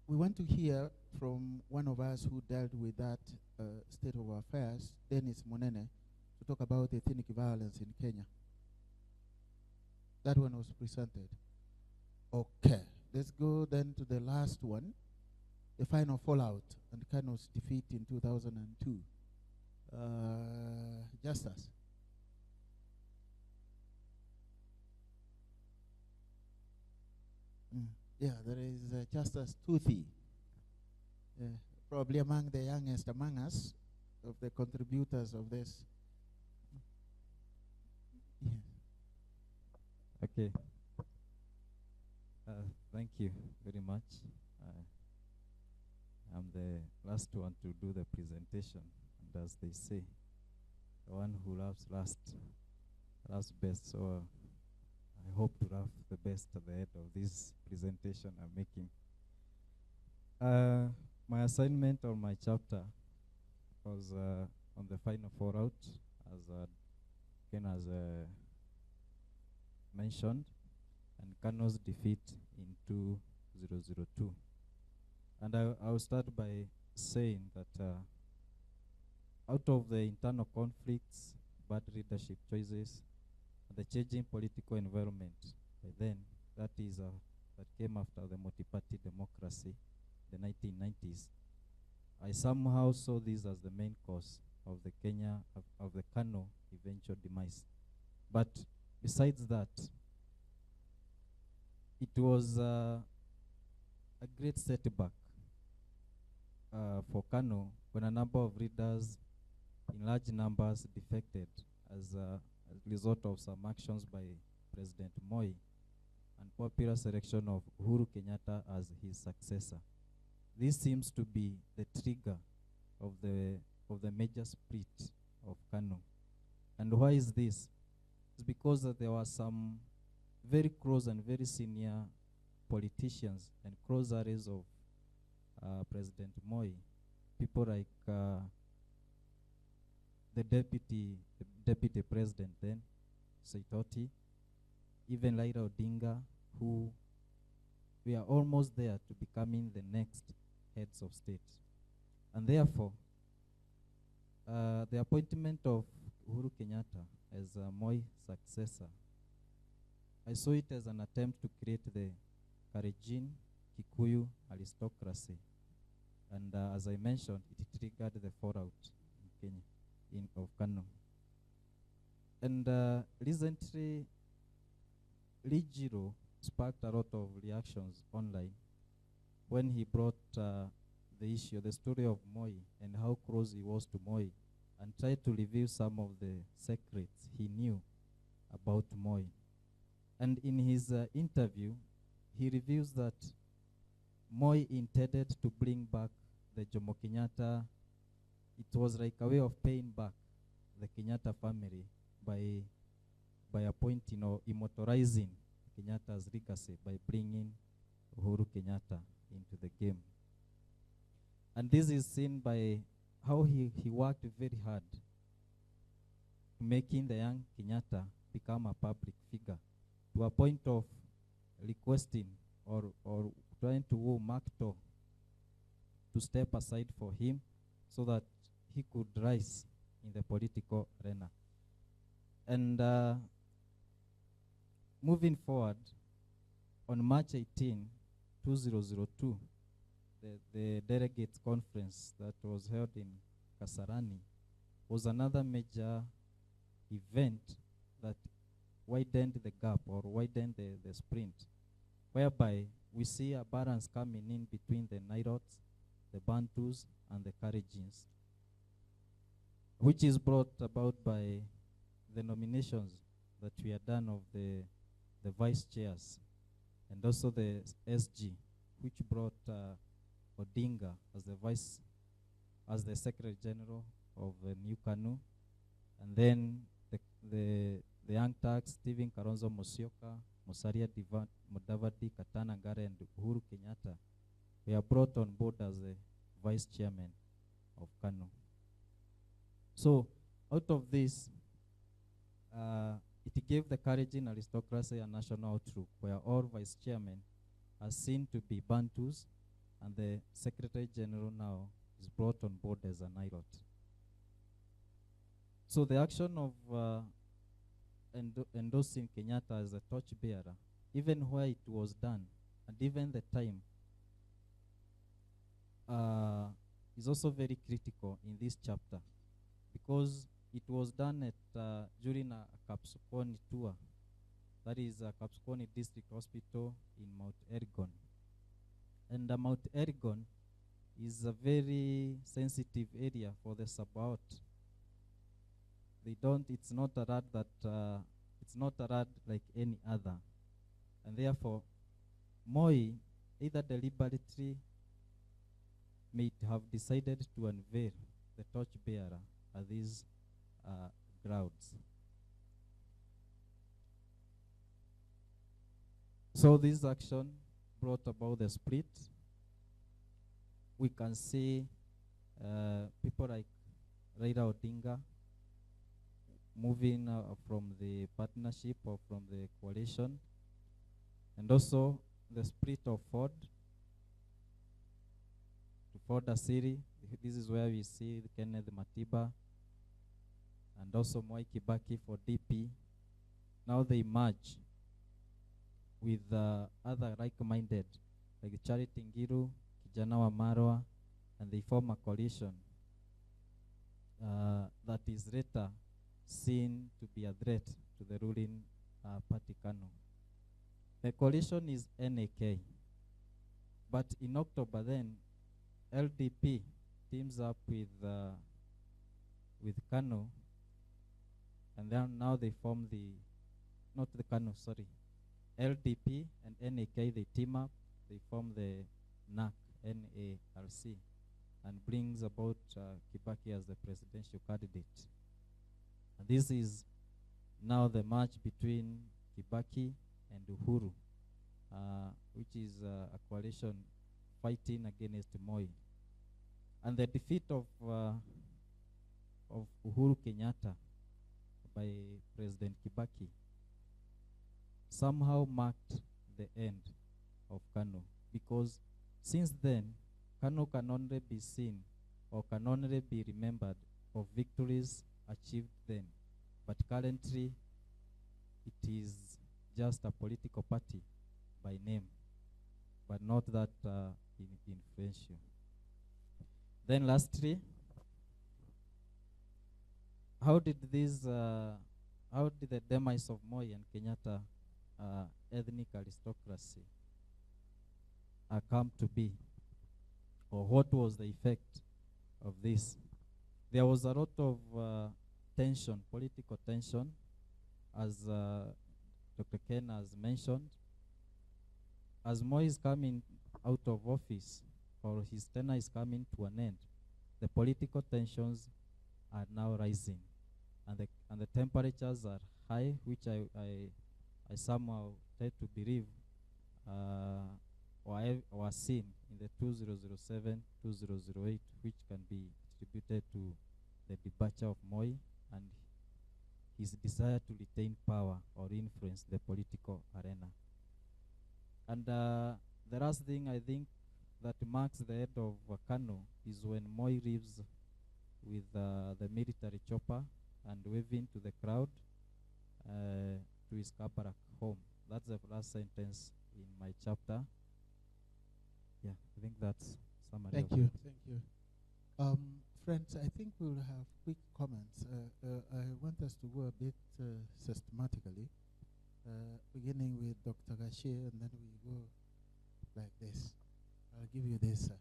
We want to hear from one of us who dealt with that state of affairs, Dennis Monene, to talk about ethnic violence in Kenya. That one was presented. Okay, let's go then to the last one, the final fallout and Kano's defeat in 2002. Justus. Yeah, there is Justus Toothy, probably among the youngest among us, of the contributors of this. Yeah. Okay. Thank you very much. I'm the last one to do the presentation, and as they say, the one who laughs last best. So I hope to laugh the best at the end of this presentation I'm making. My assignment on my chapter was on the final fallout, as Ken has mentioned, and Kano's defeat in 2002. And I'll start by saying that out of the internal conflicts, bad leadership choices, and the changing political environment by then, that came after the multi-party democracy, the 1990s, I somehow saw this as the main cause of the Kano eventual demise. But besides that, it was a great setback for Kano when a number of leaders in large numbers defected as a result of some actions by President Moi and popular selection of Uhuru Kenyatta as his successor. This seems to be the trigger of the major split of Kano. And why is this? It's because there were some very close and very senior politicians and close allies of President Moi, people like the deputy president then, Saitoti, even Laila Odinga, who we are almost there to becoming the next heads of state. And therefore, the appointment of Uhuru Kenyatta as Moi's successor, I saw it as an attempt to create the Kalenjin Kikuyu aristocracy. And as I mentioned, it triggered the fallout in Kenya, of Kano. And recently, Lijiro sparked a lot of reactions online when he brought the story of Moi and how close he was to Moi, and tried to reveal some of the secrets he knew about Moi. And in his interview, he reveals that Moi intended to bring back the Jomo Kenyatta. It was like a way of paying back the Kenyatta family by appointing or immortalizing Kenyatta's legacy by bringing Uhuru Kenyatta into the game. And this is seen by how he worked very hard making the young Kenyatta become a public figure, to a point of requesting or trying to woo Makto to step aside for him so that he could rise in the political arena. And moving forward, on March 18, 2002, the delegates conference that was held in Kasarani was another major event that widened the gap or widened the sprint, whereby we see a balance coming in between the Nilotes, the Bantus, and the Kalenjins, which is brought about by the nominations that we had done of the vice chairs, and also the SG, which brought Odinga as the Secretary General of New Kanu, and then the young Turks, Stephen Kalonzo Musyoka, Musalia Mudavadi, Katana Ngare, and Uhuru Kenyatta, we are brought on board as the vice chairman of Kanu. So out of this, it gave the Kalenjin aristocracy a national outlook where all vice chairmen are seen to be Bantus, and the Secretary General now is brought on board as an Ilot. So the action of endorsing Kenyatta as a torchbearer, even where it was done, and even the time, is also very critical in this chapter, because it was done at during a Kapsukoni tour, that is a Kapsukoni District Hospital in Mount Elgon. And Mount Elgon is a very sensitive area for the Sabaot. It's not a rad that, it's not a rad like any other. And therefore, Moi, either deliberately, may have decided to unveil the torchbearer at these grounds. So this action brought about the split. We can see people like Raila Odinga moving from the partnership or from the coalition, and also the split of Ford to Ford Asiri. This is where we see Kenneth Matiba and also Moi Kibaki for DP. Now they merge with other like-minded, like Charity Ngiru, Kijana wa Marwa, and they form a coalition that is later seen to be a threat to the ruling party KANU. The coalition is NAK, but in October then, LDP teams up with KANU, and then now they form not the KANU, sorry, LDP and NAK, they team up, they form the NAC, NARC, and brings about Kibaki as the presidential candidate. And this is now the match between Kibaki and Uhuru, which is a coalition fighting against Moi. And the defeat of Uhuru Kenyatta by President Kibaki somehow marked the end of KANU, because since then, KANU can only be seen or can only be remembered of victories achieved then. But currently, it is just a political party by name, but not that influential. Then lastly, how did the demise of Moi and Kenyatta ethnic aristocracy come to be, or what was the effect of this? There was a lot of tension, political tension, as Dr. Ken has mentioned. As Moi is coming out of office, or his tenure is coming to an end, the political tensions are now rising, and the temperatures are high, which I somehow tend to believe or seen in the 2007-2008, which can be attributed to the departure of Moi and his desire to retain power or influence the political arena. And the last thing I think that marks the end of KANU is when Moi leaves with the military chopper and waving to the crowd to his Kabarak home. That's the last sentence in my chapter. Yeah, I think that's summary. Thank you. Thank you. Friends, I think we'll have quick comments. I want us to go a bit systematically, beginning with Dr. Gashe, and then we go like this. I'll give you this.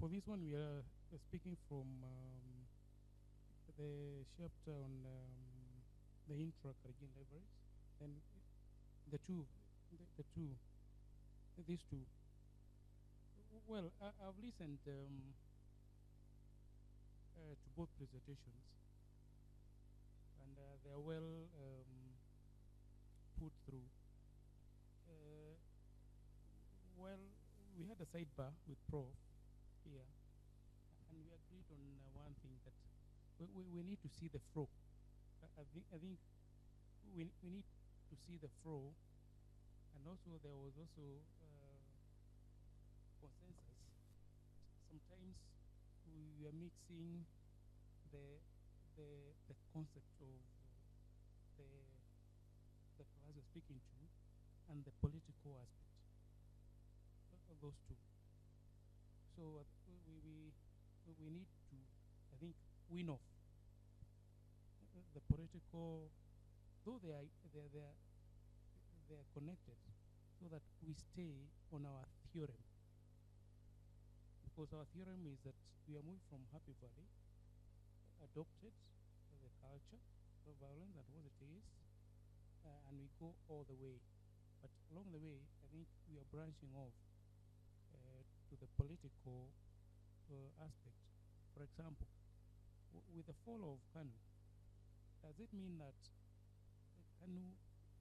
For this one, we are speaking from the chapter on the Intra Kalenjin libraries, and these two. Well, I've listened to both presentations, and they are well put through. Well, we had a sidebar with Prof, Yeah. And we agreed on one thing that we need to see the flow. I think we need to see the flow, and also there was also consensus. Sometimes we are mixing the concept of the class you're speaking to and the political aspect of those two. So we need to, I think, win off the political, though they are connected, so that we stay on our theorem. Because our theorem is that we are moving from Happy Valley, adopted the culture of violence and what it is, and we go all the way. But along the way, I think we are branching off to the political aspect. For example, with the fall of Kanu, does it mean that Kanu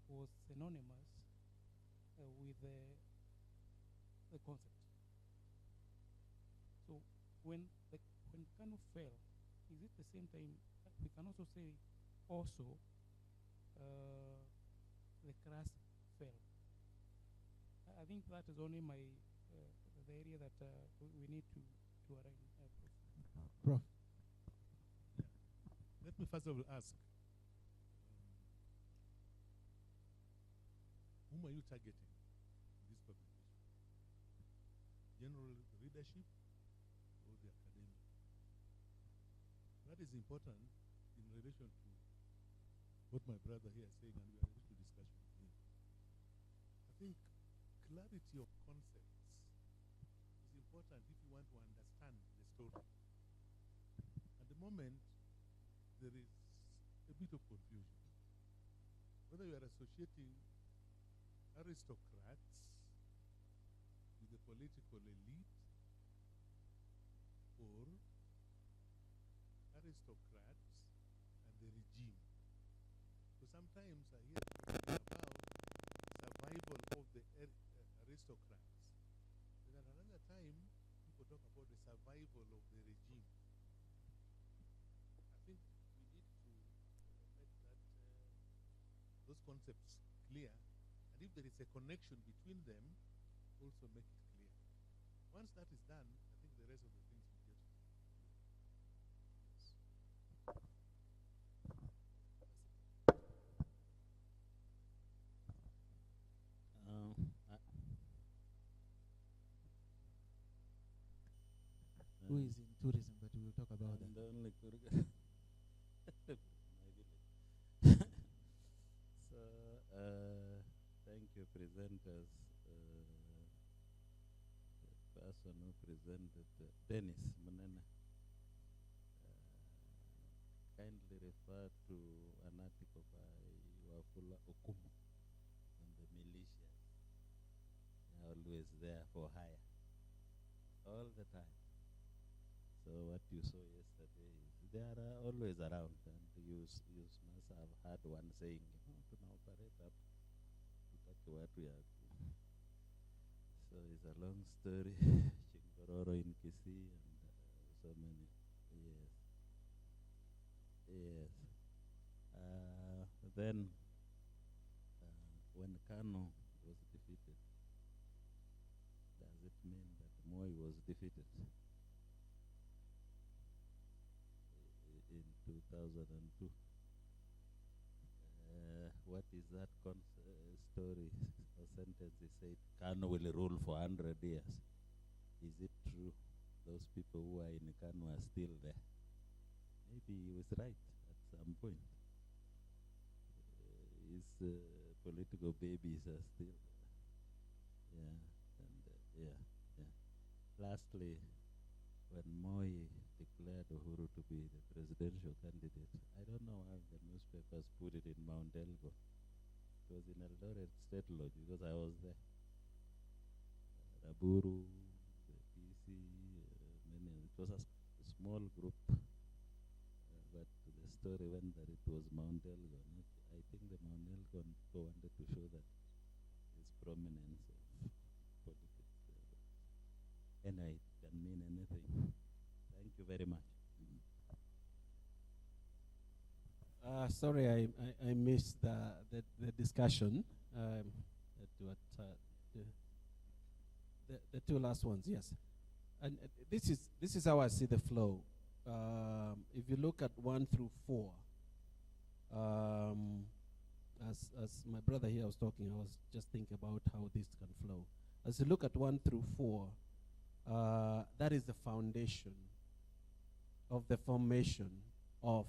was synonymous with the concept? So when Kanu fell, is it the same time we can also say also the class fell? I think that is only my the area that we need to arrange. Prof. Let me first of all ask, whom are you targeting in this publication? General readership or the academic? That is important in relation to what my brother here is saying, and we are ready to discussion with him. I think clarity of concepts is important if you want to understand the story. At the moment, there is a bit of confusion. Whether you are associating aristocrats with the political elite or aristocrats and the regime. So sometimes I hear people about survival of the aristocrats. Then at another time, people talk about the survival of the regime. I think we need to make that those concepts clear, and if there is a connection between them, also make it clear. Once that is done, I think the rest of the things will get clear. Who is in tourism, but we will talk about that. The only my village. So, thank you, presenters. The person who presented, Dennis Munene, kindly refer to an article by Wafula Okumu on the militias. They are always there for hire, all the time. So what you saw yesterday is they are always around, and you must have heard one saying, tunaoperate up, tutaki watu ya. So it's a long story, Chingororo in Kisii, and so many, yes. Yes. Then, when Kano was defeated, does it mean that Moi was defeated? In 2002. What is that story or sentence? He said, Kano will rule for 100 years. Is it true? Those people who are in Kano are still there. Maybe he was right at some point. His political babies are still there. Yeah, and yeah. Lastly, when Moi declared Uhuru to be the presidential candidate, I don't know how the newspapers put it in Mount Elgon. It was in Eldoret State Lodge because I was there. Raburu, the PC, many. It was a small group, but the story went that it was Mount Elgon. I think the Mount Elgon wanted to show that his prominence of politics. Anyway, it can mean anything. Sorry, I missed the discussion. What, the two last ones, yes. And this is how I see the flow. If you look at 1 through 4, as my brother here was talking, I was just thinking about how this can flow. As you look at 1 through 4, that is the foundation of the formation of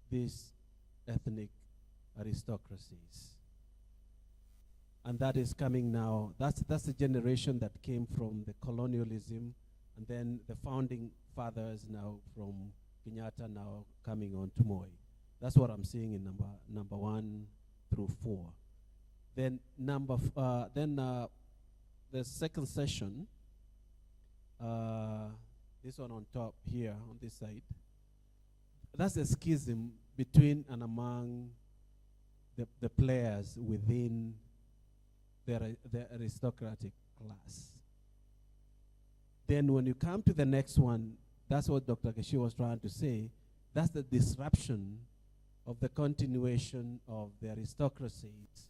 these ethnic aristocracies. And that is coming now. That's the generation that came from the colonialism, and then the founding fathers now from Kenyatta now coming on to Moi. That's what I'm seeing in number 1 through 4. Then the second session, this one on top here on this side, that's a schism between and among the players within the aristocratic class. Then when you come to the next one, that's what Dr. Keshi was trying to say, that's the disruption of the continuation of the aristocracies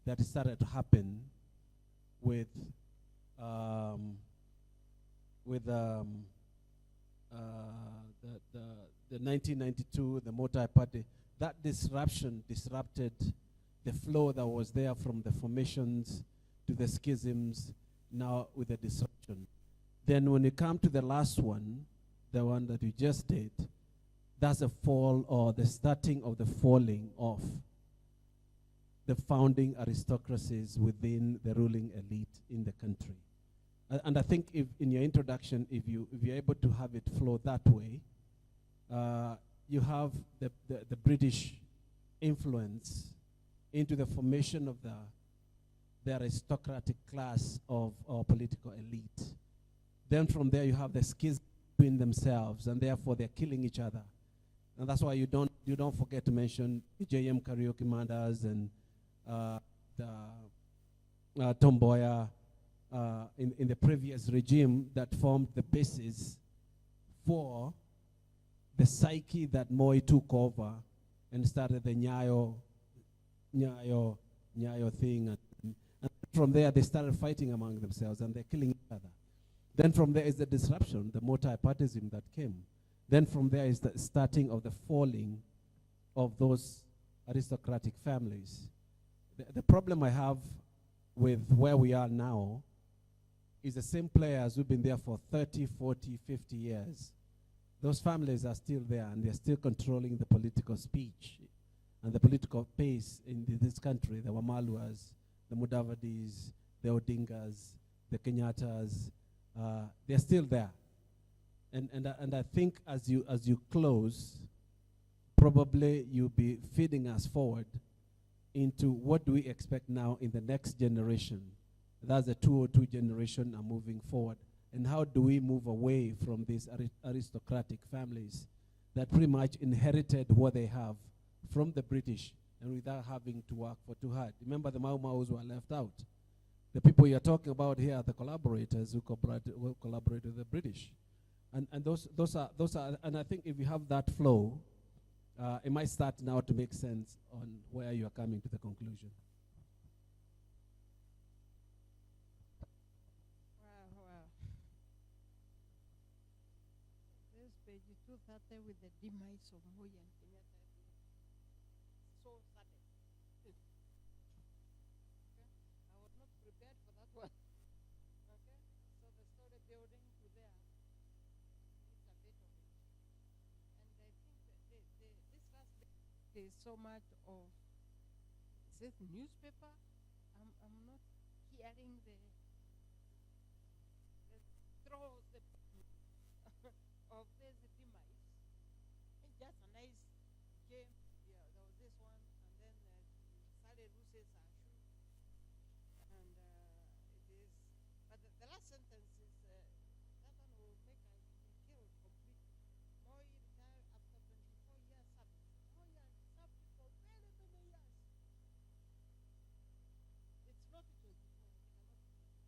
that started to happen with the 1992, the multi-party. That disruption disrupted the flow that was there from the formations to the schisms, now with the disruption. Then when you come to the last one, the one that you just did, that's a fall or the starting of the falling of the founding aristocracies within the ruling elite in the country. And I think if in your introduction, if you're able to have it flow that way, you have the British influence into the formation of the aristocratic class of our political elite. Then from there you have the schism between themselves, and therefore they're killing each other. And that's why you don't forget to mention the JM Karaoke Manders and Tomboya in the previous regime that formed the basis for the psyche that Moi took over and started the Nyayo thing. And from there, they started fighting among themselves, and they're killing each other. Then from there is the disruption, the multi-partism that came. Then from there is the starting of the falling of those aristocratic families. The problem I have with where we are now is the same players who've been there for 30, 40, 50 years. Those families are still there, and they're still controlling the political speech and the political pace in this country. The Wamalwas, the Mudavadis, the Odingas, the Kenyattas, they're still there. And I think as you close, probably you'll be feeding us forward into what do we expect now in the next generation. That's the 202 generation are moving forward. And how do we move away from these aristocratic families that pretty much inherited what they have from the British and without having to work for too hard. Remember, the Mau Maus were left out. The people you're talking about here are the collaborators who collaborate with the British. And those are, and I think if you have that flow, it might start now to make sense on where you are coming to the conclusion. Wow. This page 230 with the demise of Moi and Kenyatta. So sudden. Okay? I was not prepared for that one. Okay? So the story building to there. It's a bit of it. And I think that this last bit is so much of, is it newspaper? I'm not hearing the throws the of this demise. It's just a nice game. Yeah, there was this one, and then Sally loses her shoe. And it is, but the last sentence is, that one will make us be killed completely. Moi retired after 24 years service. Moi has served for very many years. It's not 24, it cannot be.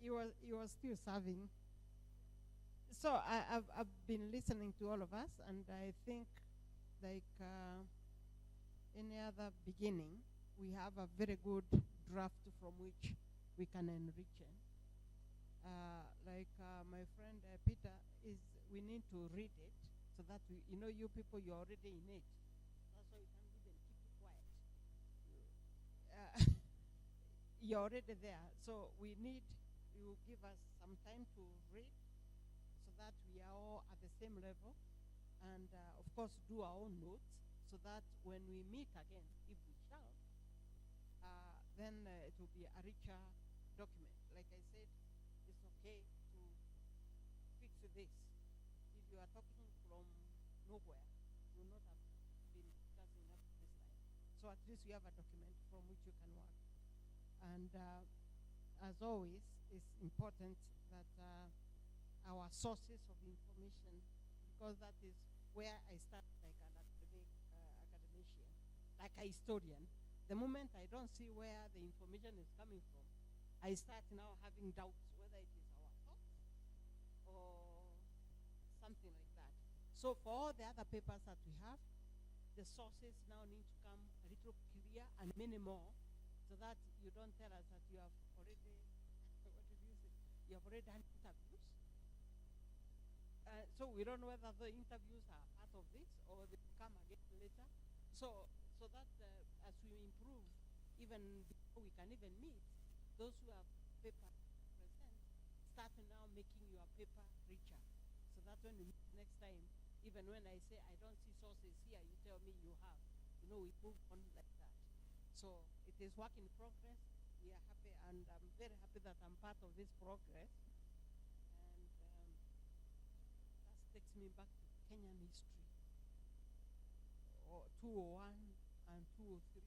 he was still serving. So I've been listening to all of us, and I think, like any other beginning, we have a very good draft from which we can enrich it. My friend Peter we need to read it so that you people, you're already in it. That's why you can't even keep it quiet. You're already there, so we need you give us some time to read, so that we are all at the same level, and of course do our own notes, so that when we meet again, if we shall, then it will be a richer document. Like I said, it's okay to fix this. If you are talking from nowhere, you will not have been discussing up to this time. So at least you have a document from which you can work. And as always, it's important that our sources of information, because that is where I start like an academician, like a historian. The moment I don't see where the information is coming from, I start now having doubts whether it is our thoughts or something like that. So for all the other papers that we have, the sources now need to come a little clearer and many more, so that you don't tell us that you have already, you have already done interviews. So we don't know whether the interviews are part of this or they will come again later. So that as we improve, even before we can even meet, those who have paper present, start now making your paper richer. So that when we meet next time, even when I say I don't see sources here, you tell me you have. We move on like that. So it is work in progress. We are happy, and I'm very happy that I'm part of this progress. And that takes me back to Kenyan history, 201 and 203.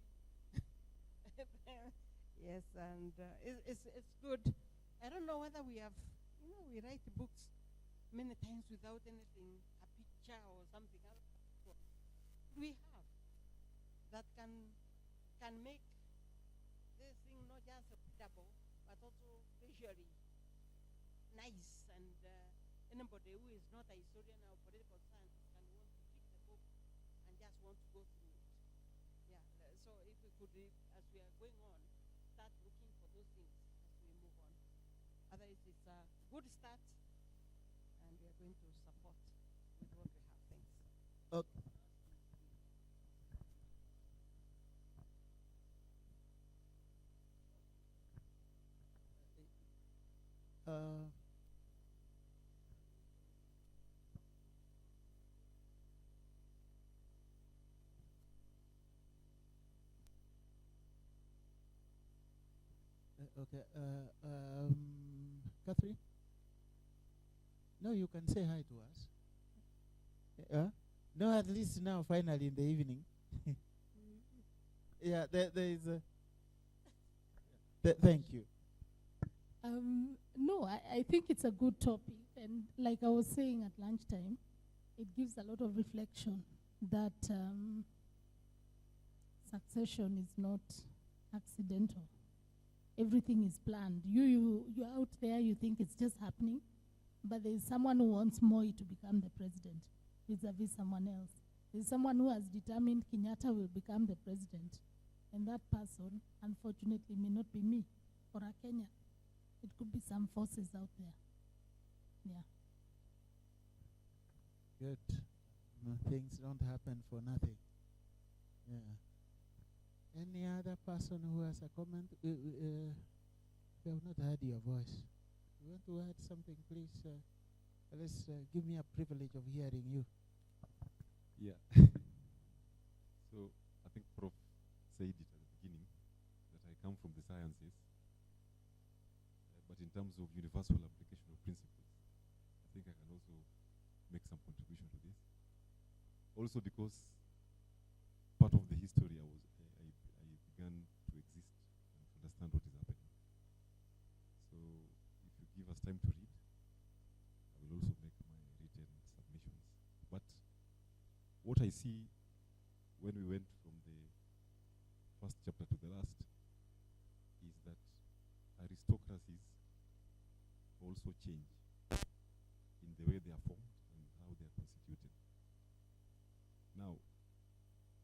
Yes, and it's good. I don't know whether we have, we write books many times without anything, a picture or something else. We have that can make this thing not just readable, but also visually nice, and anybody who is not a historian or political scientist can want to pick the book and just want to go through it. Yeah, so if we could, as we are going on, start looking for those things as we move on. Otherwise, it's a good start, and we are going to support with what we have. Thanks. Okay. Okay, Catherine? No, you can say hi to us. No, at least now, finally, in the evening. Yeah, there is a... thank you. No, I think it's a good topic. And like I was saying at lunchtime, it gives a lot of reflection that succession is not accidental. Everything is planned. You're out there, you think it's just happening, but there's someone who wants Moi to become the president vis-a-vis someone else. There's someone who has determined Kenyatta will become the president, and that person, unfortunately, may not be me or a Kenya. It could be some forces out there. Yeah. Good. Things don't happen for nothing. Yeah. Any other person who has a comment? We have not heard your voice. You want to add something, please? Let's give me a privilege of hearing you. Yeah. So I think Prof said it at the beginning that I come from the sciences, but in terms of universal application of principles, I think I can also make some contribution to this. Also because part of the history I began to exist and to understand what is happening. So if you give us time to read, I will also make my written submissions. But what I see when we went from the first chapter to the last is that aristocracies also change in the way they are formed and how they are constituted. Now,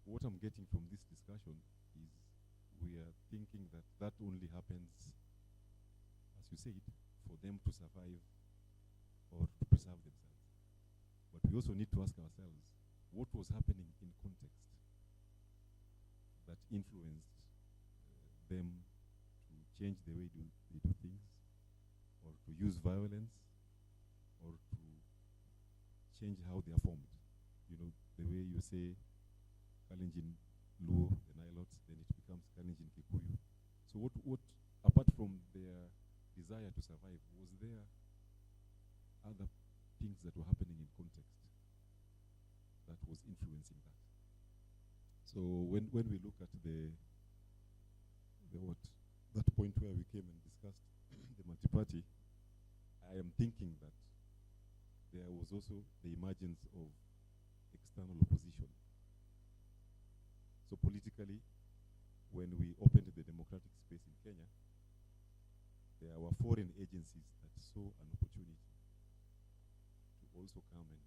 what I'm getting from this discussion is we are thinking that that only happens, as you said, for them to survive or to preserve themselves. But we also need to ask ourselves, what was happening in context that influenced them to change the way they do things, or to use violence, or to change how they are formed? You know, the way you say Kalenjin Luo, the Nilotes, then it becomes Kalenjin Kikuyu. So what apart from their desire to survive, was there other things that were happening in context that was influencing that? So when we look at that point where we came and discussed the multi-party, I am thinking that there was also the emergence of external opposition. So politically, when we opened the democratic space in Kenya, there were foreign agencies that saw an opportunity to also come and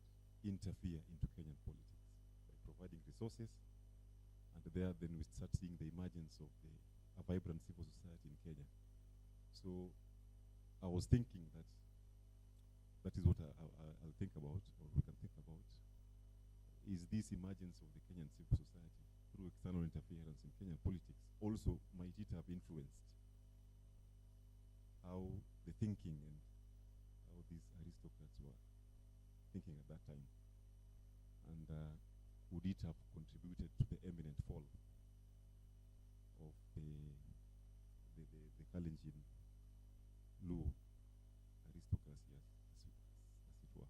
interfere into Kenyan politics by providing resources, and there then we start seeing the emergence of a vibrant civil society in Kenya. So I was thinking that is what I'll think about, or we can think about, is this emergence of the Kenyan civil society through external interference in Kenyan politics also might it have influenced how the thinking and how these aristocrats were thinking at that time, and would it have contributed to the eminent fall of the Kalenjin Luo aristocracy as it were?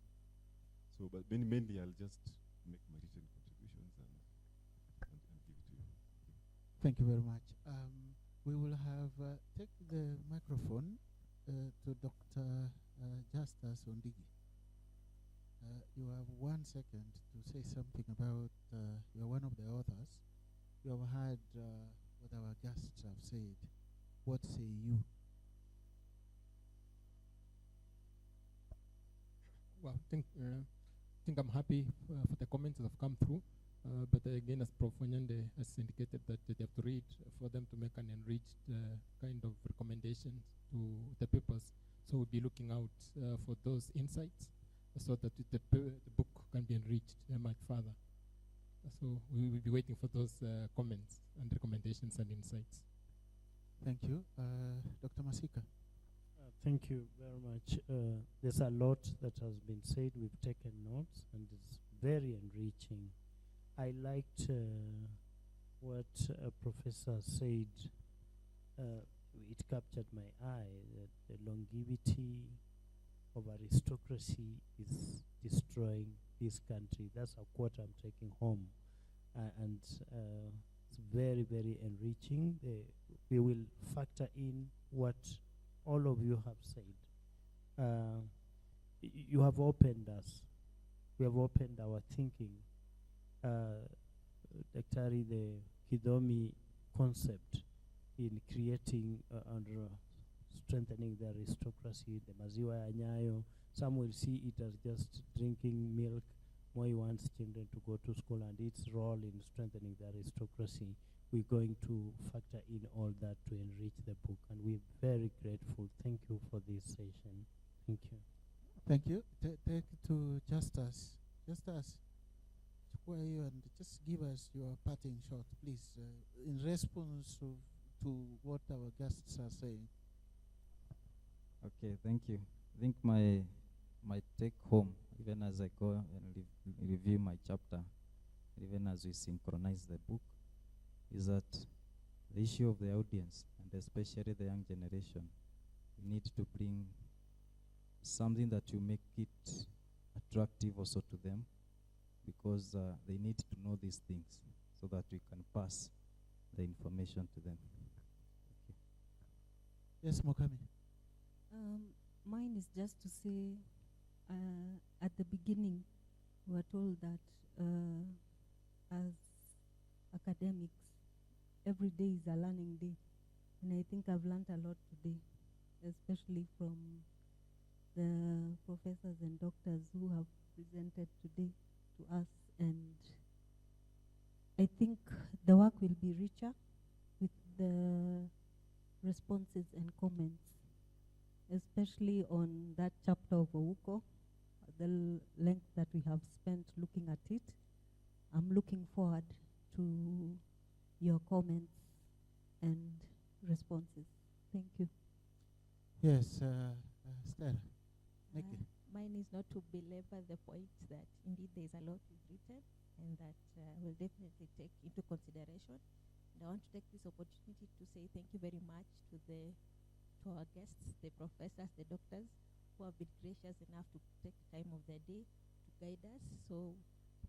So, but mainly I'll just make my written contributions and give it to you. Thank you very much. We will have take the microphone to Dr. Justus Ondigi. You have 1 second to say something about, you are one of the authors. You have heard what our guests have said. What say you? Well, I think I'm happy for the comments that have come through. But again, as Prof. Wanyande has indicated, that they have to read for them to make an enriched kind of recommendation to the papers. So we'll be looking out for those insights so that the book can be enriched much further. So we will be waiting for those comments and recommendations and insights. Thank you. Dr. Masika. Thank you very much. There's a lot that has been said. We've taken notes, and it's very enriching. I liked what a professor said. It captured my eye, that the longevity of aristocracy is destroying this country. That's a quote I'm taking home. And it's very, very enriching. We will factor in what all of you have said. You have opened us. We have opened our thinking. Daktari, the Kidomi concept in creating and strengthening the aristocracy, the Maziwa ya Nyayo. Some will see it as just drinking milk. Moi wants children to go to school, and its role in strengthening the aristocracy. We're going to factor in all that to enrich the book, and we're very grateful. Thank you for this session. Thank you. Thank you. Take to Justus. Justus, where are you? And just give us your parting shot, please, in response to what our guests are saying. Okay, thank you. I think my take home, even as I go and review my chapter, even as we synchronize the book, is that the issue of the audience, and especially the young generation, we need to bring something that will make it attractive also to them, because they need to know these things so that we can pass the information to them. Okay. Yes, Mukami. Mine is just to say, at the beginning, we were told that as academics, every day is a learning day. And I think I've learned a lot today, especially from the professors and doctors who have presented today to us, and I think the work will be richer with the responses and comments, especially on that chapter of Ouko, the length that we have spent looking at it. I'm looking forward to your comments and responses. Thank you. Yes, Stella. Nikki. Mine is not to belabor the point that indeed there is a lot is written and that we'll definitely take into consideration. And I want to take this opportunity to say thank you very much to our guests, the professors, the doctors, who have been gracious enough to take time of their day to guide us. So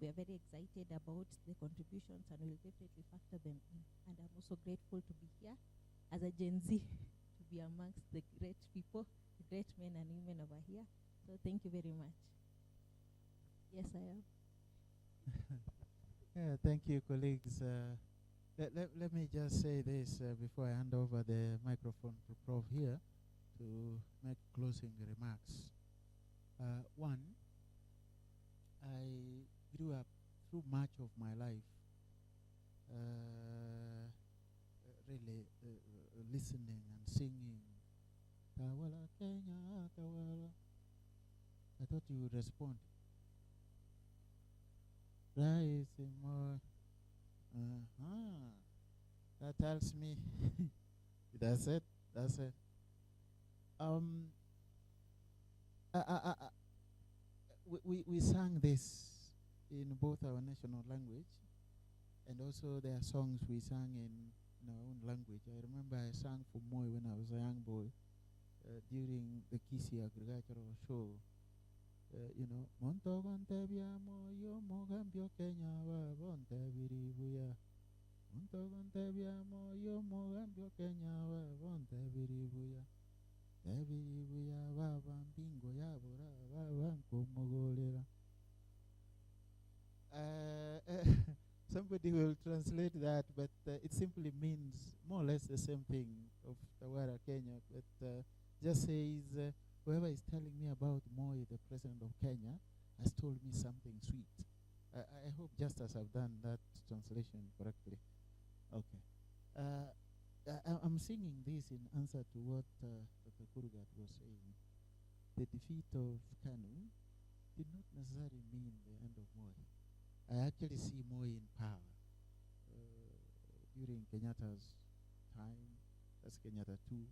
we are very excited about the contributions and we'll definitely factor them in. And I'm also grateful to be here as a Gen Z, to be amongst the great people, the great men and women over here. So thank you very much. Yes, I am. Yeah, thank you, colleagues. Let me just say this before I hand over the microphone to Prof here to make closing remarks. One, I grew up through much of my life really listening and singing Tawala Kenya, Tawala. I thought you would respond. Rising more. That tells me that's it. That's it. We sang this in both our national language, and also there are songs we sang in our own language. I remember I sang for Moi when I was a young boy during the Kisi agricultural show. Monto Gontebia Moyo Mogambio Kenya Bonte Viribuya. Monto Gontebia Moyo Mogambio Kenya Bonte Viribuya. Viribuya Baba Bingo Yabora Baba Komogolera. Somebody will translate that, but it simply means more or less the same thing of Tawara Kenya, but just says whoever is telling me about Moi, the president of Kenya, has told me something sweet. I hope Justus have done that translation correctly. Okay. I'm singing this in answer to what Dr. Kurugat was saying. The defeat of Kanu did not necessarily mean the end of Moi. I actually see Moi in power during Kenyatta's time. That's Kenyatta 2.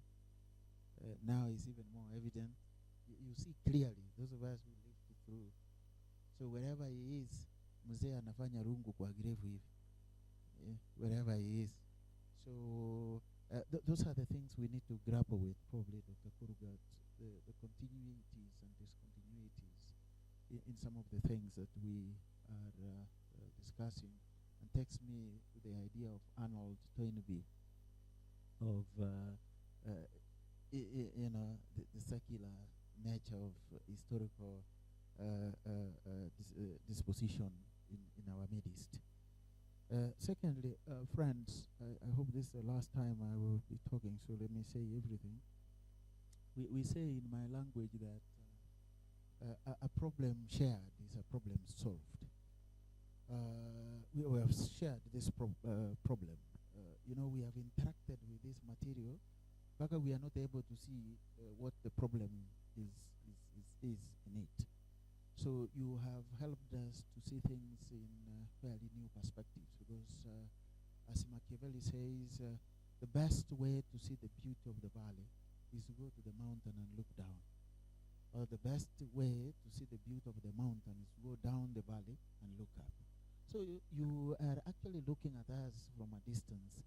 Now it's even more evident. You see clearly, those of us who lived through. So wherever he is, mzee anafanya rungu kwa grevu hivi. Wherever he is. So those are the things we need to grapple with, probably, Dr. Kurugat, the continuities and discontinuities in some of the things that we are discussing, and takes me to the idea of Arnold Toynbee, of the secular nature of historical disposition in our midst. Secondly, friends, I hope this is the last time I will be talking, so let me say everything. We say in my language that a problem shared is a problem solved. We have shared this problem. We have interacted with this material, but we are not able to see what the problem is in it. So you have helped us to see things in fairly new perspectives, because as Machiavelli says, the best way to see the beauty of the valley is to go to the mountain and look down. Or the best way to see the beauty of the mountain is to go down the valley and look up. So you are actually looking at us from a distance,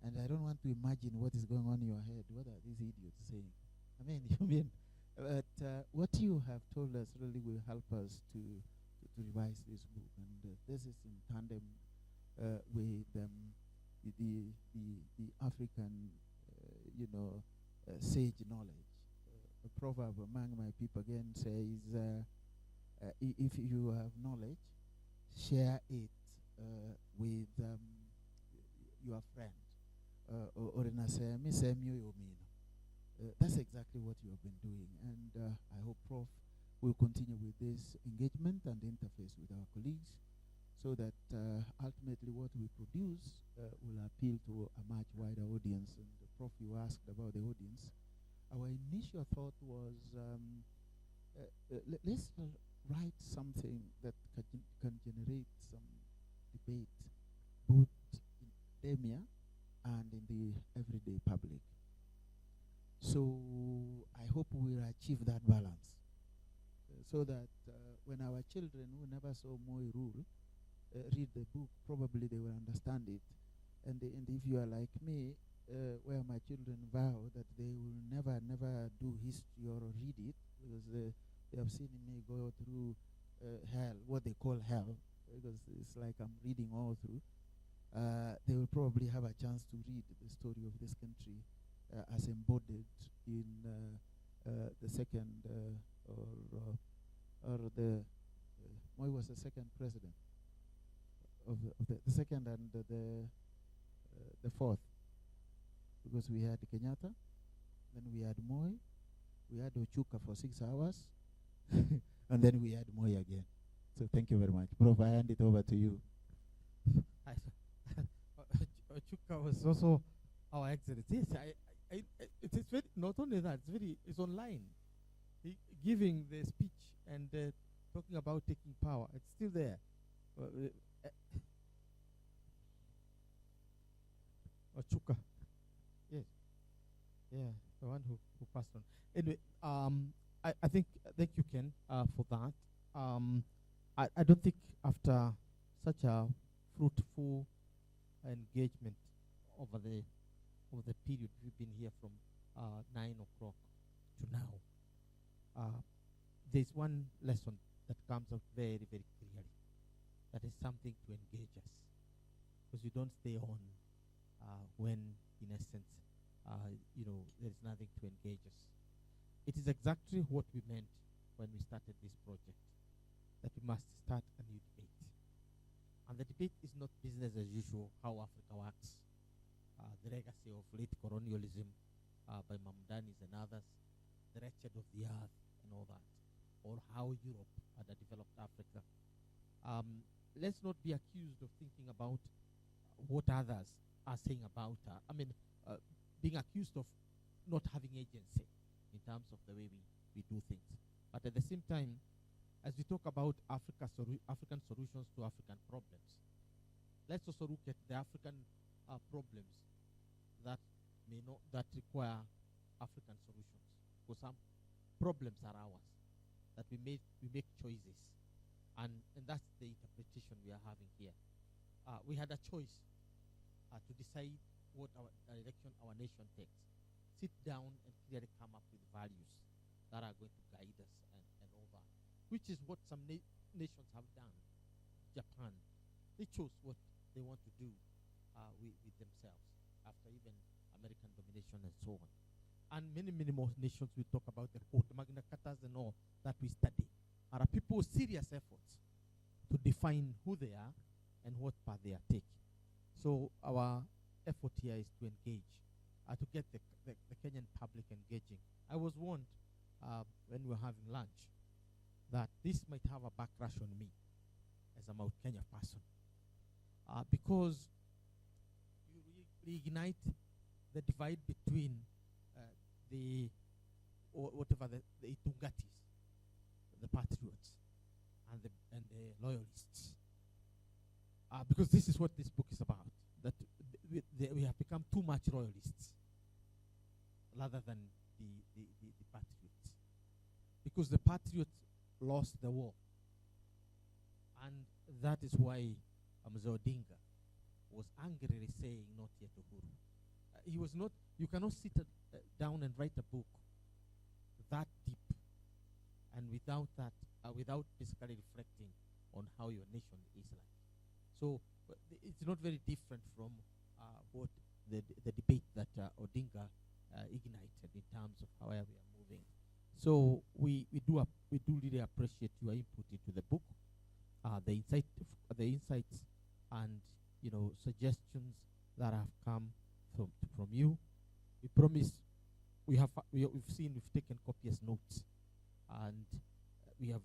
and I don't want to imagine what is going on in your head. What are these idiots saying? But what you have told us really will help us to revise this book, and this is in tandem with the African, sage knowledge. A proverb among my people again says, if you have knowledge, share it with your friend. Or in a That's exactly what you have been doing, and I hope Prof will continue with this engagement and interface with our colleagues, so that ultimately what we produce will appeal to a much wider audience. And Prof, you asked about the audience. Our initial thought was let's write something that can generate some debate, both in academia and in the everyday public. So I hope we will achieve that balance, so that when our children who never saw Moi rule read the book, probably they will understand it. And if you are like me, where my children vow that they will never do history or read it, because they have seen me go through hell, what they call hell, because it's like I'm reading all through. They will probably have a chance to read the story of this country as embodied in the second, or the Moi was the second president of the second and the fourth, because we had Kenyatta, then we had Moi, we had Ochuka for 6 hours, and then we had Moi again. So thank you very much. Prof, I hand it over to you. Ochuka was also our excellence. Yes, it is very, not only that, it's online. Giving the speech and talking about taking power, it's still there. Ochuka, yes, yeah, the one who passed on. Anyway, I think thank you, Ken, for that. I don't think after such a fruitful engagement over the period we've been here from 9 o'clock to now, there's one lesson that comes out very, very clearly. That is something to engage us, because you don't stay on when, in essence, there's nothing to engage us. It is exactly what we meant when we started this project, that we must start a new debate. And the debate is not business as usual, how Africa works, the legacy of late colonialism by Mamdanis and others, the wretched of the earth and all that, or how Europe had developed Africa. Let's not be accused of thinking about what others are saying about being accused of not having agency in terms of the way we do things. But at the same time, as we talk about African solutions to African problems, let's also look at the African problems that require African solutions. Because some problems are ours, that we make choices, and that's the interpretation we are having here. We had a choice to decide what direction our nation takes. Sit down and clearly come up with values that are going to guide us and all that, which is what some nations have done. Japan, they chose what they want to do with themselves after even American domination and so on. And many, many more nations we talk about, the Magna Cartas and all that we study, are people's serious efforts to define who they are and what path they are taking. So our effort here is to engage, to get the Kenyan public engaging. I was warned when we were having lunch that this might have a backlash on me as a Mount Kenya person, because you reignite the divide between the Itungatis, the patriots, and the loyalists. Because this is what this book is about, that we have become too much royalists rather than the patriots. Because the patriots lost the war. And that is why Mzee Odinga was angrily saying, "Not yet Uhuru." He was not, you cannot sit down and write a book that deep and without that, without basically reflecting on how your nation is like. So it's not very different from what the debate that Odinga ignited in terms of how we are moving. So we do really appreciate your input into the book, the insights and suggestions that have come from you. We promise we've seen, we've taken copious notes, and we have,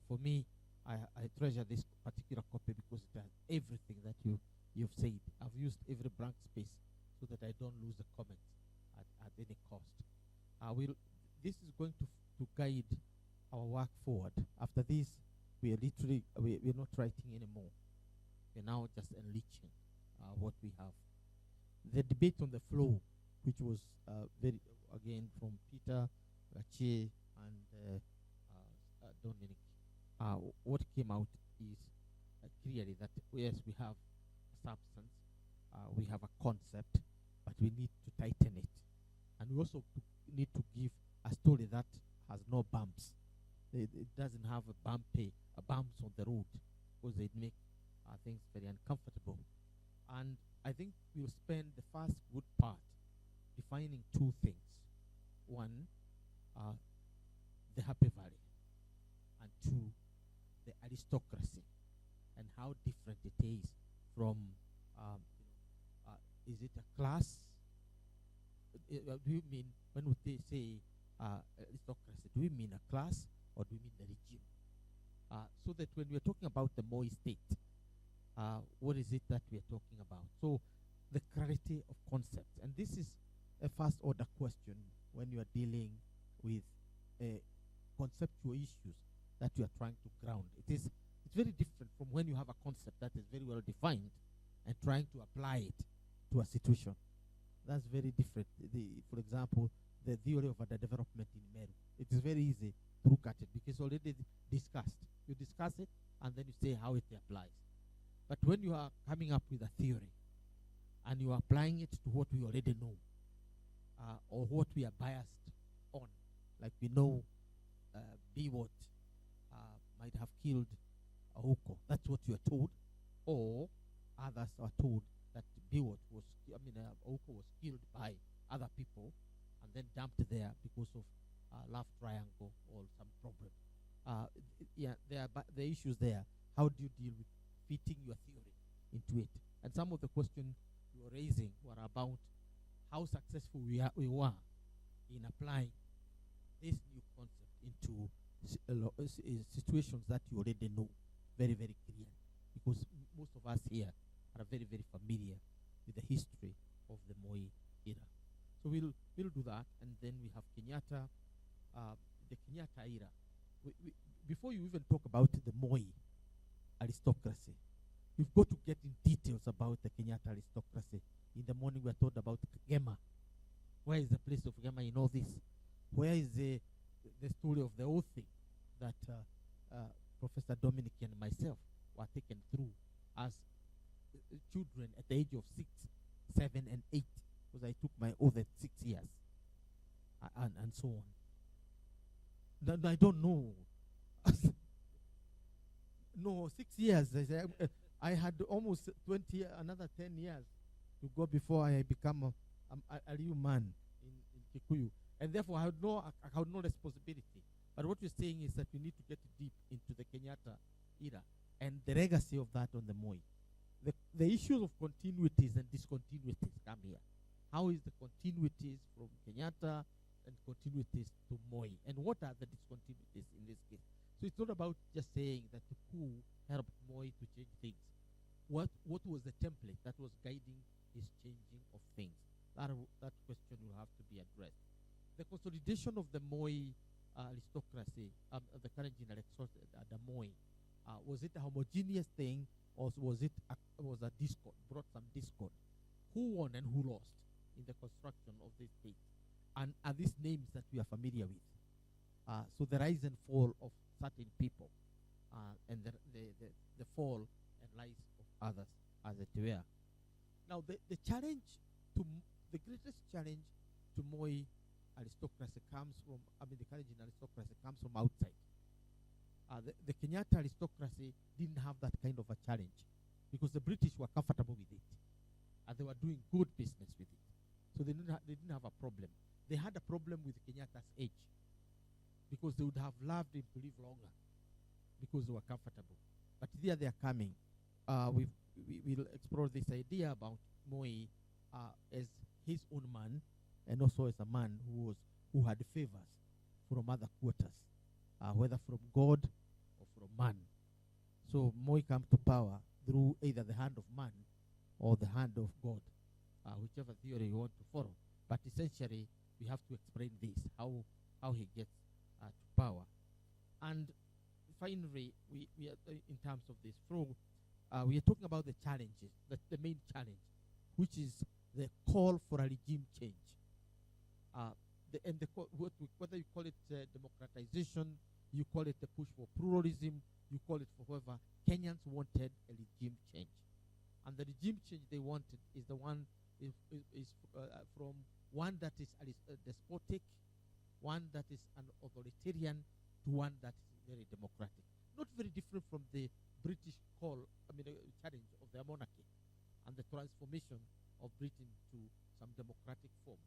for me, I treasure this particular copy because it has everything that you've said. I've used every blank space so that I don't lose a comment at any cost. This is going to guide our work forward. After this, we are literally we're not writing anymore. We're now just enriching what we have. The debate on the floor, which was very again from Peter, Rache, and Dominic. What came out is clearly that yes, we have a substance, we have a concept, but we need to tighten it, and we also need to give a story that has no bumps. It doesn't have a bumps on the road, because they make things very uncomfortable. And I think we'll spend the first good part defining two things. One, the Happy Valley, and two, the aristocracy, and how different it is from, is it a class? Do you mean, when they say aristocracy, do we mean a class or do we mean the regime? So that when we're talking about the Moi state, what is it that we are talking about? So the clarity of concepts, and this is a first order question when you are dealing with conceptual issues that you are trying to ground. It's very different from when you have a concept that is very well defined and trying to apply it to a situation. That's very different. For example, the theory of the development in Meru. It is very easy to look at it because already discussed. You discuss it and then you say how it applies. But when you are coming up with a theory and you are applying it to what we already know, or what we are biased on, like we know Biwot might have killed Ahoko. That's what you are told, or others are told that Biwot was, Ahoko was killed by other people and then dumped there because of love triangle or some problem. There are the issues there. How do you deal with fitting your theory into it? And some of the questions you were raising were about how successful we were in applying this new concept into situations that you already know very, very clearly. Because most of us here are very, very familiar with the history of the Moi era. So we'll do that, and then we have Kenyatta, the Kenyatta era. Before you even talk about the Moi aristocracy, you've got to get in details about the Kenyatta aristocracy. In the morning we are told about Gema. Where is the place of Gema in all this? Where is the story of the whole thing that Professor Dominic and myself were taken through as children at the age of 6, 7, and 8, because I took my oath at 6 years, and so on. I don't know. No, 6 years. I had almost 20, another 10 years to go before I become a real man in Kikuyu. And therefore, I had no responsibility. But what you're saying is that we need to get deep into the Kenyatta era and the legacy of that on the Moi. The issues of continuities and discontinuities come here. How is the continuities from Kenyatta and continuities to Moi? And what are the discontinuities in this case? So it's not about just saying that the coup helped Moi to change things. What was the template that was guiding his changing of things? That question will have to be addressed. The consolidation of the Moi aristocracy, the Kalenjin aristocracy, the Moi, was it a homogeneous thing, or was it was a discord, brought some discord? Who won and who lost in the construction of this state? And are these names that we are familiar with? So the rise and fall of certain people, and the fall and rise of others, as it were. Now the greatest challenge to Moi aristocracy comes from, the Kalenjin aristocracy comes from outside. The Kenyatta aristocracy didn't have that kind of a challenge because the British were comfortable with it, and they were doing good business with it. So they didn't have a problem. They had a problem with Kenyatta's age, because they would have loved him to live longer because they were comfortable. But here they are coming. We'll explore this idea about Moi as his own man, and also as a man who had favors from other quarters, whether from God or from man. So Moi comes to power through either the hand of man or the hand of God, whichever theory you want to follow. But essentially, we have to explain this, how he gets to power. And finally, we are, in terms of this flow, we are talking about the challenges, the main challenge, which is the call for a regime change. Whether you call it democratization, you call it the push for pluralism, you call it for whoever, Kenyans wanted a regime change. And the regime change they wanted is the one from one that is despotic, one that is an authoritarian, to one that is very democratic. Not very different from the British challenge of their monarchy and the transformation of Britain to some democratic form.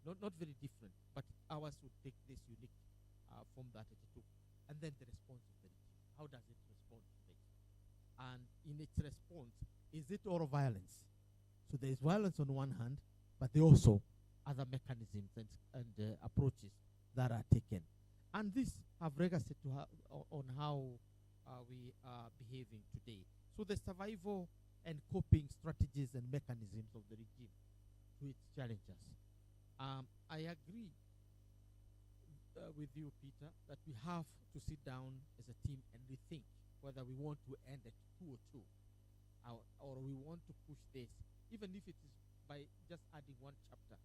Not very different, but ours would take this unique form that it took. And then the response of the regime. How does it respond to this? And in its response, is it all violence? So there is violence on one hand, but there are also other mechanisms and approaches that are taken. And this have legacy on how we are behaving today. So the survival and coping strategies and mechanisms of the regime to its challenges. I agree with you, Peter, that we have to sit down as a team and rethink whether we want to end at 202 or we want to push this, even if it is by just adding one chapter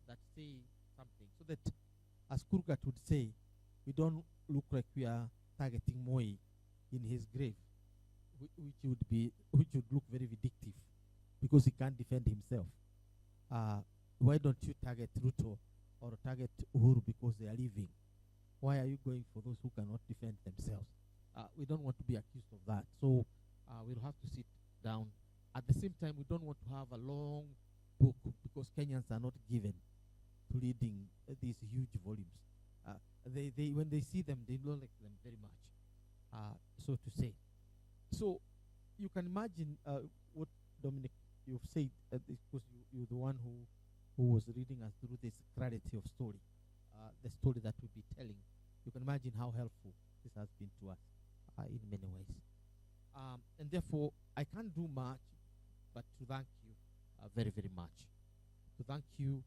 that say something, so that, as Kurgat would say, we don't look like we are targeting Moi in his grave, which would look very vindictive because he can't defend himself. Why don't you target Ruto or target Uhuru because they are leaving? Why are you going for those who cannot defend themselves? We don't want to be accused of that. So we'll have to sit down. At the same time, we don't want to have a long book because Kenyans are not given to reading these huge volumes. When they see them, they don't like them very much, so to say. So you can imagine what, Dominic, you've said, because you're the one who was reading us through this clarity of story, the story that we'll be telling. You can imagine how helpful this has been to us in many ways. And therefore, I can't do much but to thank you very, very much. To thank you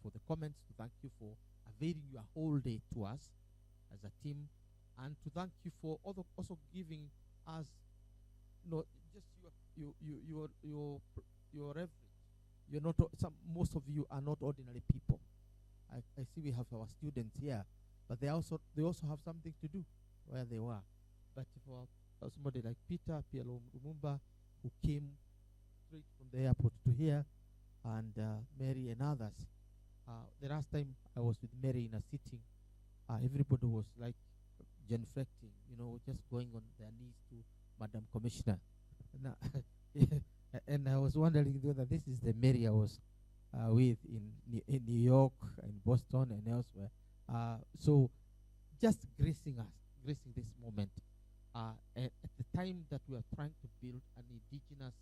for the comments, to thank you for availing your whole day to us as a team, and to thank you for also giving us just your reverence. You're not most of you are not ordinary people. I see we have our students here, but they also have something to do where they were. But for somebody like Peter Pielo Lumumba, who came straight from the airport to here, and Mary and others. The last time I was with Mary in a sitting, everybody was like genuflecting, just going on their knees to Madam Commissioner. And I was wondering whether this is the Mary I was with in New York, in Boston, and elsewhere. So just gracing this moment at the time that we are trying to build an indigenous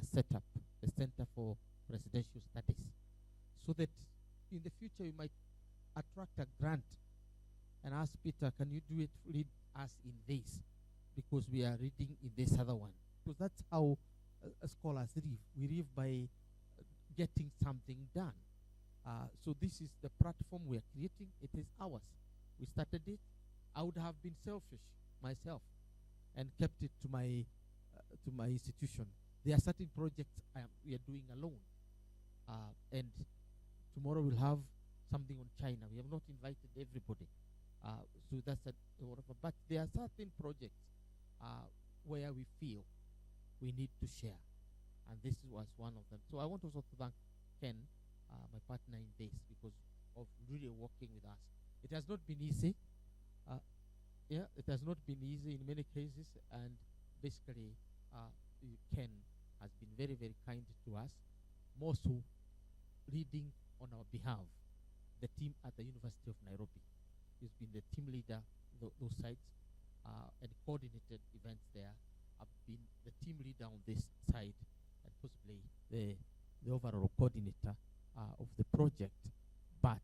setup, the Center for Presidential Studies, so that in the future you might attract a grant and ask Peter, can you read us in this? Because we are reading in this other one. Because that's how scholars live. We live by getting something done. So this is the platform we are creating. It is ours. We started it. I would have been selfish myself and kept it to my institution. There are certain projects we are doing alone. And tomorrow we'll have something on China. We have not invited everybody. So that's whatever. But there are certain projects where we feel we need to share. And this was one of them. So I want also to thank Ken, my partner in this, because of really working with us. It has not been easy. It has not been easy in many cases. And basically, Ken has been very, very kind to us. More so, leading on our behalf the team at the University of Nairobi. He's been the team leader, those sites, and coordinated events there. I've been the team leader on this side, and possibly the overall coordinator of the project. But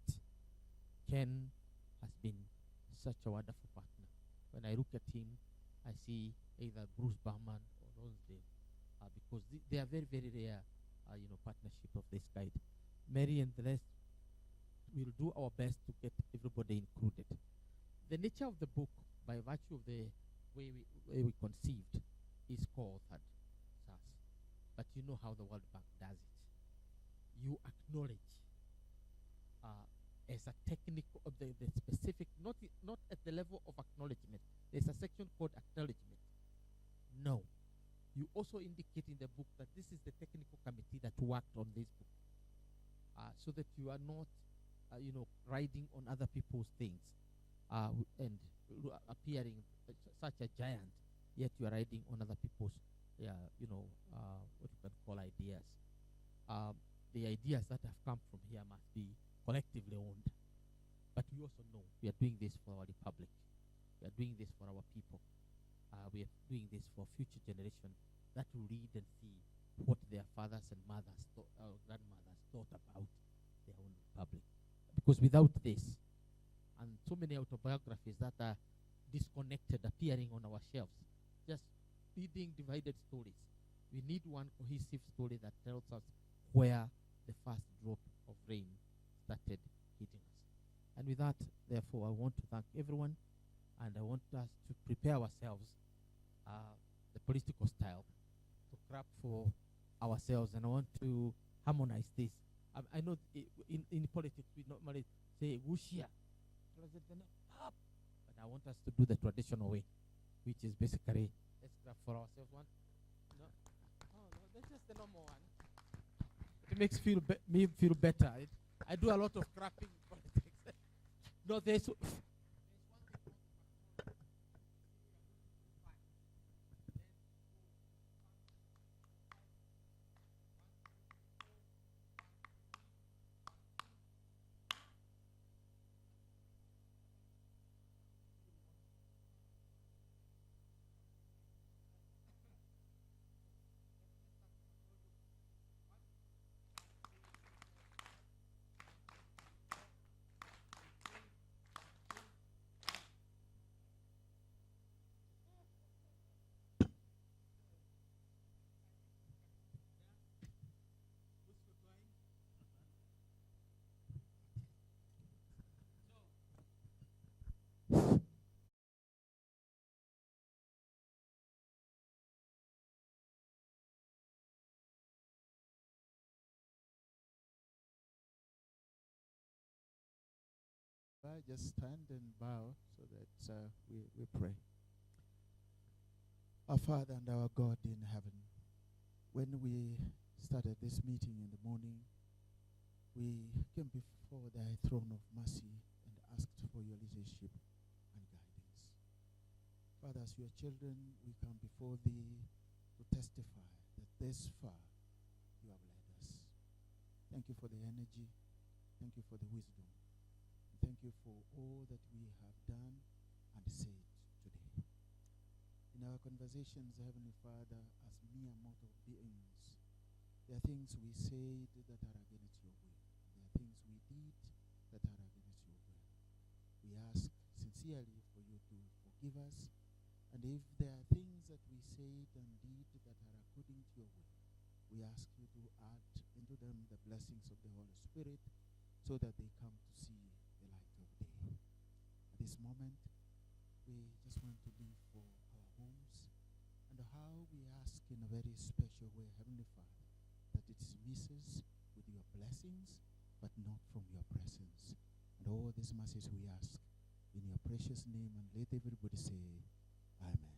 Ken has been such a wonderful partner. When I look at him, I see either Bruce Berman or Lonsdale, because they are very, very rare, partnership of this kind. Mary and the rest will do our best to get everybody included. The nature of the book, by virtue of the way we conceived, is co-authored, but you know how the World Bank does it. You acknowledge as a technical, the specific, not at the level of acknowledgement. There's a section called acknowledgement. No. You also indicate in the book that this is the technical committee that worked on this book, so that you are not, riding on other people's things and appearing such a giant, yet you are riding on other people's, what you can call ideas. The ideas that have come from here must be collectively owned. But we also know we are doing this for our republic. We are doing this for our people. We are doing this for future generations that will read and see what their fathers and mothers, grandmothers thought about their own republic. Because without this, and so many autobiographies that are disconnected appearing on our shelves, just reading divided stories, we need one cohesive story that tells us where the first drop of rain started hitting us. And with that, therefore, I want to thank everyone, and I want us to prepare ourselves, the political style, to craft for ourselves, and I want to harmonize this. I know in politics we normally say "Wushia," but I want us to do the traditional way, which is basically, let's craft for ourselves one. No, that's just the normal one. It makes me feel better. I do a lot of crafting in politics. No, there's just stand and bow so that we pray. Our Father and our God in heaven, when we started this meeting in the morning, we came before thy throne of mercy and asked for your leadership and guidance. Father, as your children, we come before thee to testify that this far you have led us. Thank you for the energy. Thank you for the wisdom. Thank you for all that we have done and said today. In our conversations, Heavenly Father, as mere mortal beings, there are things we said that are against your will. There are things we did that are against your will. We ask sincerely for you to forgive us, and if there are things that we said and did that are according to your will, we ask you to add into them the blessings of the Holy Spirit so that they come to see the light of day. At this moment, we just want to live for our homes, and how we ask in a very special way, Heavenly Father, that it dismisses with your blessings, but not from your presence. And all these mercies we ask in your precious name, and let everybody say, Amen.